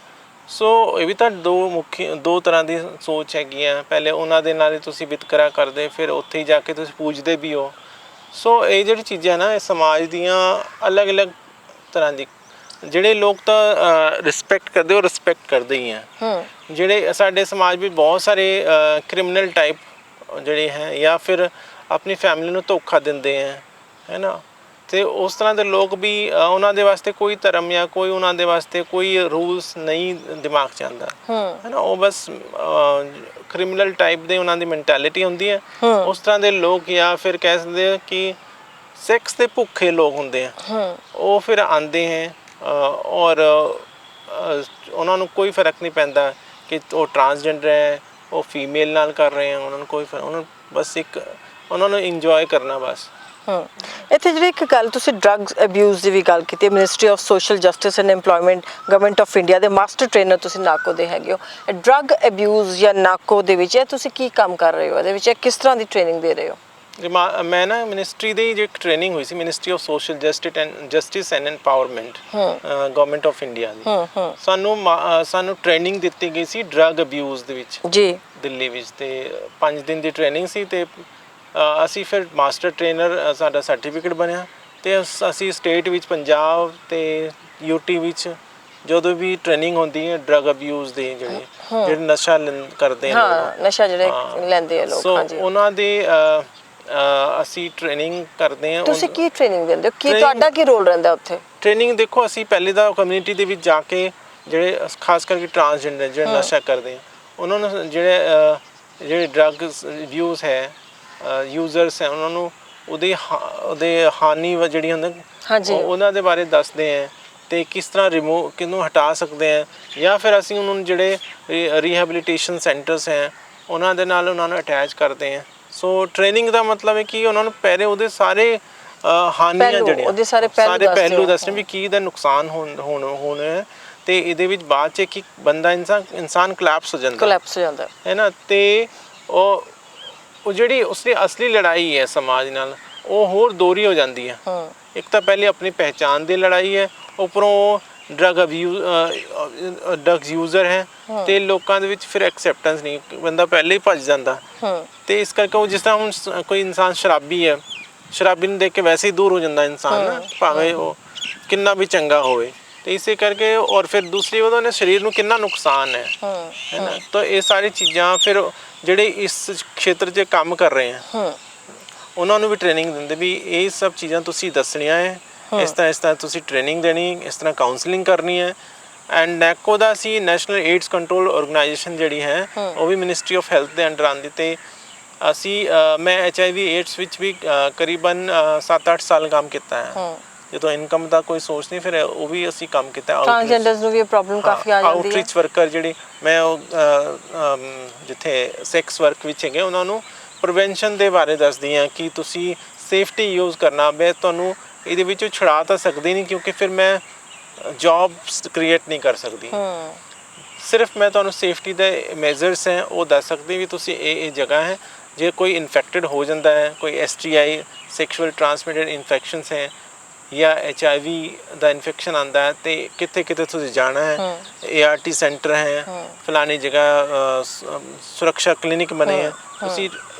ਸੋ ਇਹ ਵੀ ਤਾਂ ਦੋ ਤਰ੍ਹਾਂ ਦੀ ਸੋਚ ਹੈਗੀ ਆ। ਪਹਿਲੇ ਉਹਨਾਂ ਦੇ ਨਾਲ ਹੀ ਤੁਸੀਂ ਵਿਤਕਰਾ ਕਰਦੇ, ਫਿਰ ਉੱਥੇ ਹੀ ਜਾ ਕੇ ਤੁਸੀਂ ਪੂਜਦੇ ਵੀ ਹੋ। ਸੋ ਇਹ ਜਿਹੜੀ ਚੀਜ਼ਾਂ ਨਾ, ਇਹ ਸਮਾਜ ਦੀਆਂ ਅਲੱਗ-ਅਲੱਗ ਤਰ੍ਹਾਂ ਦੀ, ਜਿਹੜੇ ਲੋਕ ਤਾਂ ਰਿਸਪੈਕਟ ਕਰਦੇ ਉਹ ਰਿਸਪੈਕਟ ਕਰਦੇ ਹੀ ਆ। ਜਿਹੜੇ ਸਾਡੇ ਸਮਾਜ ਵਿੱਚ ਬਹੁਤ ਸਾਰੇ ਕ੍ਰਿਮੀਨਲ ਟਾਈਪ ਜਿਹੜੇ ਹੈ, ਜਾਂ ਫਿਰ ਆਪਣੀ ਫੈਮਿਲੀ ਨੂੰ ਧੋਖਾ ਦਿੰਦੇ ਹੈ ਨਾ, ਤੇ ਉਸ ਤਰ੍ਹਾਂ ਦੇ ਲੋਕ ਵੀ, ਉਹਨਾਂ ਦੇ ਵਾਸਤੇ ਕੋਈ ਧਰਮ ਜਾਂ ਕੋਈ ਉਹਨਾਂ ਦੇ ਵਾਸਤੇ ਕੋਈ ਰੂਲਸ ਨਹੀਂ ਦਿਮਾਗ 'ਚ ਆਉਂਦਾ ਹੈ ਨਾ। ਉਹ ਬਸ ਕ੍ਰਿਮੀਨਲ ਟਾਈਪ ਦੇ ਉਹਨਾਂ ਦੀ ਮੈਂਟੈਲਿਟੀ ਹੁੰਦੀ ਹੈ। ਉਸ ਤਰ੍ਹਾਂ ਦੇ ਲੋਕ, ਜਾਂ ਫਿਰ ਕਹਿ ਸਕਦੇ ਆ ਕਿ ਸੈਕਸ ਦੇ ਭੁੱਖੇ ਲੋਕ ਹੁੰਦੇ ਆ, ਉਹ ਫਿਰ ਆਉਂਦੇ ਹੈ ਔਰ ਉਹਨਾਂ ਨੂੰ ਕੋਈ ਫਰਕ ਨਹੀਂ ਪੈਂਦਾ ਕਿ ਉਹ ਟਰਾਂਸਜੈਂਡਰ ਹੈ, ਉਹ ਫੀਮੇਲ ਨਾਲ ਕਰ ਰਹੇ ਆ, ਉਹਨਾਂ ਨੂੰ ਕੋਈ ਫਰਕ, ਉਹਨਾਂ ਨੂੰ ਬਸ ਉਹਨਾਂ ਨੂੰ ਇੰਜੋਏ ਕਰਨਾ ਬਸ। ਇੱਥੇ ਜਿਹੜੀ ਇੱਕ ਗੱਲ ਤੁਸੀਂ ਡਰੱਗਸ ਅਬਿਊਜ਼ ਦੀ ਵੀ ਗੱਲ ਕੀਤੀ, ministry of social justice and employment, government of India ਦੇ ਮਾਸਟਰ ਟ੍ਰੇਨਰ ਤੁਸੀਂ ਨਾਕੋ ਦੇ ਹੈਗੇ ਹੋ। ਡਰੱਗ ਅਬਿਊਜ਼ ਜਾਂ ਨਾਕੋ ਦੇ ਵਿੱਚ ਤੁਸੀਂ ਕੀ ਕੰਮ ਕਰ ਰਹੇ ਹੋ, ਇਹਦੇ ਵਿੱਚ ਕਿਸ ਤਰ੍ਹਾਂ ਦੀ ਟ੍ਰੇਨਿੰਗ ਦੇ ਰਹੇ ਹੋ? ਮੈਂ ਨਾ ਮਿਨਿਸਟਰੀ ਦੀ ਜੋ ਟ੍ਰੇਨਿੰਗ ਹੋਈ ਸੀ, ministry of social justice and empowerment, government of India ਦੀ, ਸਾਨੂੰ ਟ੍ਰੇਨਿੰਗ ਦਿੱਤੀ ਗਈ ਸੀ ਡਰੱਗ ਅਬਿਊਜ਼ ਦੇ ਵਿੱਚ ਜੀ, ਦਿੱਲੀ ਵਿੱਚ। ਤੇ 5 ਦਿਨ ਦੀ ਟ੍ਰੇਨਿੰਗ ਸੀ, ਤੇ ਅਸੀਂ ਫਿਰ ਮਾਸਟਰ ਟ੍ਰੇਨਰ ਸਾਡਾ ਸਰਟੀਫਿਕੇਟ ਬਣਿਆ। ਤੇ ਅਸੀਂ ਸਟੇਟ ਵਿੱਚ, ਪੰਜਾਬ ਤੇ ਯੂਟੀ ਵਿੱਚ ਜਦੋਂ ਵੀ ਟ੍ਰੇਨਿੰਗ ਹੁੰਦੀ ਹੈ ਡਰੱਗ ਅਬਿਊਜ਼ ਦੇ, ਜਿਹੜੇ ਨਸ਼ਾ ਕਰਦੇ ਨੇ, ਨਸ਼ਾ ਜਿਹੜੇ ਲੈਂਦੇ ਆ ਲੋਕ, ਹਾਂਜੀ, ਉਹਨਾਂ ਦੇ ਅਸੀਂ ਟ੍ਰੇਨਿੰਗ ਕਰਦੇ ਹਾਂ। ਤੁਸੀਂ ਕੀ ਟ੍ਰੇਨਿੰਗ ਦਿੰਦੇ ਹੋ, ਕੀ ਤੁਹਾਡਾ ਕੀ ਰੋਲ ਰਹਿੰਦਾ ਉੱਥੇ? ਟ੍ਰੇਨਿੰਗ ਦੇਖੋ, ਅਸੀਂ ਪਹਿਲੇ ਤਾਂ ਕਮਿਊਨਿਟੀ ਦੇ ਵਿੱਚ ਜਾ ਕੇ, ਜਿਹੜੇ ਖਾਸ ਕਰਕੇ ਟਰਾਂਸਜੈਂਡਰ ਜਿਹੜੇ ਨਸ਼ਾ ਕਰਦੇ ਆ, ਉਹਨਾਂ ਨੂੰ ਜਿਹੜੇ ਡਰੱਗ ਯੂਜ਼ ਹੈ, ਯੂਜ਼ਰਸ ਹੈ, ਉਹਨਾਂ ਨੂੰ ਉਹਦੇ ਹਾਨੀ ਜਿਹੜੀ ਹੁੰਦੀ ਉਹਨਾਂ ਦੇ ਬਾਰੇ ਦੱਸਦੇ ਆ, ਤੇ ਕਿਸ ਤਰ੍ਹਾਂ ਕਿਹਨੂੰ ਹਟਾ ਸਕਦੇ ਆ, ਜਾਂ ਫਿਰ ਅਸੀਂ ਉਹਨਾਂ ਨੂੰ ਜਿਹੜੇ ਰੀਹੈਬਿਲਿਟੇਸ਼ਨ ਸੈਂਟਰਸ ਹੈ ਉਹਨਾਂ ਦੇ ਨਾਲ ਉਹਨਾਂ ਨੂੰ ਅਟੈਚ ਕਰਦੇ ਆ। ਸੋ ਟ੍ਰੇਨਿੰਗ ਦਾ ਮਤਲਬ ਹੈ ਕਿ ਉਹਨਾਂ ਨੂੰ ਪਹਿਲੇ ਉਹਦੇ ਸਾਰੇ ਹਾਨੀਆਂ ਜਿਹੜੀਆਂ ਸਾਰੇ ਪਹਿਲੂ ਦੱਸਣੇ ਵੀ ਕੀ ਦਾ ਨੁਕਸਾਨ ਹੋਣਾ, ਤੇ ਇਹਦੇ ਵਿੱਚ ਬਾਅਦ 'ਚ ਕਿ ਬੰਦਾ ਇਨਸਾਨ ਕੋਲੈਪਸ ਹੋ ਜਾਂਦਾ ਹੈ ਨਾ। ਤੇ ਉਹ ਜਿਹੜੀ ਉਸਦੀ ਅਸਲੀ ਲੜਾਈ ਹੈ ਸਮਾਜ ਨਾਲ, ਉਹ ਹੋਰ ਦੋਹਰੀ ਹੋ ਜਾਂਦੀ ਹੈ। ਇੱਕ ਤਾਂ ਪਹਿਲੇ ਆਪਣੀ ਪਹਿਚਾਣ ਦੀ ਲੜਾਈ ਹੈ, ਉੱਪਰੋਂ ਡਰੱਗ ਯੂਜ਼ਰ ਹੈ, ਤੇ ਲੋਕਾਂ ਦੇ ਵਿੱਚ ਫਿਰ ਐਕਸੈਪਟੈਂਸ ਨਹੀਂ, ਬੰਦਾ ਪਹਿਲੇ ਹੀ ਭੱਜ ਜਾਂਦਾ। ਤੇ ਇਸ ਕਰਕੇ ਉਹ, ਜਿਸ ਤਰ੍ਹਾਂ ਹੁਣ ਕੋਈ ਇਨਸਾਨ ਸ਼ਰਾਬੀ ਹੈ, ਸ਼ਰਾਬੀ ਨੂੰ ਦੇਖ ਕੇ ਵੈਸੇ ਹੀ ਦੂਰ ਹੋ ਜਾਂਦਾ ਇਨਸਾਨ ਨਾ, ਭਾਵੇਂ ਉਹ ਕਿੰਨਾ ਵੀ ਚੰਗਾ ਹੋਵੇ। ਤੇ ਇਸੇ ਕਰਕੇ, ਔਰ ਫਿਰ ਦੂਸਰੀ ਉਹਦੇ ਸਰੀਰ ਨੂੰ ਕਿੰਨਾ ਨੁਕਸਾਨ ਹੈ ਨਾ। ਤਾਂ ਇਹ ਸਾਰੀ ਚੀਜ਼ਾਂ ਫਿਰ ਜਿਹੜੇ ਇਸ ਖੇਤਰ 'ਚ ਕੰਮ ਕਰ ਰਹੇ ਹੈ, ਉਹਨਾਂ ਨੂੰ ਵੀ ਟ੍ਰੇਨਿੰਗ ਦਿੰਦੇ ਵੀ ਇਹ ਸਭ ਚੀਜ਼ਾਂ ਤੁਸੀਂ ਦੱਸਣੀਆਂ ਹੈ, ਇਸ ਤਰ੍ਹਾਂ ਤੁਸੀਂ ਟ੍ਰੇਨਿੰਗ ਦੇਣੀ, ਇਸ ਤਰ੍ਹਾਂ ਕਾਉਂਸਲਿੰਗ ਕਰਨੀ ਹੈ। ਐਂਡ ਨੈਕੋ ਦਾ ਅਸੀਂ ਨੈਸ਼ਨਲ ਏਡਸ ਕੰਟਰੋਲ ਆਰਗੇਨਾਈਜੇਸ਼ਨ ਜਿਹੜੀ ਹੈ, ਉਹ ਵੀ ਮਿਨਿਸਟਰੀ ਆਫ ਹੈਲਥ ਦੇ ਅੰਡਰ ਆਉਂਦੀ। ਤੇ ਅਸੀਂ ਮੈਂ HIV ਏਡਸ ਵਿੱਚ ਵੀ ਕਰੀਬਨ 7-8 ਸਾਲ ਕੰਮ ਕੀਤਾ ਹੈ। ਜਦੋਂ ਇਨਕਮ ਦਾ ਕੋਈ ਸੋਰਸ ਨਹੀਂ, ਫਿਰ ਉਹ ਵੀ ਅਸੀਂ ਕੰਮ ਕੀਤਾ। ਟ੍ਰਾਂਸਜੈਂਡਰਸ ਨੂੰ ਵੀ ਪ੍ਰੋਬਲਮ ਕਾਫੀ ਆ ਜਾਂਦੀ ਹੈ। ਆਊਟਰੀਚ ਵਰਕਰ ਜਿਹੜੇ ਮੈਂ ਉਹ ਜਿੱਥੇ ਸੈਕਸ ਵਰਕ ਵਿੱਚ ਹੈਗੇ, ਉਹਨਾਂ ਨੂੰ ਪ੍ਰੀਵੈਂਸ਼ਨ ਦੇ ਬਾਰੇ ਦੱਸਦੀ ਹਾਂ ਕਿ ਤੁਸੀਂ ਸੇਫਟੀ ਯੂਜ਼ ਕਰਨਾ। ਮੈਂ ਤੁਹਾਨੂੰ ਇਹਦੇ ਵਿੱਚੋਂ ਛੁਡਾ ਤਾਂ ਸਕਦੀ ਨਹੀਂ, ਕਿਉਂਕਿ ਫਿਰ ਮੈਂ ਜੌਬਸ ਕ੍ਰੀਏਟ ਨਹੀਂ ਕਰ ਸਕਦੀ। ਸਿਰਫ ਮੈਂ ਤੁਹਾਨੂੰ ਸੇਫਟੀ ਦੇ ਮੈਜ਼ਰਸ ਹੈ ਉਹ ਦੱਸ ਸਕਦੀ ਵੀ ਤੁਸੀਂ ਇਹ ਜਗ੍ਹਾ ਹੈ, ਜੇ ਕੋਈ ਇਨਫੈਕਟਡ ਹੋ ਜਾਂਦਾ ਹੈ, ਕੋਈ STI ਸੈਕਸ਼ੂਅਲ ਟ੍ਰਾਂਸਮਿਟਡ ਇਨਫੈਕਸ਼ਨਸ ਹੈ, ਜਾਂ HIV ਦਾ ਇਨਫੈਕਸ਼ਨ ਆਉਂਦਾ ਹੈ, ਤੇ ਕਿੱਥੇ ਕਿੱਥੇ ਤੁਸੀਂ ਜਾਣਾ ਹੈ। ART ਸੈਂਟਰ ਹੈ, ਫਲਾਣੀ ਜਗ੍ਹਾ ਸੁਰੱਖਿਆ ਕਲੀਨਿਕ ਬਣੇ ਹੈ, ਤੁਸੀਂ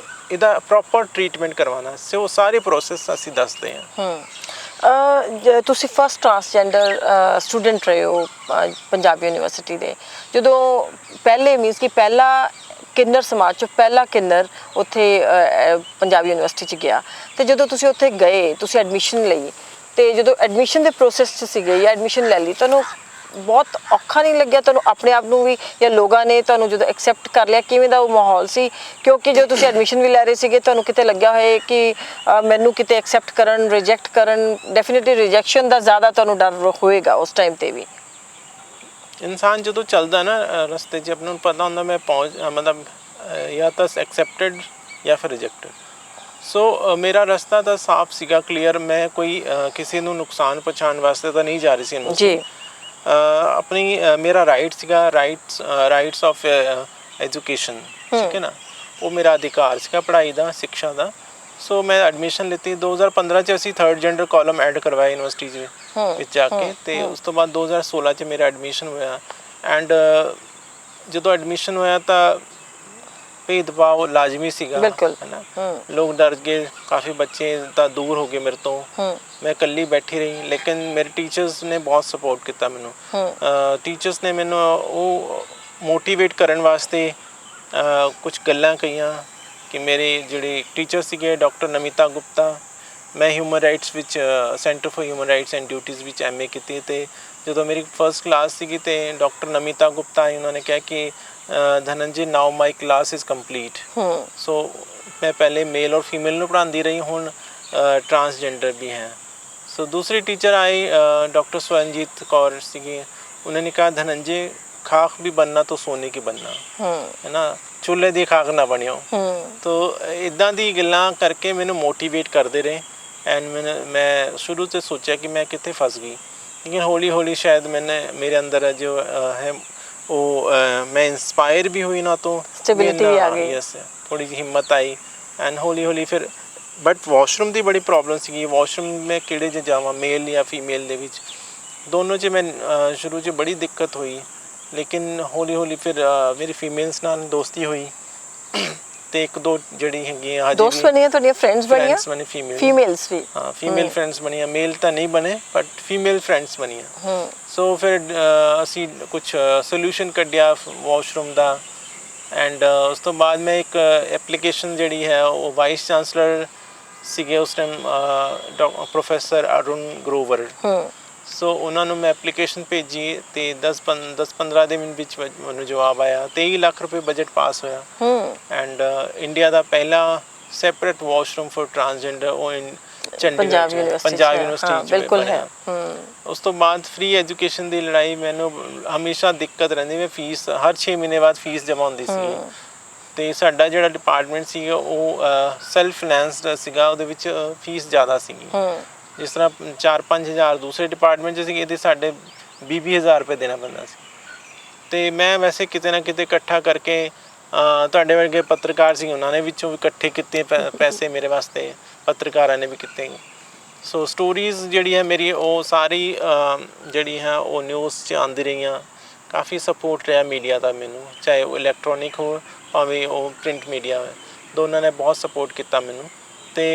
ਇਹਦਾ ਪ੍ਰੋਪਰ ਟ੍ਰੀਟਮੈਂਟ ਕਰਵਾਉਣਾ। ਸੋ ਸਾਰੇ ਪ੍ਰੋਸੈਸ ਅਸੀਂ ਦੱਸਦੇ ਹਾਂ। ਤੁਸੀਂ ਫਸਟ ਟਰਾਂਸਜੈਂਡਰ ਸਟੂਡੈਂਟ ਰਹੇ ਹੋ ਪੰਜਾਬ ਯੂਨੀਵਰਸਿਟੀ ਦੇ, ਜਦੋਂ ਪਹਿਲੇ ਮੀਨਸ ਕਿ ਪਹਿਲਾ ਕਿੰਨਰ ਸਮਾਜ 'ਚੋਂ ਪਹਿਲਾ ਕਿੰਨਰ ਉੱਥੇ ਪੰਜਾਬ ਯੂਨੀਵਰਸਿਟੀ 'ਚ ਗਿਆ, ਤੇ ਜਦੋਂ ਤੁਸੀਂ ਉੱਥੇ ਗਏ, ਤੁਸੀਂ ਐਡਮਿਸ਼ਨ ਲਈ, ਤੇ ਜਦੋਂ ਐਡਮਿਸ਼ਨ ਦੇ ਪ੍ਰੋਸੈਸ 'ਚ ਸੀਗੇ ਜਾਂ ਐਡਮਿਸ਼ਨ ਲੈ ਲਈ, ਤੁਹਾਨੂੰ ਬਹੁਤ ਔਖਾ ਨਹੀਂ ਲੱਗਿਆ ਤੁਹਾਨੂੰ ਆਪਣੇ ਆਪ ਨੂੰ ਵੀ, ਜਾਂ ਲੋਕਾਂ ਨੇ ਤੁਹਾਨੂੰ ਜਦੋਂ ਐਕਸੈਪਟ ਕਰ ਲਿਆ, ਕਿਵੇਂ ਦਾ ਉਹ ਮਾਹੌਲ ਸੀ? ਕਿਉਂਕਿ ਜਦੋਂ ਤੁਸੀਂ ਐਡਮਿਸ਼ਨ ਵੀ ਲੈ ਰਹੇ ਸੀਗੇ, ਤੁਹਾਨੂੰ ਕਿਤੇ ਲੱਗਿਆ ਹੋਏ ਕਿ ਮੈਨੂੰ ਕਿਤੇ ਐਕਸੈਪਟ ਕਰਨ, ਰਿਜੈਕਟ ਕਰਨ, ਡੈਫੀਨਿਟਲੀ ਰਿਜੈਕਸ਼ਨ ਦਾ ਜ਼ਿਆਦਾ ਤੁਹਾਨੂੰ ਡਰ ਹੋਏਗਾ ਉਸ ਟਾਈਮ 'ਤੇ ਵੀ। ਇਨਸਾਨ ਜਦੋਂ ਚੱਲਦਾ ਨਾ ਰਸਤੇ 'ਚ, ਆਪਣੇ ਨੂੰ ਪਤਾ ਹੁੰਦਾ ਮੈਂ ਮਤਲਬ ਜਾਂ ਤਾਂ ਐਕਸੈਪਟਡ ਜਾਂ ਫਿਰ ਰਿਜੈਕਟਡ। ਸੋ ਮੇਰਾ ਰਸਤਾ ਤਾਂ ਸਾਫ਼ ਸੀਗਾ, ਕਲੀਅਰ। ਮੈਂ ਕੋਈ ਕਿਸੇ ਨੂੰ ਨੁਕਸਾਨ ਪਹੁੰਚਾਉਣ ਵਾਸਤੇ ਤਾਂ ਨਹੀਂ ਜਾ ਰਹੀ ਸੀ ਜੀ। ਆਪਣੀ ਮੇਰਾ ਰਾਈਟ ਸੀਗਾ, ਰਾਈਟਸ ਆਫ ਐਜੂਕੇਸ਼ਨ, ਠੀਕ ਹੈ ਨਾ, ਉਹ ਮੇਰਾ ਅਧਿਕਾਰ ਸੀਗਾ ਪੜ੍ਹਾਈ ਦਾ, ਸਿੱਖਿਆ ਦਾ। ਸੋ ਮੈਂ ਐਡਮਿਸ਼ਨ ਲਿੱਤੀ 2015 ਚ ਅਸੀਂ ਥਰਡ ਜੈਂਡਰ ਕਾਲਮ ਐਡ ਕਰਵਾਇਆ ਯੂਨੀਵਰਸਿਟੀ ਵਿੱਚ ਜਾ ਕੇ, ਤੇ ਉਸ ਤੋਂ ਬਾਅਦ 2016 ਚ ਮੇਰਾ ਐਡਮਿਸ਼ਨ ਹੋਇਆ। ਐਂਡ ਜਦੋਂ ਐਡਮਿਸ਼ਨ ਹੋਇਆ ਤਾਂ ਭੇਦਭਾਵ ਲਾਜ਼ਮੀ ਸੀਗਾ, ਹੈ ਨਾ। ਲੋਕ ਡਰ ਗਏ, ਕਾਫੀ ਬੱਚੇ ਤਾਂ ਦੂਰ ਹੋ ਗਏ ਮੇਰੇ ਤੋਂ, ਮੈਂ ਇਕੱਲੀ ਬੈਠੀ ਰਹੀ। ਲੇਕਿਨ ਮੇਰੇ ਟੀਚਰਸ ਨੇ ਬਹੁਤ ਸਪੋਰਟ ਕੀਤਾ ਮੈਨੂੰ। ਟੀਚਰਸ ਨੇ ਮੈਨੂੰ ਉਹ ਮੋਟੀਵੇਟ ਕਰਨ ਵਾਸਤੇ ਕੁਝ ਗੱਲਾਂ ਕਹੀਆਂ ਕਿ ਮੇਰੇ ਜਿਹੜੇ ਟੀਚਰ ਸੀਗੇ ਡਾਕਟਰ ਨਮਿਤਾ ਗੁਪਤਾ, ਮੈਂ ਹਿਊਮਨ ਰਾਈਟਸ ਵਿੱਚ centre for human rights and duties ਵਿੱਚ MA ਕੀਤੀ। ਅਤੇ ਜਦੋਂ ਮੇਰੀ ਫਸਟ ਕਲਾਸ ਸੀਗੀ ਤੇ ਡਾਕਟਰ ਨਮਿਤਾ ਗੁਪਤਾ ਆਈ, ਉਹਨਾਂ ਨੇ ਕਿਹਾ ਕਿ ਧਨੰਜੇ ਨਾਓ ਮਾਈ ਕਲਾਸ ਇਜ਼ ਕੰਪਲੀਟ। ਸੋ ਮੈਂ ਪਹਿਲੇ ਮੇਲ ਔਰ ਫੀਮੇਲ ਨੂੰ ਪੜ੍ਹਾਉਂਦੀ ਰਹੀ, ਹੁਣ ट्रांसजेंडर भी हैं। सो दूसरी टीचर आई डॉक्टर स्वरनजीत कौर सीगी, उन्होंने कहा धनंजय खाक भी बनना तो सोने की बनना, है ना, चूल्हे दी खाक ना बनियो। तो इदां दी गल्लां करके मैनू मोटिवेट करते रहे। एंड मैं शुरू से सोचा कि मैं कितने फस गई, लेकिन हौली हौली शायद मैंने मेरे अंदर जो है वो मैं इंस्पायर भी हुई, ना तो स्टेबिलिटी आ गई, यस, थोड़ी सी हिम्मत आई। एंड हौली हौली फिर बट वॉशरूम की बड़ी प्रॉब्लम सी, वॉशरूम में किहड़े च जावां, मेल या फीमेल दे विच, दोनों च मैं शुरू च बड़ी दिक्कत हुई। लेकिन हौली हौली फिर मेरी फीमेल्स नाल दोस्ती हुई ते एक दो जड़ी हैगियां दोस्त बनियां, तुहाडियां फ्रेंड्स बनियां, बने फीमेल्स भी, हाँ फीमेल फ्रेंड्स बनियां, मेल तो नहीं बने बट फीमेल फ्रेंड्स बनियां। सो फिर असी कुछ सोल्यूशन कढ़िया वॉशरूम का। एंड उस तो बाद मैं एक एप्लीकेशन जड़ी है वो वाइस चांसलर ਸੀਗੇ ਉਸ ਟਾਈਮ ਪ੍ਰੋਫੈਸਰ ਅਰੁਣ ਗਰੋਵਰ। ਸੋ ਉਹਨਾਂ ਨੂੰ ਮੈਂ ਐਪਲੀਕੇਸ਼ਨ ਭੇਜੀ ਤੇ 10-15 ਦਿਨ ਵਿੱਚ ਮੈਨੂੰ ਜਵਾਬ ਆਇਆ। 23 ਲੱਖ ਰੁਪਏ ਬਜਟ ਪਾਸ ਹੋਇਆ। ਐਂਡ ਇੰਡੀਆ ਦਾ ਪਹਿਲਾ ਸੈਪਰੇਟ ਵਾਸ਼ਰੂਮ ਫॉर ਟਰਾਂਸਜੈਂਡਰ ਉਹ ਪੰਜਾਬ ਯੂਨੀਵਰਸਿਟੀ ਬਿਲਕੁਲ ਹੈ। ਉਸ ਤੋਂ ਬਾਅਦ ਫ੍ਰੀ ਐਜੂਕੇਸ਼ਨ ਦੀ ਲੜਾਈ ਮੈਨੂੰ ਹਮੇਸ਼ਾ ਦਿੱਕਤ ਰਹਿੰਦੀ, ਮੈਂ ਫੀਸ ਹਰ 6 ਮਹੀਨੇ ਬਾਅਦ ਫੀਸ ਜਮ੍ਹਾਂ ਹੁੰਦੀ ਸੀ। ਤੇ ਸਾਡਾ ਜਿਹੜਾ ਡਿਪਾਰਟਮੈਂਟ ਸੀਗਾ ਉਹ ਸੈਲਫ ਫਾਈਨੈਂਸਡ ਸੀਗਾ, ਉਹਦੇ ਵਿੱਚ ਫੀਸ ਜ਼ਿਆਦਾ ਸੀਗੀ। ਜਿਸ ਤਰ੍ਹਾਂ 4-5 ਹਜ਼ਾਰ ਦੂਸਰੇ ਡਿਪਾਰਟਮੈਂਟ 'ਚ ਸੀਗੇ, ਇਹਦੇ ਸਾਡੇ 20-20 ਹਜ਼ਾਰ ਰੁਪਏ ਦੇਣਾ ਪੈਂਦਾ ਸੀ। ਤੇ ਮੈਂ ਵੈਸੇ ਕਿਤੇ ਨਾ ਕਿਤੇ ਇਕੱਠਾ ਕਰਕੇ ਤੁਹਾਡੇ ਵਰਗੇ ਪੱਤਰਕਾਰ ਸੀ, ਉਹਨਾਂ ਨੇ ਵਿੱਚੋਂ ਵੀ ਇਕੱਠੇ ਕੀਤੇ ਪੈਸੇ ਮੇਰੇ ਵਾਸਤੇ, ਪੱਤਰਕਾਰਾਂ ਨੇ ਵੀ ਕੀਤੇ। ਸੋ ਸਟੋਰੀਜ਼ ਜਿਹੜੀ ਹੈ ਮੇਰੀ ਉਹ ਸਾਰੀ ਜਿਹੜੀ ਹੈ ਉਹ ਨਿਊਜ਼ 'ਚ ਆਉਂਦੀ ਰਹੀਆਂ। ਕਾਫੀ ਸਪੋਰਟ ਰਿਹਾ ਮੀਡੀਆ ਦਾ ਮੈਨੂੰ, ਚਾਹੇ ਉਹ ਇਲੈਕਟ੍ਰੋਨਿਕ ਹੋ ਭਾਵੇਂ ਉਹ ਪ੍ਰਿੰਟ ਮੀਡੀਆ ਹੋਵੇ, ਦੋਨਾਂ ਨੇ ਬਹੁਤ ਸਪੋਰਟ ਕੀਤਾ ਮੈਨੂੰ। ਤੇ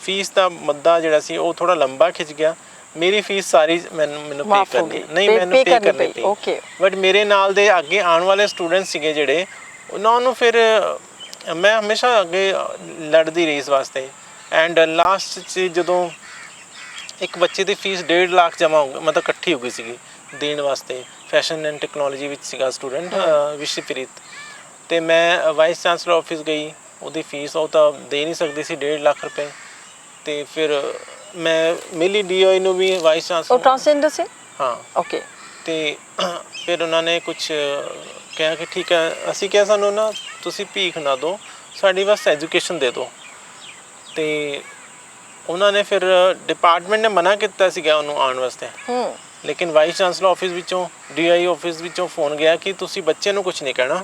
ਫੀਸ ਦਾ ਮੁੱਦਾ ਜਿਹੜਾ ਸੀ ਉਹ ਥੋੜਾ ਲੰਬਾ ਖਿੱਚ ਗਿਆ। ਮੇਰੀ ਫੀਸ ਸਾਰੀ ਮੈਨੂੰ ਪੇ ਕਰਨੀ ਨਹੀਂ, ਮੈਨੂੰ ਪੇ ਕਰਨੀ ਪਈ। ਬਟ ਮੇਰੇ ਨਾਲ ਦੇ ਅੱਗੇ ਆਉਣ ਵਾਲੇ ਸਟੂਡੈਂਟ ਸੀਗੇ ਜਿਹੜੇ, ਉਹਨਾਂ ਨੂੰ ਫਿਰ ਮੈਂ ਹਮੇਸ਼ਾ ਅੱਗੇ ਲੜਦੀ ਰਹੀ ਇਸ ਵਾਸਤੇ। ਐਂਡ ਲਾਸਟ 'ਚ ਜਦੋਂ ਇੱਕ ਬੱਚੇ ਦੀ ਫੀਸ 1.5 ਲੱਖ ਜਮ੍ਹਾਂ ਹੋ ਗਈ, ਮਤਲਬ ਇਕੱਠੀ ਹੋ ਗਈ ਸੀਗੀ ਦੇਣ ਵਾਸਤੇ, ਫੈਸ਼ਨ ਐਂਡ ਟੈਕਨੋਲੋਜੀ ਵਿੱਚ ਸੀਗਾ ਸਟੂਡੈਂਟ ਵਿਸ਼ਵਪ੍ਰੀਤ। ਤੇ ਮੈਂ ਵਾਈਸ ਚਾਂਸਲਰ ਆਫਿਸ ਗਈ, ਉਹਦੀ ਫੀਸ ਉਹ ਤਾਂ ਦੇ ਨਹੀਂ ਸਕਦੀ ਸੀ 1.5 ਲੱਖ ਰੁਪਏ। ਤੇ ਫਿਰ ਮੈਂ ਮਿਲੀ DOI ਨੂੰ ਵੀ, ਵਾਈਸ ਚਾਂਸਲਰ ਟ੍ਰਾਂਸਜੈਂਡਰ ਸੀ, ਹਾਂ ਓਕੇ। ਤੇ ਫਿਰ ਉਹਨਾਂ ਨੇ ਕੁਝ ਕਿਹਾ ਕਿ ਠੀਕ ਹੈ, ਅਸੀਂ ਕਿਹਾ ਸਾਨੂੰ ਨਾ ਤੁਸੀਂ ਭੀਖ ਨਾ ਦਿਓ, ਸਾਡੀ ਬਸ ਐਜੂਕੇਸ਼ਨ ਦੇ ਦਿਓ। ਤੇ ਉਹਨਾਂ ਨੇ ਫਿਰ ਡਿਪਾਰਟਮੈਂਟ ਨੇ ਮਨਾ ਕੀਤਾ ਸੀਗਾ ਉਹਨੂੰ ਆਉਣ ਵਾਸਤੇ। ਲੇਕਿਨ ਵਾਈਸ ਚਾਂਸਲਰ ਆਫਿਸ ਵਿੱਚੋਂ DOI ਆਫਿਸ ਵਿੱਚੋਂ ਫੋਨ ਗਿਆ ਕਿ ਤੁਸੀਂ ਬੱਚੇ ਨੂੰ ਕੁਝ ਨਹੀਂ ਕਹਿਣਾ,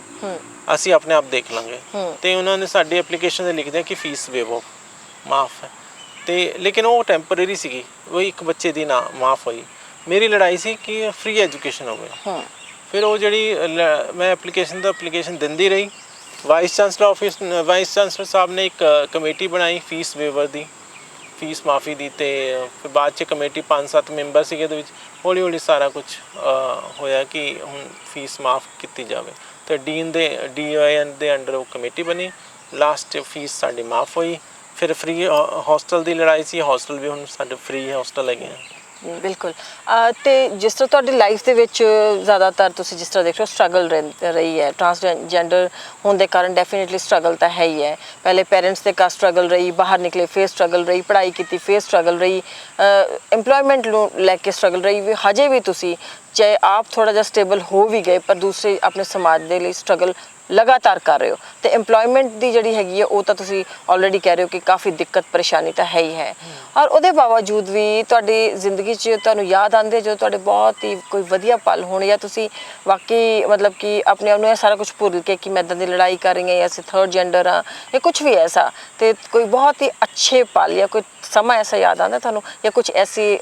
ਅਸੀਂ ਆਪਣੇ ਆਪ ਦੇਖ ਲਾਂਗੇ। ਤੇ ਉਹਨਾਂ ਨੇ ਸਾਡੀ ਐਪਲੀਕੇਸ਼ਨ 'ਤੇ ਲਿਖ ਦਿਆ ਕਿ ਫੀਸ ਵੇਵ ਆਫ ਮਾਫ ਹੈ। ਤੇ ਲੇਕਿਨ ਉਹ ਟੈਂਪਰੇਰੀ ਸੀਗੀ, ਉਹ ਇੱਕ ਬੱਚੇ ਦੀ ਨਾ ਮਾਫ ਹੋਈ। ਮੇਰੀ ਲੜਾਈ ਸੀ ਕਿ ਫ੍ਰੀ ਐਜੂਕੇਸ਼ਨ ਹੋਵੇ। ਫਿਰ ਉਹ ਜਿਹੜੀ ਮੈਂ ਐਪਲੀਕੇਸ਼ਨ ਦਿੰਦੀ ਰਹੀ। Vice chancellor office, vice chancellor ਸਾਹਿਬ ਨੇ ਇੱਕ ਕਮੇਟੀ ਬਣਾਈ ਫੀਸ ਵੇਵਰ ਦੀ, ਫੀਸ ਮਾਫੀ ਦੀ। ਤੇ ਫਿਰ ਬਾਅਦ 'ਚ ਕਮੇਟੀ 5-7 ਮੈਂਬਰ ਸੀਗੇ, ਉਹਦੇ ਵਿੱਚ ਹੌਲੀ ਹੌਲੀ ਸਾਰਾ ਕੁਝ ਹੋਇਆ ਕਿ ਹੁਣ ਫੀਸ ਮਾਫ ਕੀਤੀ ਜਾਵੇ। ਤੇ DOI ਦੇ ਅੰਡਰ ਉਹ ਕਮੇਟੀ ਬਣੀ, ਲਾਸਟ ਫੀਸ ਸਾਡੀ ਮਾਫ ਹੋਈ। ਫਿਰ ਫ੍ਰੀ ਹੋਸਟਲ ਦੀ ਲੜਾਈ ਸੀ, ਹੋਸਟਲ ਵੀ ਹੁਣ ਸਾਡੇ ਫ੍ਰੀ ਹੋਸਟਲ ਹੈਗੇ ਆ। ਬਿਲਕੁਲ। ਤੇ ਜਿਸ ਤਰ੍ਹਾਂ ਤੁਹਾਡੀ ਲਾਈਫ ਦੇ ਵਿੱਚ ਜ਼ਿਆਦਾਤਰ ਤੁਸੀਂ ਜਿਸ ਤਰ੍ਹਾਂ ਦੇਖ ਰਹੇ ਹੋ ਸਟਰਗਲ ਰਹੀ ਹੈ, ਟ੍ਰਾਂਸਜੈਂਡਰ ਹੋਣ ਦੇ ਕਾਰਨ ਡੈਫੀਨੇਟਲੀ ਸਟਰਗਲ ਤਾਂ ਹੈ ਹੀ ਹੈ। ਪਹਿਲੇ ਪੇਰੈਂਟਸ ਦੇ ਘਰ ਸਟਰਗਲ ਰਹੀ, ਬਾਹਰ ਨਿਕਲੇ ਫਿਰ ਸਟਰਗਲ ਰਹੀ, ਪੜ੍ਹਾਈ ਕੀਤੀ ਫਿਰ ਸਟਰਗਲ ਰਹੀ, ਇੰਪਲੋਇਮੈਂਟ ਨੂੰ ਲੈ ਕੇ ਸਟਰਗਲ ਰਹੀ। ਹਜੇ ਵੀ ਤੁਸੀਂ ਚਾਹੇ ਆਪ ਥੋੜ੍ਹਾ ਜਿਹਾ ਸਟੇਬਲ ਹੋ ਵੀ ਗਏ, ਪਰ ਦੂਸਰੇ ਆਪਣੇ ਸਮਾਜ ਦੇ ਲਈ ਸਟਰਗਲ ਲਗਾਤਾਰ ਕਰ ਰਹੇ ਹੋ ਤੇ EMPLOYMENT ਦੀ ਜਿਹੜੀ ਹੈਗੀ ਹੈ ਉਹ ਤਾਂ ਤੁਸੀਂ ਆਲਰੇਡੀ ਕਹਿ ਰਹੇ ਹੋ ਕਿ ਕਾਫੀ ਦਿੱਕਤ ਪਰੇਸ਼ਾਨੀ ਤਾਂ ਹੈ ਹੀ ਹੈ ਔਰ ਉਹਦੇ ਬਾਵਜੂਦ ਵੀ ਤੁਹਾਡੀ ਜ਼ਿੰਦਗੀ 'ਚ ਤੁਹਾਨੂੰ ਯਾਦ ਆਉਂਦੇ ਜੋ ਤੁਹਾਡੇ ਬਹੁਤ ਹੀ ਕੋਈ ਵਧੀਆ ਪਲ ਹੋਣ ਜਾਂ ਤੁਸੀਂ ਵਾਕਈ ਮਤਲਬ ਕਿ ਆਪਣੇ ਆਪ ਨੂੰ ਇਹ ਸਾਰਾ ਕੁਝ ਭੁੱਲ ਕੇ ਕਿ ਮੈਂ ਇੱਦਾਂ ਦੀ ਲੜਾਈ ਕਰ ਰਹੀ ਹਾਂ ਜਾਂ ਅਸੀਂ ਥਰਡ ਜੈਂਡਰ ਹਾਂ ਜਾਂ ਕੁਝ ਵੀ ਐਸਾ ਤੇ ਕੋਈ ਬਹੁਤ ਹੀ ਅੱਛੇ ਪਲ ਜਾਂ ਕੋਈ ਸਮਾਂ ਐਸਾ ਯਾਦ ਆਉਂਦਾ ਤੁਹਾਨੂੰ ਜਾਂ ਕੁਝ ਐਸੀ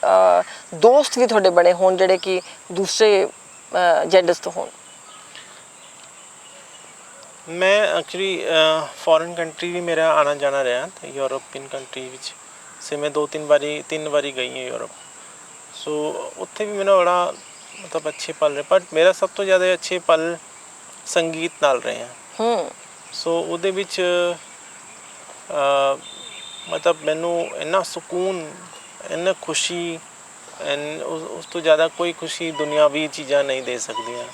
ਦੋਸਤ ਵੀ ਤੁਹਾਡੇ ਬਣੇ ਹੋਣ ਜਿਹੜੇ ਕਿ ਦੂਸਰੇ ਜੈਂਡਰਸ ਤੋਂ ਹੋਣ ਮੈਂ ਐਕਚੁਅਲੀ ਫੋਰਨ ਕੰਟਰੀ ਵੀ ਮੇਰਾ ਆਣਾ ਜਾਣਾ ਰਿਹਾ ਤੇ ਯੂਰੋਪੀਅਨ ਕੰਟਰੀ ਵਿੱਚ ਸੇ ਮੈਂ ਤਿੰਨ ਵਾਰੀ ਗਈ ਹਾਂ ਯੂਰਪ ਸੋ ਉੱਥੇ ਵੀ ਮੈਨੂੰ ਬੜਾ ਮਤਲਬ ਅੱਛੇ ਪਲ ਰਹੇ ਪਰ ਮੇਰਾ ਸਭ ਤੋਂ ਜ਼ਿਆਦਾ ਅੱਛੇ ਪਲ ਸੰਗੀਤ ਨਾਲ ਰਹੇ ਹਨ ਸੋ ਉਹਦੇ ਵਿੱਚ ਮਤਲਬ ਮੈਨੂੰ ਇੰਨਾ ਸਕੂਨ ਇੰਨਾ ਖੁਸ਼ੀ ਉਸ ਤੋਂ ਜ਼ਿਆਦਾ ਕੋਈ ਖੁਸ਼ੀ ਦੁਨਿਆਵੀ ਚੀਜ਼ਾਂ ਨਹੀਂ ਦੇ ਸਕਦੀਆਂ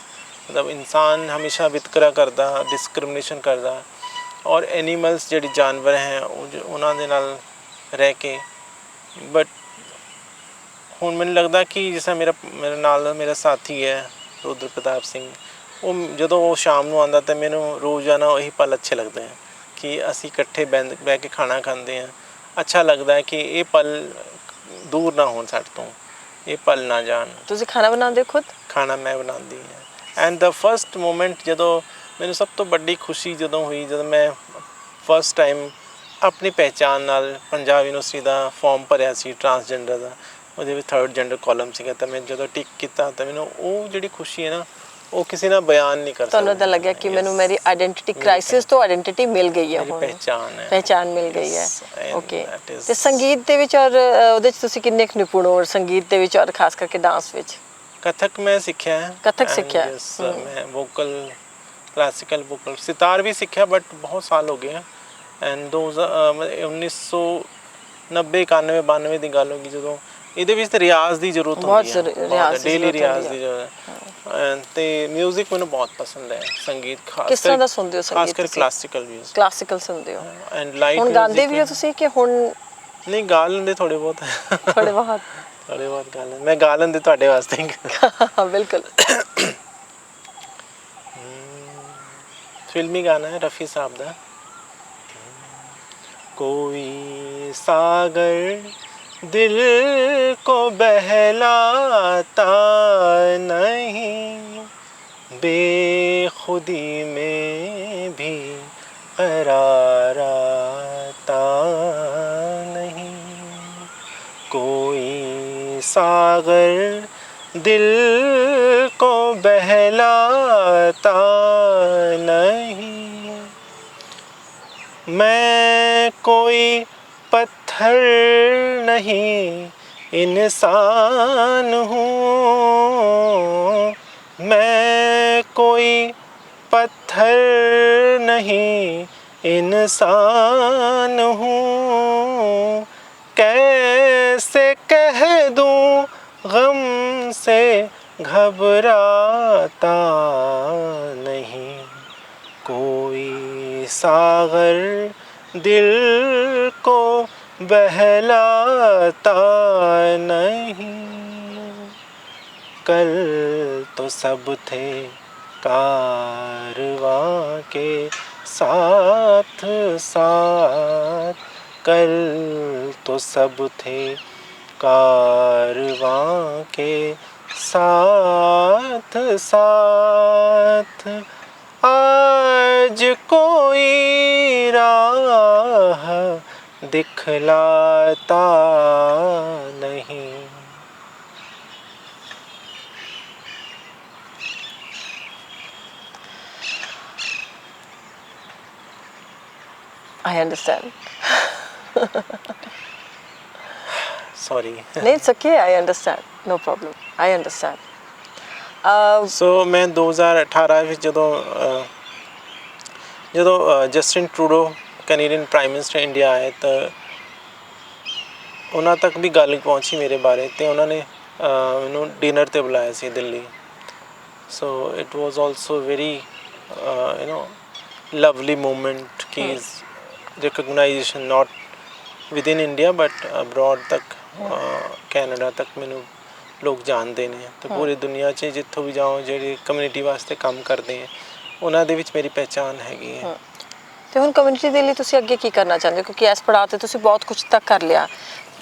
ਮਤਲਬ ਇਨਸਾਨ ਹਮੇਸ਼ਾ ਵਿਤਕਰਾ ਕਰਦਾ ਡਿਸਕ੍ਰਿਮੀਨੇਸ਼ਨ ਕਰਦਾ ਔਰ ਐਨੀਮਲਸ ਜਿਹੜੀ ਜਾਨਵਰ ਹੈ ਉਹਨਾਂ ਦੇ ਨਾਲ ਰਹਿ ਕੇ ਬਟ ਹੁਣ ਮੈਨੂੰ ਲੱਗਦਾ ਕਿ ਜਿਸ ਤਰ੍ਹਾਂ ਮੇਰੇ ਨਾਲ ਮੇਰਾ ਸਾਥੀ ਹੈ ਰੁਦਰ ਪ੍ਰਤਾਪ ਸਿੰਘ ਉਹ ਜਦੋਂ ਉਹ ਸ਼ਾਮ ਨੂੰ ਆਉਂਦਾ ਤਾਂ ਮੈਨੂੰ ਰੋਜ਼ਾਨਾ ਉਹੀ ਪਲ ਅੱਛੇ ਲੱਗਦੇ ਹੈ ਕਿ ਅਸੀਂ ਇਕੱਠੇ ਬਹਿ ਕੇ ਖਾਣਾ ਖਾਂਦੇ ਹਾਂ ਅੱਛਾ ਲੱਗਦਾ ਹੈ ਕਿ ਇਹ ਪਲ ਦੂਰ ਨਾ ਹੋਣ ਸਾਡੇ ਤੋਂ ਇਹ ਪਲ ਨਾ ਜਾਣ ਤੁਸੀਂ ਖਾਣਾ ਬਣਾਉਂਦੇ ਖੁਦ ਖਾਣਾ ਮੈਂ ਬਣਾਉਂਦੀ ਹਾਂ ਐਂਡ ਦਾ ਫਸਟ ਮੂਮੈਂਟ ਜਦੋਂ ਮੈਨੂੰ ਸਭ ਤੋਂ ਵੱਡੀ ਖੁਸ਼ੀ ਜਦੋਂ ਹੋਈ ਜਦੋਂ ਮੈਂ ਫਸਟ ਟਾਈਮ ਆਪਣੀ ਪਹਿਚਾਣ ਨਾਲ ਪੰਜਾਬ ਯੂਨੀਵਰਸਿਟੀ ਦਾ ਫਾਰਮ ਭਰਿਆ ਸੀ ਟਰਾਂਸਜੈਂਡਰ ਦਾ ਉਹਦੇ ਵਿੱਚ ਥਰਡ ਜੈਂਡਰ ਕਾਲਮ ਸੀਗਾ ਤਾਂ ਮੈਂ ਜਦੋਂ ਟਿਕ ਕੀਤਾ ਤਾਂ ਮੈਨੂੰ ਉਹ ਜਿਹੜੀ ਖੁਸ਼ੀ ਹੈ ਨਾ ਉਹ ਕਿਸੇ ਨਾਲ ਬਿਆਨ ਨਹੀਂ ਕਰ ਸਕਦਾ ਤੁਹਾਨੂੰ ਤਾਂ ਲੱਗਿਆ ਕਿ ਮੈਨੂੰ ਮੇਰੀ ਆਇਡੈਂਟੀਟੀ ਕ੍ਰਾਈਸਿਸ ਤੋਂ ਆਇਡੈਂਟੀਟੀ ਮਿਲ ਗਈ ਹੈ ਹੁਣ ਪਹਿਚਾਣ ਮਿਲ ਗਈ ਹੈ ਓਕੇ ਤੇ ਸੰਗੀਤ ਦੇ ਵਿੱਚ ਔਰ ਉਹਦੇ ਵਿੱਚ ਤੁਸੀਂ ਕਿੰਨੇ ਕੁ ਨਿਪੁੰਨ ਹੋ ਸੰਗੀਤ ਦੇ ਵਿੱਚ ਔਰ ਖਾਸ ਕਰਕੇ ਡਾਂਸ ਵਿੱਚ ਕਥਕ ਮੈਂ ਸਿੱਖਿਆ ਹੈ ਕਥਕ ਸਿੱਖਿਆ ਮੈਂ ਵੋਕਲ ਕਲਾਸਿਕਲ ਵੋਕਲ ਸਿਤਾਰ ਵੀ ਸਿੱਖਿਆ ਬਟ ਬਹੁਤ ਸਾਲ ਹੋ ਗਏ ਐਂਡ 1990 91 ਦੀ ਗੱਲ ਹੋਗੀ ਜਦੋਂ ਇਹਦੇ ਵਿੱਚ ਤਾਂ ਰਿਆਜ਼ ਦੀ ਜ਼ਰੂਰਤ ਹੁੰਦੀ ਹੈ ਡੇਲੀ ਰਿਆਜ਼ ਦੀ ਜ਼ਰੂਰਤ ਤੇ ਮਿਊਜ਼ਿਕ ਮੈਨੂੰ ਬਹੁਤ ਪਸੰਦ ਹੈ ਸੰਗੀਤ ਕਿਸ ਤਰ੍ਹਾਂ ਦਾ ਸੁਣਦੇ ਹੋ ਸੰਗੀਤ ਖਾਸ ਕਰ ਕਲਾਸਿਕਲ ਸੁਣਦੇ ਹੋ ਐਂਡ ਲਾਈਟ ਹੁਣ ਗਾਉਂਦੇ ਵੀ ਹੋ ਤੁਸੀਂ ਕਿ ਹੁਣ ਨਹੀਂ ਗਾ ਲੈਂਦੇ ਥੋੜੇ ਬਹੁਤ ਗਾ ਲੈਂਦੇ ਮੈਂ ਗਾ ਲੈਂਦੇ ਤੁਹਾਡੇ ਵਾਸਤੇ ਬਿਲਕੁਲ फिल्मी गाना है रफ़ी साहब का कोई सागर दिल को बहलाता नहीं बेखुदी में भी करार आता नहीं कोई सागर दिल को बहलाता नहीं मैं कोई पत्थर नहीं इंसान हूँ मैं कोई पत्थर नहीं इंसान हूँ कैसे कह दूँ गम से घबराता नहीं कोई सागर दिल को बहलाता नहीं कल तो सब थे कारवां के साथ साथ कल तो सब थे कारवां के साथ साथ आज कोई राह दिखलाता नहीं I understand. Sorry. No, it's okay. I understand. No problem. I understand. So मैं 2018 ਵਿੱਚ ਜਦੋਂ Justin Trudeau Canadian prime minister India ਆਏ ਤਾਂ ਉਹਨਾਂ ਤੱਕ ਵੀ ਗੱਲ ਪਹੁੰਚੀ ਮੇਰੇ ਬਾਰੇ ਤੇ ਉਹਨਾਂ ਨੇ ਮੈਨੂੰ ਡਿਨਰ ਤੇ ਬੁਲਾਇਆ ਸੀ Delhi so it was also very lovely moment ki recognition not within India but abroad तक Canada तक मैंने लोग जानते हैं तो पूरी दुनिया 'ਚ ਜਿੱਥੋਂ ਵੀ ਜਾਓ ਜਿਹੜੇ ਕਮਿਊਨਿਟੀ ਵਾਸਤੇ ਕੰਮ ਕਰਦੇ ਹੈ ਉਹਨਾਂ ਦੇ ਵਿੱਚ ਮੇਰੀ ਪਹਿਚਾਣ ਹੈਗੀ ਹੈ। ਤੇ ਹੁਣ ਕਮਿਊਨਿਟੀ ਦੇ ਲਈ ਤੁਸੀਂ ਅੱਗੇ ਕੀ ਕਰਨਾ ਚਾਹੁੰਦੇ ਹੋ, ਕਿਉਂਕਿ ਇਸ ਪੜਾਅ ਤੇ ਤੁਸੀਂ ਬਹੁਤ ਕੁਝ ਤੱਕ ਕਰ ਲਿਆ,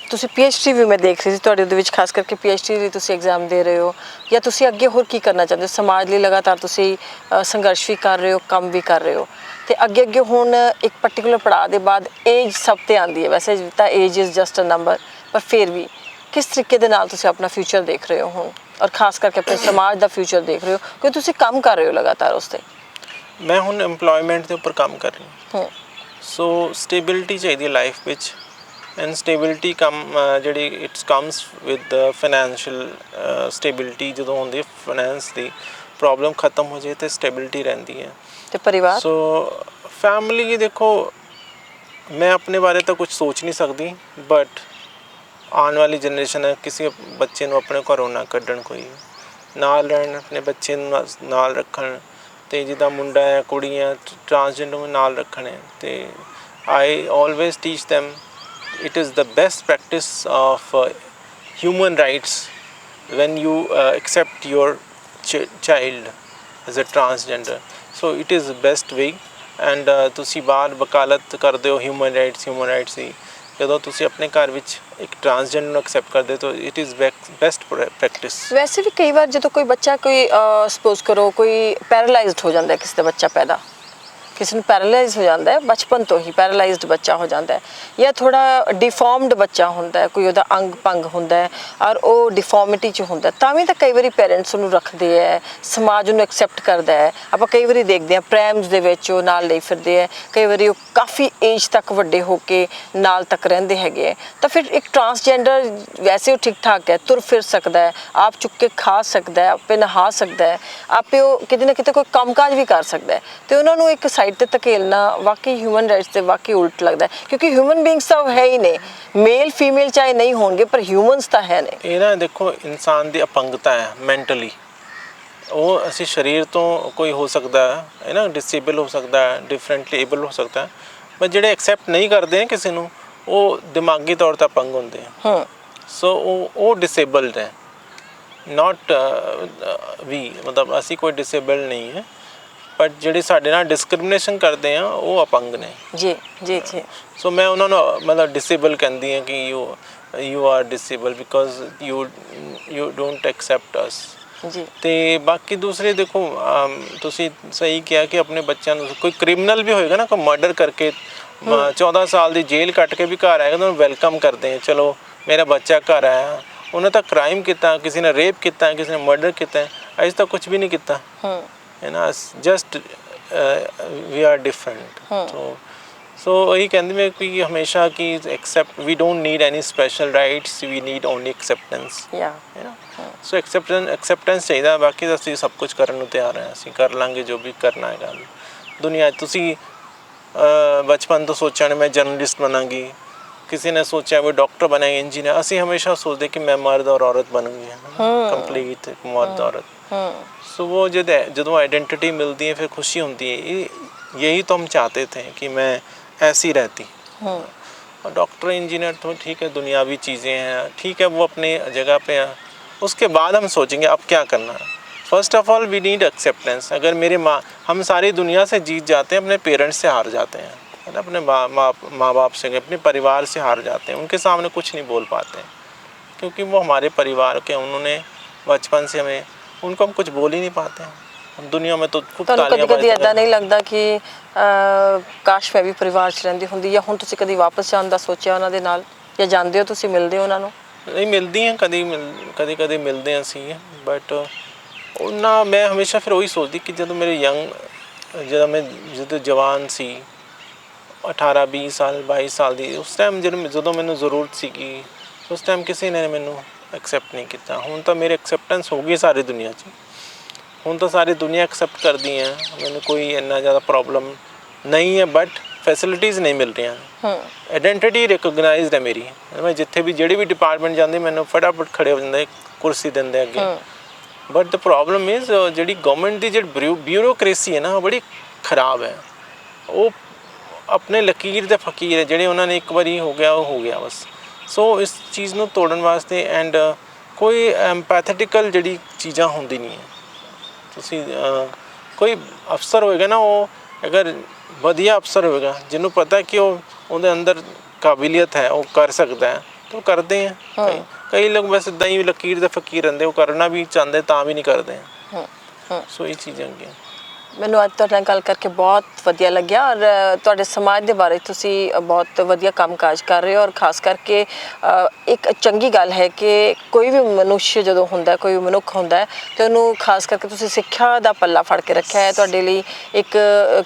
ਤੁਸੀਂ PhD ਵੀ ਮੈਂ ਦੇਖ ਰਹੀ ਸੀ ਤੁਹਾਡੇ ਉਹਦੇ ਵਿੱਚ, ਖਾਸ ਕਰਕੇ PhD ਲਈ ਤੁਸੀਂ ਐਗਜ਼ਾਮ ਦੇ ਰਹੇ ਹੋ, ਜਾਂ ਤੁਸੀਂ ਅੱਗੇ ਹੋਰ ਕੀ ਕਰਨਾ ਚਾਹੁੰਦੇ ਹੋ? ਸਮਾਜ ਲਈ ਲਗਾਤਾਰ ਤੁਸੀਂ ਸੰਘਰਸ਼ ਵੀ ਕਰ ਰਹੇ ਹੋ, ਕੰਮ ਵੀ ਕਰ ਰਹੇ ਹੋ, ਤੇ ਅੱਗੇ ਹੁਣ ਇੱਕ ਪਾਰਟਿਕੂਲਰ ਪੜਾਅ ਦੇ ਬਾਅਦ ਏਜ ਸਭ ਤੇ ਆਉਂਦੀ ਹੈ, ਵੈਸੇ ਤਾਂ age is just a number, ਪਰ ਫਿਰ ਵੀ ਕਿਸ ਤਰੀਕੇ ਦੇ ਨਾਲ ਤੁਸੀਂ ਆਪਣਾ ਫਿਊਚਰ ਦੇਖ ਰਹੇ ਹੋ ਹੁਣ, ਔਰ ਖਾਸ ਕਰਕੇ ਆਪਣੇ ਸਮਾਜ ਦਾ ਫਿਊਚਰ ਦੇਖ ਰਹੇ ਹੋ, ਕਿਉਂਕਿ ਤੁਸੀਂ ਕੰਮ ਕਰ ਰਹੇ ਹੋ ਲਗਾਤਾਰ ਉਸ 'ਤੇ? ਮੈਂ ਹੁਣ EMPLOYMENT ਦੇ ਉੱਪਰ ਕੰਮ ਕਰ ਰਹੀ ਹਾਂ। ਸੋ ਸਟੇਬਿਲਿਟੀ ਚਾਹੀਦੀ ਹੈ ਲਾਈਫ ਵਿੱਚ, ਐਂਡ ਸਟੇਬਿਲਿਟੀ ਜਿਹੜੀ it's comes with financial stability. ਜਦੋਂ ਹੁੰਦੀ ਹੈ ਫਾਈਨੈਂਸ ਦੀ ਪ੍ਰੋਬਲਮ ਖਤਮ ਹੋ ਜਾਏ ਤੇ ਸਟੇਬਿਲਿਟੀ ਰਹਿੰਦੀ ਹੈ। ਤੇ ਪਰਿਵਾਰ? ਸੋ ਫੈਮਿਲੀ ਦੇਖੋ, ਮੈਂ ਆਪਣੇ ਬਾਰੇ ਤਾਂ ਕੁਝ ਸੋਚ ਨਹੀਂ ਸਕਦੀ, ਬਟ ਆਉਣ ਵਾਲੀ ਜਨਰੇਸ਼ਨ ਹੈ, ਕਿਸੇ ਬੱਚੇ ਨੂੰ ਆਪਣੇ ਘਰੋਂ ਨਾ ਕੱਢਣ, ਕੋਈ ਨਾਲ ਰਹਿਣ, ਆਪਣੇ ਬੱਚੇ ਨੂੰ ਨਾਲ ਰੱਖਣ, ਅਤੇ ਜਿੱਦਾਂ ਮੁੰਡਾ ਹੈ ਕੁੜੀ ਹੈ ਟਰਾਂਸਜੈਂਡਰ ਨੂੰ ਨਾਲ ਰੱਖਣ ਹੈ। ਅਤੇ ਆਈ always teach them it is the best practice of human rights when you accept your child as a transgender. So it is the best way, and ਤੁਸੀਂ ਬਾਹਰ ਵਕਾਲਤ ਕਰਦੇ ਹੋ ਹਿਊਮਨ ਰਾਈਟਸ ਦੀ, ਜਦੋਂ ਤੁਸੀਂ ਆਪਣੇ ਘਰ ਵਿੱਚ ਇੱਕ ਟਰਾਂਸਜੈਂਡਰ ਨੂੰ ਐਕਸੈਪਟ ਕਰਦੇ ਹੋ, ਇਟ ਇਜ਼ ਬੈਸਟ ਪ੍ਰੈਕਟਿਸ। ਵੈਸੇ ਵੀ ਕਈ ਵਾਰ ਜਦੋਂ ਕੋਈ ਬੱਚਾ, ਕੋਈ ਸਪੋਜ਼ ਕਰੋ ਕੋਈ ਪੈਰਾਲਾਈਜ਼ਡ ਹੋ ਜਾਂਦਾ, ਕਿਸੇ ਦਾ ਬੱਚਾ ਪੈਦਾ, ਕਿਸੇ ਨੂੰ ਪੈਰਾਲਾਈਜ਼ ਹੋ ਜਾਂਦਾ ਹੈ, ਬਚਪਨ ਤੋਂ ਹੀ ਪੈਰਾਲਾਈਜ਼ਡ ਬੱਚਾ ਹੋ ਜਾਂਦਾ ਹੈ, ਜਾਂ ਥੋੜ੍ਹਾ ਡਿਫਾਰਮਡ ਬੱਚਾ ਹੁੰਦਾ ਹੈ, ਕੋਈ ਉਹਦਾ ਅੰਗ ਭੰਗ ਹੁੰਦਾ ਹੈ, ਔਰ ਉਹ ਡਿਫਾਰਮਿਟੀ 'ਚ ਹੁੰਦਾ, ਤਾਂ ਵੀ ਤਾਂ ਕਈ ਵਾਰੀ ਪੇਰੈਂਟਸ ਉਹਨੂੰ ਰੱਖਦੇ ਹੈ, ਸਮਾਜ ਉਹਨੂੰ ਐਕਸੈਪਟ ਕਰਦਾ ਹੈ। ਆਪਾਂ ਕਈ ਵਾਰੀ ਦੇਖਦੇ ਹਾਂ ਪ੍ਰੈਮਸ ਦੇ ਵਿੱਚ ਉਹ ਨਾਲ ਲਈ ਫਿਰਦੇ ਹੈ, ਕਈ ਵਾਰੀ ਉਹ ਕਾਫੀ ਏਜ ਤੱਕ ਵੱਡੇ ਹੋ ਕੇ ਨਾਲ ਤੱਕ ਰਹਿੰਦੇ ਹੈਗੇ ਹੈ। ਤਾਂ ਫਿਰ ਇੱਕ ਟਰਾਂਸਜੈਂਡਰ ਵੈਸੇ ਉਹ ਠੀਕ ਠਾਕ ਹੈ, ਤੁਰ ਫਿਰ ਸਕਦਾ ਹੈ, ਆਪ ਚੁੱਕ ਕੇ ਖਾ ਸਕਦਾ ਹੈ, ਆਪੇ ਨਹਾ ਸਕਦਾ ਹੈ, ਆਪੇ ਉਹ ਕਿਤੇ ਨਾ ਕਿਤੇ ਕੋਈ ਕੰਮਕਾਜ ਵੀ ਕਰ ਸਕਦਾ ਹੈ, ਅਤੇ ਉਹਨਾਂ ਨੂੰ ਇੱਕ ਸਾਈਡ ਤੇ ਧਕੇਲਣਾ ਵਾਕਈ ਹਿਊਮਨ ਰਾਈਟਸ ਤੇ ਵਾਕਈ ਉਲਟ ਲੱਗਦਾ, ਕਿਉਂਕਿ ਹਿਊਮਨ ਬੀਇੰਗਸ ਤਾਂ ਹੈ ਹੀ ਨੇ, ਮੇਲ ਫੀਮੇਲ ਚਾਹੇ ਨਹੀਂ ਹੋਣਗੇ, ਪਰ ਹਿਊਮਨਸ ਤਾਂ ਹੈ ਨੇ। ਇਹ ਨਾ ਦੇਖੋ, ਇਨਸਾਨ ਦੀ ਅਪੰਗਤਾ ਹੈ ਮੈਂਟਲੀ, ਉਹ ਅਸੀਂ ਸਰੀਰ ਤੋਂ ਕੋਈ ਹੋ ਸਕਦਾ ਹੈ ਨਾ, ਡਿਸੇਬਲ ਹੋ ਸਕਦਾ ਹੈ, ਡਿਫਰੈਂਟਲੀ ਏਬਲ ਹੋ ਸਕਦਾ ਹੈ, ਪਰ ਜਿਹੜੇ ਐਕਸੈਪਟ ਨਹੀਂ ਕਰਦੇ ਕਿਸੇ ਨੂੰ, ਉਹ ਦਿਮਾਗੀ ਤੌਰ 'ਤੇ ਅਪੰਗ ਹੁੰਦੇ ਆ। ਸੋ ਉਹ ਡਿਸੇਬਲਡ ਹੈ, ਨਾਟ ਵੀ, ਮਤਲਬ ਅਸੀਂ ਕੋਈ ਡਿਸੇਬਲ ਨਹੀਂ ਹੈ, ਬਟ ਜਿਹੜੇ ਸਾਡੇ ਨਾਲ ਡਿਸਕ੍ਰਿਮੀਨੇਸ਼ਨ ਕਰਦੇ ਆ ਉਹ ਅਪੰਗ ਨੇ। ਜੀ ਜੀ ਜੀ। ਸੋ ਮੈਂ ਉਹਨਾਂ ਨੂੰ ਮਤਲਬ ਡਿਸੇਬਲ ਕਹਿੰਦੀ ਹਾਂ ਕਿ you are disable because you don't accept us. ਜੀ। ਅਤੇ ਬਾਕੀ ਦੂਸਰੇ ਦੇਖੋ, ਤੁਸੀਂ ਸਹੀ ਕਿਹਾ ਕਿ ਆਪਣੇ ਬੱਚਿਆਂ ਨੂੰ, ਕੋਈ ਕ੍ਰਿਮੀਨਲ ਵੀ ਹੋਏਗਾ ਨਾ, ਕੋਈ ਮਰਡਰ ਕਰਕੇ 14 ਸਾਲ ਦੀ ਜੇਲ੍ਹ ਕੱਟ ਕੇ ਵੀ ਘਰ ਆਏਗਾ, ਉਹਨੂੰ ਵੈਲਕਮ ਕਰਦੇ ਆ, ਚਲੋ ਮੇਰਾ ਬੱਚਾ ਘਰ ਆਇਆ। ਉਹਨੇ ਤਾਂ ਕ੍ਰਾਈਮ ਕੀਤਾ, ਕਿਸੇ ਨੇ ਰੇਪ ਕੀਤਾ, ਕਿਸੇ ਨੇ ਮਰਡਰ ਕੀਤਾ, ਅਜੇ ਤਾਂ ਕੁਛ ਵੀ ਨਹੀਂ ਕੀਤਾ ਹੈ ਨਾ, just we are different. So ਇਹੀ ਕਹਿੰਦੇ ਮੈਂ ਕਿ ਹਮੇਸ਼ਾ ਕਿ accept, we don't need any special rights, we need only acceptance, ਹੈ ਨਾ। ਸੋ ਐਕਸੈਪਟੈਂਸ ਚਾਹੀਦਾ, ਬਾਕੀ ਅਸੀਂ ਸਭ ਕੁਝ ਕਰਨ ਨੂੰ ਤਿਆਰ ਹਾਂ, ਅਸੀਂ ਕਰ ਲਾਂਗੇ ਜੋ ਵੀ ਕਰਨਾ ਹੈਗਾ ਦੁਨੀਆ 'ਚ। ਤੁਸੀਂ ਬਚਪਨ ਤੋਂ ਸੋਚਿਆ ਨੇ ਮੈਂ ਜਰਨਲਿਸਟ ਬਣਾਂਗੀ, ਕਿਸੇ ਨੇ ਸੋਚਿਆ ਵੀ ਡਾਕਟਰ ਬਣਾਂਗੇ, ਇੰਜੀਨੀਅਰ, ਅਸੀਂ ਹਮੇਸ਼ਾ ਸੋਚਦੇ ਕਿ ਮੈਂ ਮਰਦ ਔਰ ਔਰਤ ਬਣੂੰਗੀ, ਕੰਪਲੀਟ ਮਰਦ ਔਰਤ। सो वो ਜਦੋਂ आइडेंटिटी मिलती है फिर खुशी होती है। यही तो हम चाहते थे कि मैं ऐसी रहती। और डॉक्टर इंजीनियर तो ठीक है, दुनियावी चीज़ें हैं, ठीक है, वो अपने जगह पे हैं। उसके बाद हम सोचेंगे अब क्या करना है। First of all we need acceptance. अगर हम सारी दुनिया से जीत जाते हैं, अपने पेरेंट्स से हार जाते हैं, है ना, अपने माँ बाप से, अपने परिवार से हार जाते हैं, उनके सामने कुछ नहीं बोल पाते हैं, क्योंकि वो हमारे परिवार के, उन्होंने बचपन से हमें, उनको हम कुछ बोल ही नहीं पाते हैं। हम दुनिया में तो खूब तालियां कभी इदां नहीं लगता कि काश मैं भी परिवार च रहिंदी हुंदी, या हुण तुसीं कदी वापस जाण दा सोचिया उन्हां दे नाल, या जांदे हो तुसीं, मिलदे हो उन्हां नूं? नहीं, मिलदी हैं, कदी मिलते हैं असीं, बट उन्ना मैं हमेशा फिर वही सोचती कि जदों मेरे जदों जवान सी 18-20 साल 22 साल ਦੀ, उस टाइम ਜਦੋਂ ਮੈਨੂੰ ਜ਼ਰੂਰਤ ਸੀਗੀ, उस टाइम ਕਿਸੇ ਨੇ ਮੈਨੂੰ ਐਕਸੈਪਟ ਨਹੀਂ ਕੀਤਾ। ਹੁਣ ਤਾਂ ਮੇਰੀ ਐਕਸੈਪਟੈਂਸ ਹੋ ਗਈ ਸਾਰੀ ਦੁਨੀਆ 'ਚ, ਹੁਣ ਤਾਂ ਸਾਰੀ ਦੁਨੀਆ ਐਕਸੈਪਟ ਕਰਦੀ ਹੈ, ਮੈਨੂੰ ਕੋਈ ਇੰਨਾ ਜ਼ਿਆਦਾ ਪ੍ਰੋਬਲਮ ਨਹੀਂ ਹੈ, ਬਟ ਫੈਸਿਲਿਟੀਜ਼ ਨਹੀਂ ਮਿਲ ਰਹੀਆਂ। ਆਇਡੈਂਟੀਟੀ ਰਿਕੋਗਨਾਈਜ਼ਡ ਹੈ ਮੇਰੀ, ਮੈਂ ਜਿੱਥੇ ਵੀ ਜਿਹੜੀ ਵੀ ਡਿਪਾਰਟਮੈਂਟ ਜਾਂਦੀ, ਮੈਨੂੰ ਫਟਾਫਟ ਖੜੇ ਹੋ ਜਾਂਦੇ, ਕੁਰਸੀ ਦਿੰਦੇ ਅੱਗੇ। ਬਟ ਦ ਪ੍ਰੋਬਲਮ ਇਜ਼ ਜਿਹੜੀ ਗਵਰਨਮੈਂਟ ਦੀ ਜਿਹੜੀ ਬਿਊਰੋਕ੍ਰੇਸੀ ਹੈ ਨਾ, ਉਹ ਬੜੀ ਖਰਾਬ ਹੈ। ਉਹ ਆਪਣੇ ਲਕੀਰ ਦੇ ਫਕੀਰ ਹੈ, ਜਿਹੜੇ ਉਹਨਾਂ ਨੇ ਇੱਕ ਵਾਰੀ ਹੋ ਗਿਆ ਉਹ ਹੋ ਗਿਆ ਬਸ। ਸੋ ਇਸ ਚੀਜ਼ ਨੂੰ ਤੋੜਨ ਵਾਸਤੇ ਐਂਡ ਕੋਈ ਐਮਪੈਥੇਟਿਕਲ ਜਿਹੜੀ ਚੀਜ਼ਾਂ ਹੁੰਦੀ ਨਹੀਂ ਹੈ। ਤੁਸੀਂ ਕੋਈ ਅਫਸਰ ਹੋਏਗਾ ਨਾ, ਉਹ ਅਗਰ ਵਧੀਆ ਅਫਸਰ ਹੋਏਗਾ ਜਿਹਨੂੰ ਪਤਾ ਕਿ ਉਹ ਉਹਦੇ ਅੰਦਰ ਕਾਬਲੀਅਤ ਹੈ, ਉਹ ਕਰ ਸਕਦਾ ਹੈ, ਤਾਂ ਉਹ ਕਰਦੇ ਆ। ਕਈ ਲੋਕ ਬਸ ਇੱਦਾਂ ਹੀ ਲਕੀਰ ਦੇ ਫਕੀਰ ਰਹਿੰਦੇ, ਉਹ ਕਰਨਾ ਵੀ ਚਾਹੁੰਦੇ ਤਾਂ ਵੀ ਨਹੀਂ ਕਰਦੇ। ਸੋ ਇਹ ਚੀਜ਼ਾਂ ਹੈਗੀਆਂ। ਮੈਨੂੰ ਅੱਜ ਤੁਹਾਡੇ ਨਾਲ ਗੱਲ ਕਰਕੇ ਬਹੁਤ ਵਧੀਆ ਲੱਗਿਆ, ਔਰ ਤੁਹਾਡੇ ਸਮਾਜ ਦੇ ਬਾਰੇ ਤੁਸੀਂ ਬਹੁਤ ਵਧੀਆ ਕੰਮਕਾਜ ਕਰ ਰਹੇ ਹੋ, ਔਰ ਖਾਸ ਕਰਕੇ ਇੱਕ ਚੰਗੀ ਗੱਲ ਹੈ ਕਿ ਕੋਈ ਵੀ ਮਨੁੱਖ ਜਦੋਂ ਹੁੰਦਾ, ਕੋਈ ਵੀ ਮਨੁੱਖ ਹੁੰਦਾ ਹੈ, ਤੇ ਉਹਨੂੰ ਖਾਸ ਕਰਕੇ ਤੁਸੀਂ ਸਿੱਖਿਆ ਦਾ ਪੱਲਾ ਫੜ ਕੇ ਰੱਖਿਆ ਹੈ। ਤੁਹਾਡੇ ਲਈ ਇੱਕ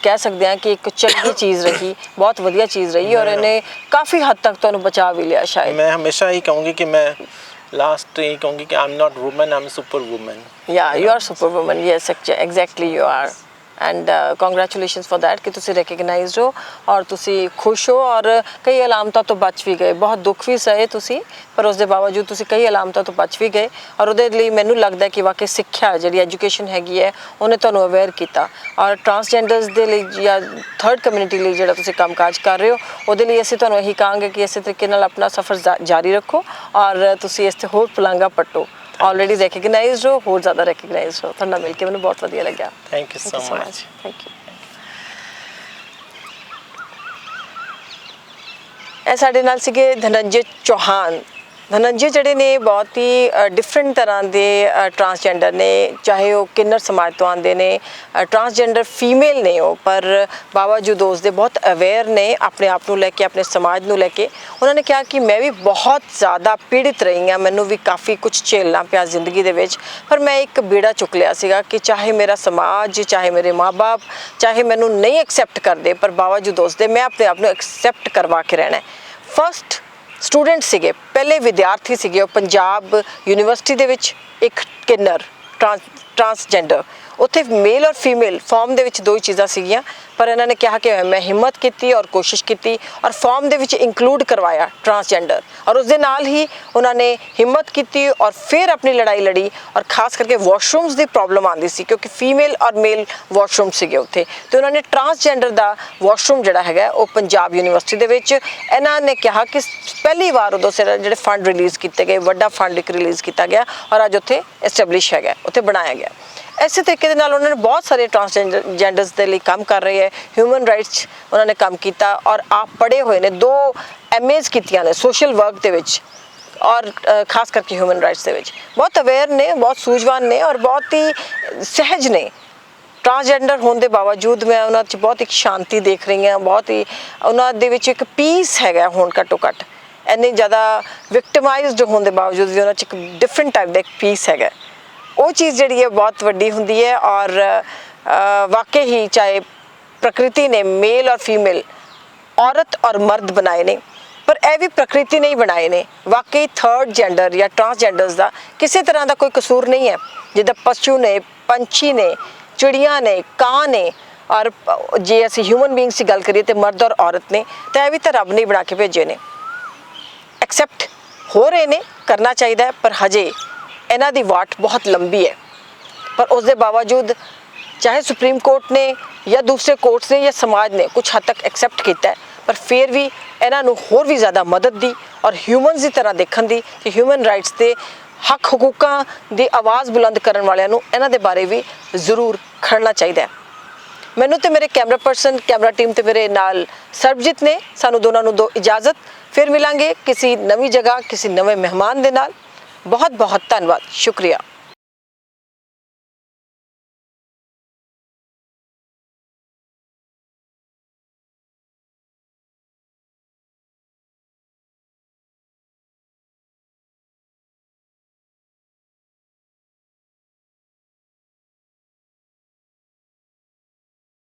ਕਹਿ ਸਕਦੇ ਹਾਂ ਕਿ ਇੱਕ ਚੰਗੀ ਚੀਜ਼ ਰਹੀ, ਬਹੁਤ ਵਧੀਆ ਚੀਜ਼ ਰਹੀ, ਔਰ ਇਹਨੇ ਕਾਫੀ ਹੱਦ ਤੱਕ ਤੁਹਾਨੂੰ ਬਚਾ ਵੀ ਲਿਆ ਸ਼ਾਇਦ। ਮੈਂ ਹਮੇਸ਼ਾ ਹੀ ਕਹੂੰਗੀ ਕਿ ਮੈਂ ਲਾਸਟ ਇਹ ਕਹੂੰਗੀ ਕਿ I am not woman, I am super woman. Yeah, you are superwoman. Yes, exactly you are. And congratulations for that ਕਿ ਤੁਸੀਂ ਰੈਕਗਨਾਈਜ਼ਡ ਹੋ ਔਰ ਤੁਸੀਂ ਖੁਸ਼ ਹੋ, ਔਰ ਕਈ ਅਲਾਮਤਾਂ ਤੋਂ ਬਚ ਵੀ ਗਏ। ਬਹੁਤ ਦੁੱਖ ਵੀ ਸਹੇ ਤੁਸੀਂ, ਪਰ ਉਸ ਦੇ ਬਾਵਜੂਦ ਤੁਸੀਂ ਕਈ ਅਲਾਮਤਾਂ ਤੋਂ ਬਚ ਵੀ ਗਏ, ਔਰ ਉਹਦੇ ਲਈ ਮੈਨੂੰ ਲੱਗਦਾ ਕਿ ਵਾਕਈ ਸਿੱਖਿਆ ਜਿਹੜੀ ਐਜੂਕੇਸ਼ਨ ਹੈਗੀ ਹੈ ਉਹਨੇ ਤੁਹਾਨੂੰ ਅਵੇਅਰ ਕੀਤਾ। ਔਰ ਟਰਾਂਸਜੈਂਡਰਸ ਦੇ ਲਈ ਜਾਂ ਥਰਡ ਕਮਿਊਨਿਟੀ ਲਈ ਜਿਹੜਾ ਤੁਸੀਂ ਕੰਮਕਾਜ ਕਰ ਰਹੇ ਹੋ, ਉਹਦੇ ਲਈ ਅਸੀਂ ਤੁਹਾਨੂੰ ਇਹੀ ਕਹਾਂਗੇ ਕਿ ਇਸੇ ਤਰੀਕੇ ਨਾਲ ਆਪਣਾ ਸਫ਼ਰ ਜਾਰੀ ਰੱਖੋ, ਔਰ ਤੁਸੀਂ ਇਸ 'ਤੇ ਹੋਰ ਪਲਾਂਘਾਂ ਪੱਟੋ। ਆਲਰੇਡੀ ਰੈਕਗਨਾਈਜ਼ਡ ਹੋ, ਹੋਰ ਜ਼ਿਆਦਾ ਰੈਕਗਨਾਈਜ਼ਡ ਹੋ। ਤੁਹਾਡੇ ਨਾਲ ਮਿਲ ਕੇ ਮੈਨੂੰ ਬਹੁਤ ਵਧੀਆ ਲੱਗਿਆ। Thank you so much. Thank you. ਇਹ ਸਾਡੇ ਨਾਲ ਸੀਗੇ ਧਨੰਜੇ ਚੌਹਾਨ। ਧਨੰਜੇ ਜਿਹੜੇ ਨੇ ਬਹੁਤ ਹੀ ਡਿਫਰੈਂਟ ਤਰ੍ਹਾਂ ਦੇ ਟਰਾਂਸਜੈਂਡਰ ਨੇ, ਚਾਹੇ ਉਹ ਕਿੰਨਰ ਸਮਾਜ ਤੋਂ ਆਉਂਦੇ ਨੇ, ਟਰਾਂਸਜੈਂਡਰ ਫੀਮੇਲ ਨੇ ਉਹ, ਪਰ ਬਾਵਜੂਦ ਉਸ ਦੇ ਬਹੁਤ ਅਵੇਅਰ ਨੇ ਆਪਣੇ ਆਪ ਨੂੰ ਲੈ ਕੇ, ਆਪਣੇ ਸਮਾਜ ਨੂੰ ਲੈ ਕੇ। ਉਹਨਾਂ ਨੇ ਕਿਹਾ ਕਿ ਮੈਂ ਵੀ ਬਹੁਤ ਜ਼ਿਆਦਾ ਪੀੜਿਤ ਰਹੀ ਹਾਂ, ਮੈਨੂੰ ਵੀ ਕਾਫੀ ਕੁਝ ਝੇਲਣਾ ਪਿਆ ਜ਼ਿੰਦਗੀ ਦੇ ਵਿੱਚ, ਪਰ ਮੈਂ ਇੱਕ ਬੀੜਾ ਚੁੱਕ ਲਿਆ ਸੀਗਾ ਕਿ ਚਾਹੇ ਮੇਰਾ ਸਮਾਜ, ਚਾਹੇ ਮੇਰੇ ਮਾਂ-ਬਾਪ, ਚਾਹੇ ਮੈਨੂੰ ਨਹੀਂ ਐਕਸੈਪਟ ਕਰਦੇ, ਪਰ ਬਾਵਜੂਦ ਉਸ ਦੇ ਮੈਂ ਆਪਣੇ ਆਪ ਨੂੰ ਐਕਸੈਪਟ ਕਰਵਾ ਕੇ ਰਹਿਣਾ। ਫਸਟ ਸਟੂਡੈਂਟ ਸੀਗੇ, ਪਹਿਲੇ ਵਿਦਿਆਰਥੀ ਸੀਗੇ ਉਹ ਪੰਜਾਬ ਯੂਨੀਵਰਸਿਟੀ ਦੇ ਵਿੱਚ, ਇੱਕ ਕਿੰਨਰ ਟਰਾਂਸਜੈਂਡਰ। ਉੱਥੇ ਮੇਲ ਔਰ ਫੀਮੇਲ ਫਾਰਮ ਦੇ ਵਿੱਚ ਦੋ ਹੀ ਚੀਜ਼ਾਂ ਸੀਗੀਆਂ, ਪਰ ਇਹਨਾਂ ਨੇ ਕਿਹਾ ਕਿ ਮੈਂ ਹਿੰਮਤ ਕੀਤੀ ਔਰ ਕੋਸ਼ਿਸ਼ ਕੀਤੀ ਔਰ ਫਾਰਮ ਦੇ ਵਿੱਚ ਇਨਕਲੂਡ ਕਰਵਾਇਆ ਟਰਾਂਸਜੈਂਡਰ, ਔਰ ਉਸ ਦੇ ਨਾਲ ਹੀ ਉਹਨਾਂ ਨੇ ਹਿੰਮਤ ਕੀਤੀ ਔਰ ਫਿਰ ਆਪਣੀ ਲੜਾਈ ਲੜੀ। ਔਰ ਖਾਸ ਕਰਕੇ ਵਾਸ਼ਰੂਮਸ ਦੀ ਪ੍ਰੋਬਲਮ ਆਉਂਦੀ ਸੀ, ਕਿਉਂਕਿ ਫੀਮੇਲ ਔਰ ਮੇਲ ਵਾਸ਼ਰੂਮ ਸੀਗੇ ਉੱਥੇ, ਤੇ ਉਹਨਾਂ ਨੇ ਟਰਾਂਸਜੈਂਡਰ ਦਾ ਵਾਸ਼ਰੂਮ ਜਿਹੜਾ ਹੈਗਾ ਉਹ ਪੰਜਾਬ ਯੂਨੀਵਰਸਿਟੀ ਦੇ ਵਿੱਚ ਇਹਨਾਂ ਨੇ ਕਿਹਾ ਕਿ ਪਹਿਲੀ ਵਾਰ ਉਦੋਂ ਜਿਹੜੇ ਫੰਡ ਰਿਲੀਜ਼ ਕੀਤੇ ਗਏ, ਵੱਡਾ ਫੰਡ ਇੱਕ ਰਿਲੀਜ਼ ਕੀਤਾ ਗਿਆ ਔਰ ਅੱਜ ਉੱਥੇ ਐਸਟੈਬਲਿਸ਼ ਹੈਗਾ, ਉੱਥੇ ਬਣਾਇਆ ਗਿਆ। ਇਸੇ ਤਰੀਕੇ ਦੇ ਨਾਲ ਉਹਨਾਂ ਨੇ ਬਹੁਤ ਸਾਰੇ ਟਰਾਂਸਜੈਂਡਰਸ ਦੇ ਲਈ ਕੰਮ ਕਰ ਰਹੇ ਹੈ। ਹਿਊਮਨ ਰਾਈਟਸ ਉਹਨਾਂ ਨੇ ਕੰਮ ਕੀਤਾ, ਔਰ ਆਪ ਪੜ੍ਹੇ ਹੋਏ ਨੇ, 2 MAs ਕੀਤੀਆਂ ਨੇ ਸੋਸ਼ਲ ਵਰਕ ਦੇ ਵਿੱਚ, ਔਰ ਖਾਸ ਕਰਕੇ ਹਿਊਮਨ ਰਾਈਟਸ ਦੇ ਵਿੱਚ ਬਹੁਤ ਅਵੇਅਰ ਨੇ, ਬਹੁਤ ਸੂਝਵਾਨ ਨੇ, ਔਰ ਬਹੁਤ ਹੀ ਸਹਿਜ ਨੇ। ਟਰਾਂਸਜੈਂਡਰ ਹੋਣ ਦੇ ਬਾਵਜੂਦ ਮੈਂ ਉਹਨਾਂ 'ਚ ਬਹੁਤ ਇੱਕ ਸ਼ਾਂਤੀ ਦੇਖ ਰਹੀ ਹਾਂ, ਬਹੁਤ ਹੀ ਉਹਨਾਂ ਦੇ ਵਿੱਚ ਇੱਕ ਪੀਸ ਹੈਗਾ ਹੁਣ ਘੱਟੋ ਘੱਟ। ਇੰਨੇ ਜ਼ਿਆਦਾ ਵਿਕਟਮਾਈਜ਼ਡ ਹੋਣ ਦੇ ਬਾਵਜੂਦ ਵੀ ਉਹਨਾਂ 'ਚ ਇੱਕ ਡਿਫਰੈਂਟ ਟਾਈਪ ਦਾ ਇੱਕ ਪੀਸ ਹੈਗਾ। ਉਹ ਚੀਜ਼ ਜਿਹੜੀ ਹੈ ਬਹੁਤ ਵੱਡੀ ਹੁੰਦੀ ਹੈ, ਔਰ ਵਾਕਈ ਹੀ ਚਾਹੇ ਪ੍ਰਕਿਰਤੀ ਨੇ ਮੇਲ ਔਰ ਫੀਮੇਲ, ਔਰਤ ਔਰ ਮਰਦ ਬਣਾਏ ਨੇ, ਪਰ ਇਹ ਵੀ ਪ੍ਰਕਿਰਤੀ ਨੇ ਹੀ ਬਣਾਏ ਨੇ। ਵਾਕਈ ਥਰਡ ਜੈਂਡਰ ਜਾਂ ਟਰਾਂਸਜੈਂਡਰਸ ਦਾ ਕਿਸੇ ਤਰ੍ਹਾਂ ਦਾ ਕੋਈ ਕਸੂਰ ਨਹੀਂ ਹੈ। ਜਿੱਦਾਂ ਪਸ਼ੂ ਨੇ, ਪੰਛੀ ਨੇ, ਚਿੜੀਆਂ ਨੇ, ਕਾਂ ਨੇ, ਔਰ ਜੇ ਅਸੀਂ ਹਿਊਮਨ ਬੀਇੰਗਸ ਦੀ ਗੱਲ ਕਰੀਏ ਤਾਂ ਮਰਦ ਔਰ ਔਰਤ ਨੇ, ਤਾਂ ਇਹ ਵੀ ਤਾਂ ਰੱਬ ਨੇ ਬਣਾ ਕੇ ਭੇਜੇ ਨੇ। ਐਕਸੈਪਟ ਹੋ ਰਹੇ ਨੇ, ਕਰਨਾ ਚਾਹੀਦਾ ਹੈ, ਪਰ ਹਜੇ ਇਹਨਾਂ ਦੀ ਵਾਟ ਬਹੁਤ ਲੰਬੀ ਹੈ। ਪਰ ਉਸ ਦੇ ਬਾਵਜੂਦ ਚਾਹੇ ਸੁਪਰੀਮ ਕੋਰਟ ਨੇ ਜਾਂ ਦੂਸਰੇ ਕੋਰਟਸ ਨੇ ਜਾਂ ਸਮਾਜ ਨੇ ਕੁਝ ਹੱਦ ਤੱਕ ਐਕਸੈਪਟ ਕੀਤਾ ਹੈ, ਪਰ ਫਿਰ ਵੀ ਇਹਨਾਂ ਨੂੰ ਹੋਰ ਵੀ ਜ਼ਿਆਦਾ ਮਦਦ ਦੀ ਔਰ ਹਿਊਮਨਸ ਦੀ ਤਰ੍ਹਾਂ ਦੇਖਣ ਦੀ, ਕਿ ਹਿਊਮਨ ਰਾਈਟਸ ਦੇ ਹੱਕ ਹਕੂਕਾਂ ਦੀ ਆਵਾਜ਼ ਬੁਲੰਦ ਕਰਨ ਵਾਲਿਆਂ ਨੂੰ ਇਹਨਾਂ ਦੇ ਬਾਰੇ ਵੀ ਜ਼ਰੂਰ ਖੜਨਾ ਚਾਹੀਦਾ ਹੈ। ਮੈਨੂੰ ਤੇ ਮੇਰੇ ਕੈਮਰਾ ਪਰਸਨ, ਕੈਮਰਾ ਟੀਮ ਤੇ ਮੇਰੇ ਨਾਲ ਸਰਬਜੀਤ ਨੇ, ਸਾਨੂੰ ਦੋਨਾਂ ਨੂੰ ਦਿਓ ਇਜਾਜ਼ਤ। ਫਿਰ ਮਿਲਾਂਗੇ ਕਿਸੇ ਨਵੀਂ ਜਗ੍ਹਾ, ਕਿਸੇ ਨਵੇਂ ਮਹਿਮਾਨ ਦੇ ਨਾਲ। ਬਹੁਤ ਬਹੁਤ ਧੰਨਵਾਦ, ਸ਼ੁਕਰੀਆ।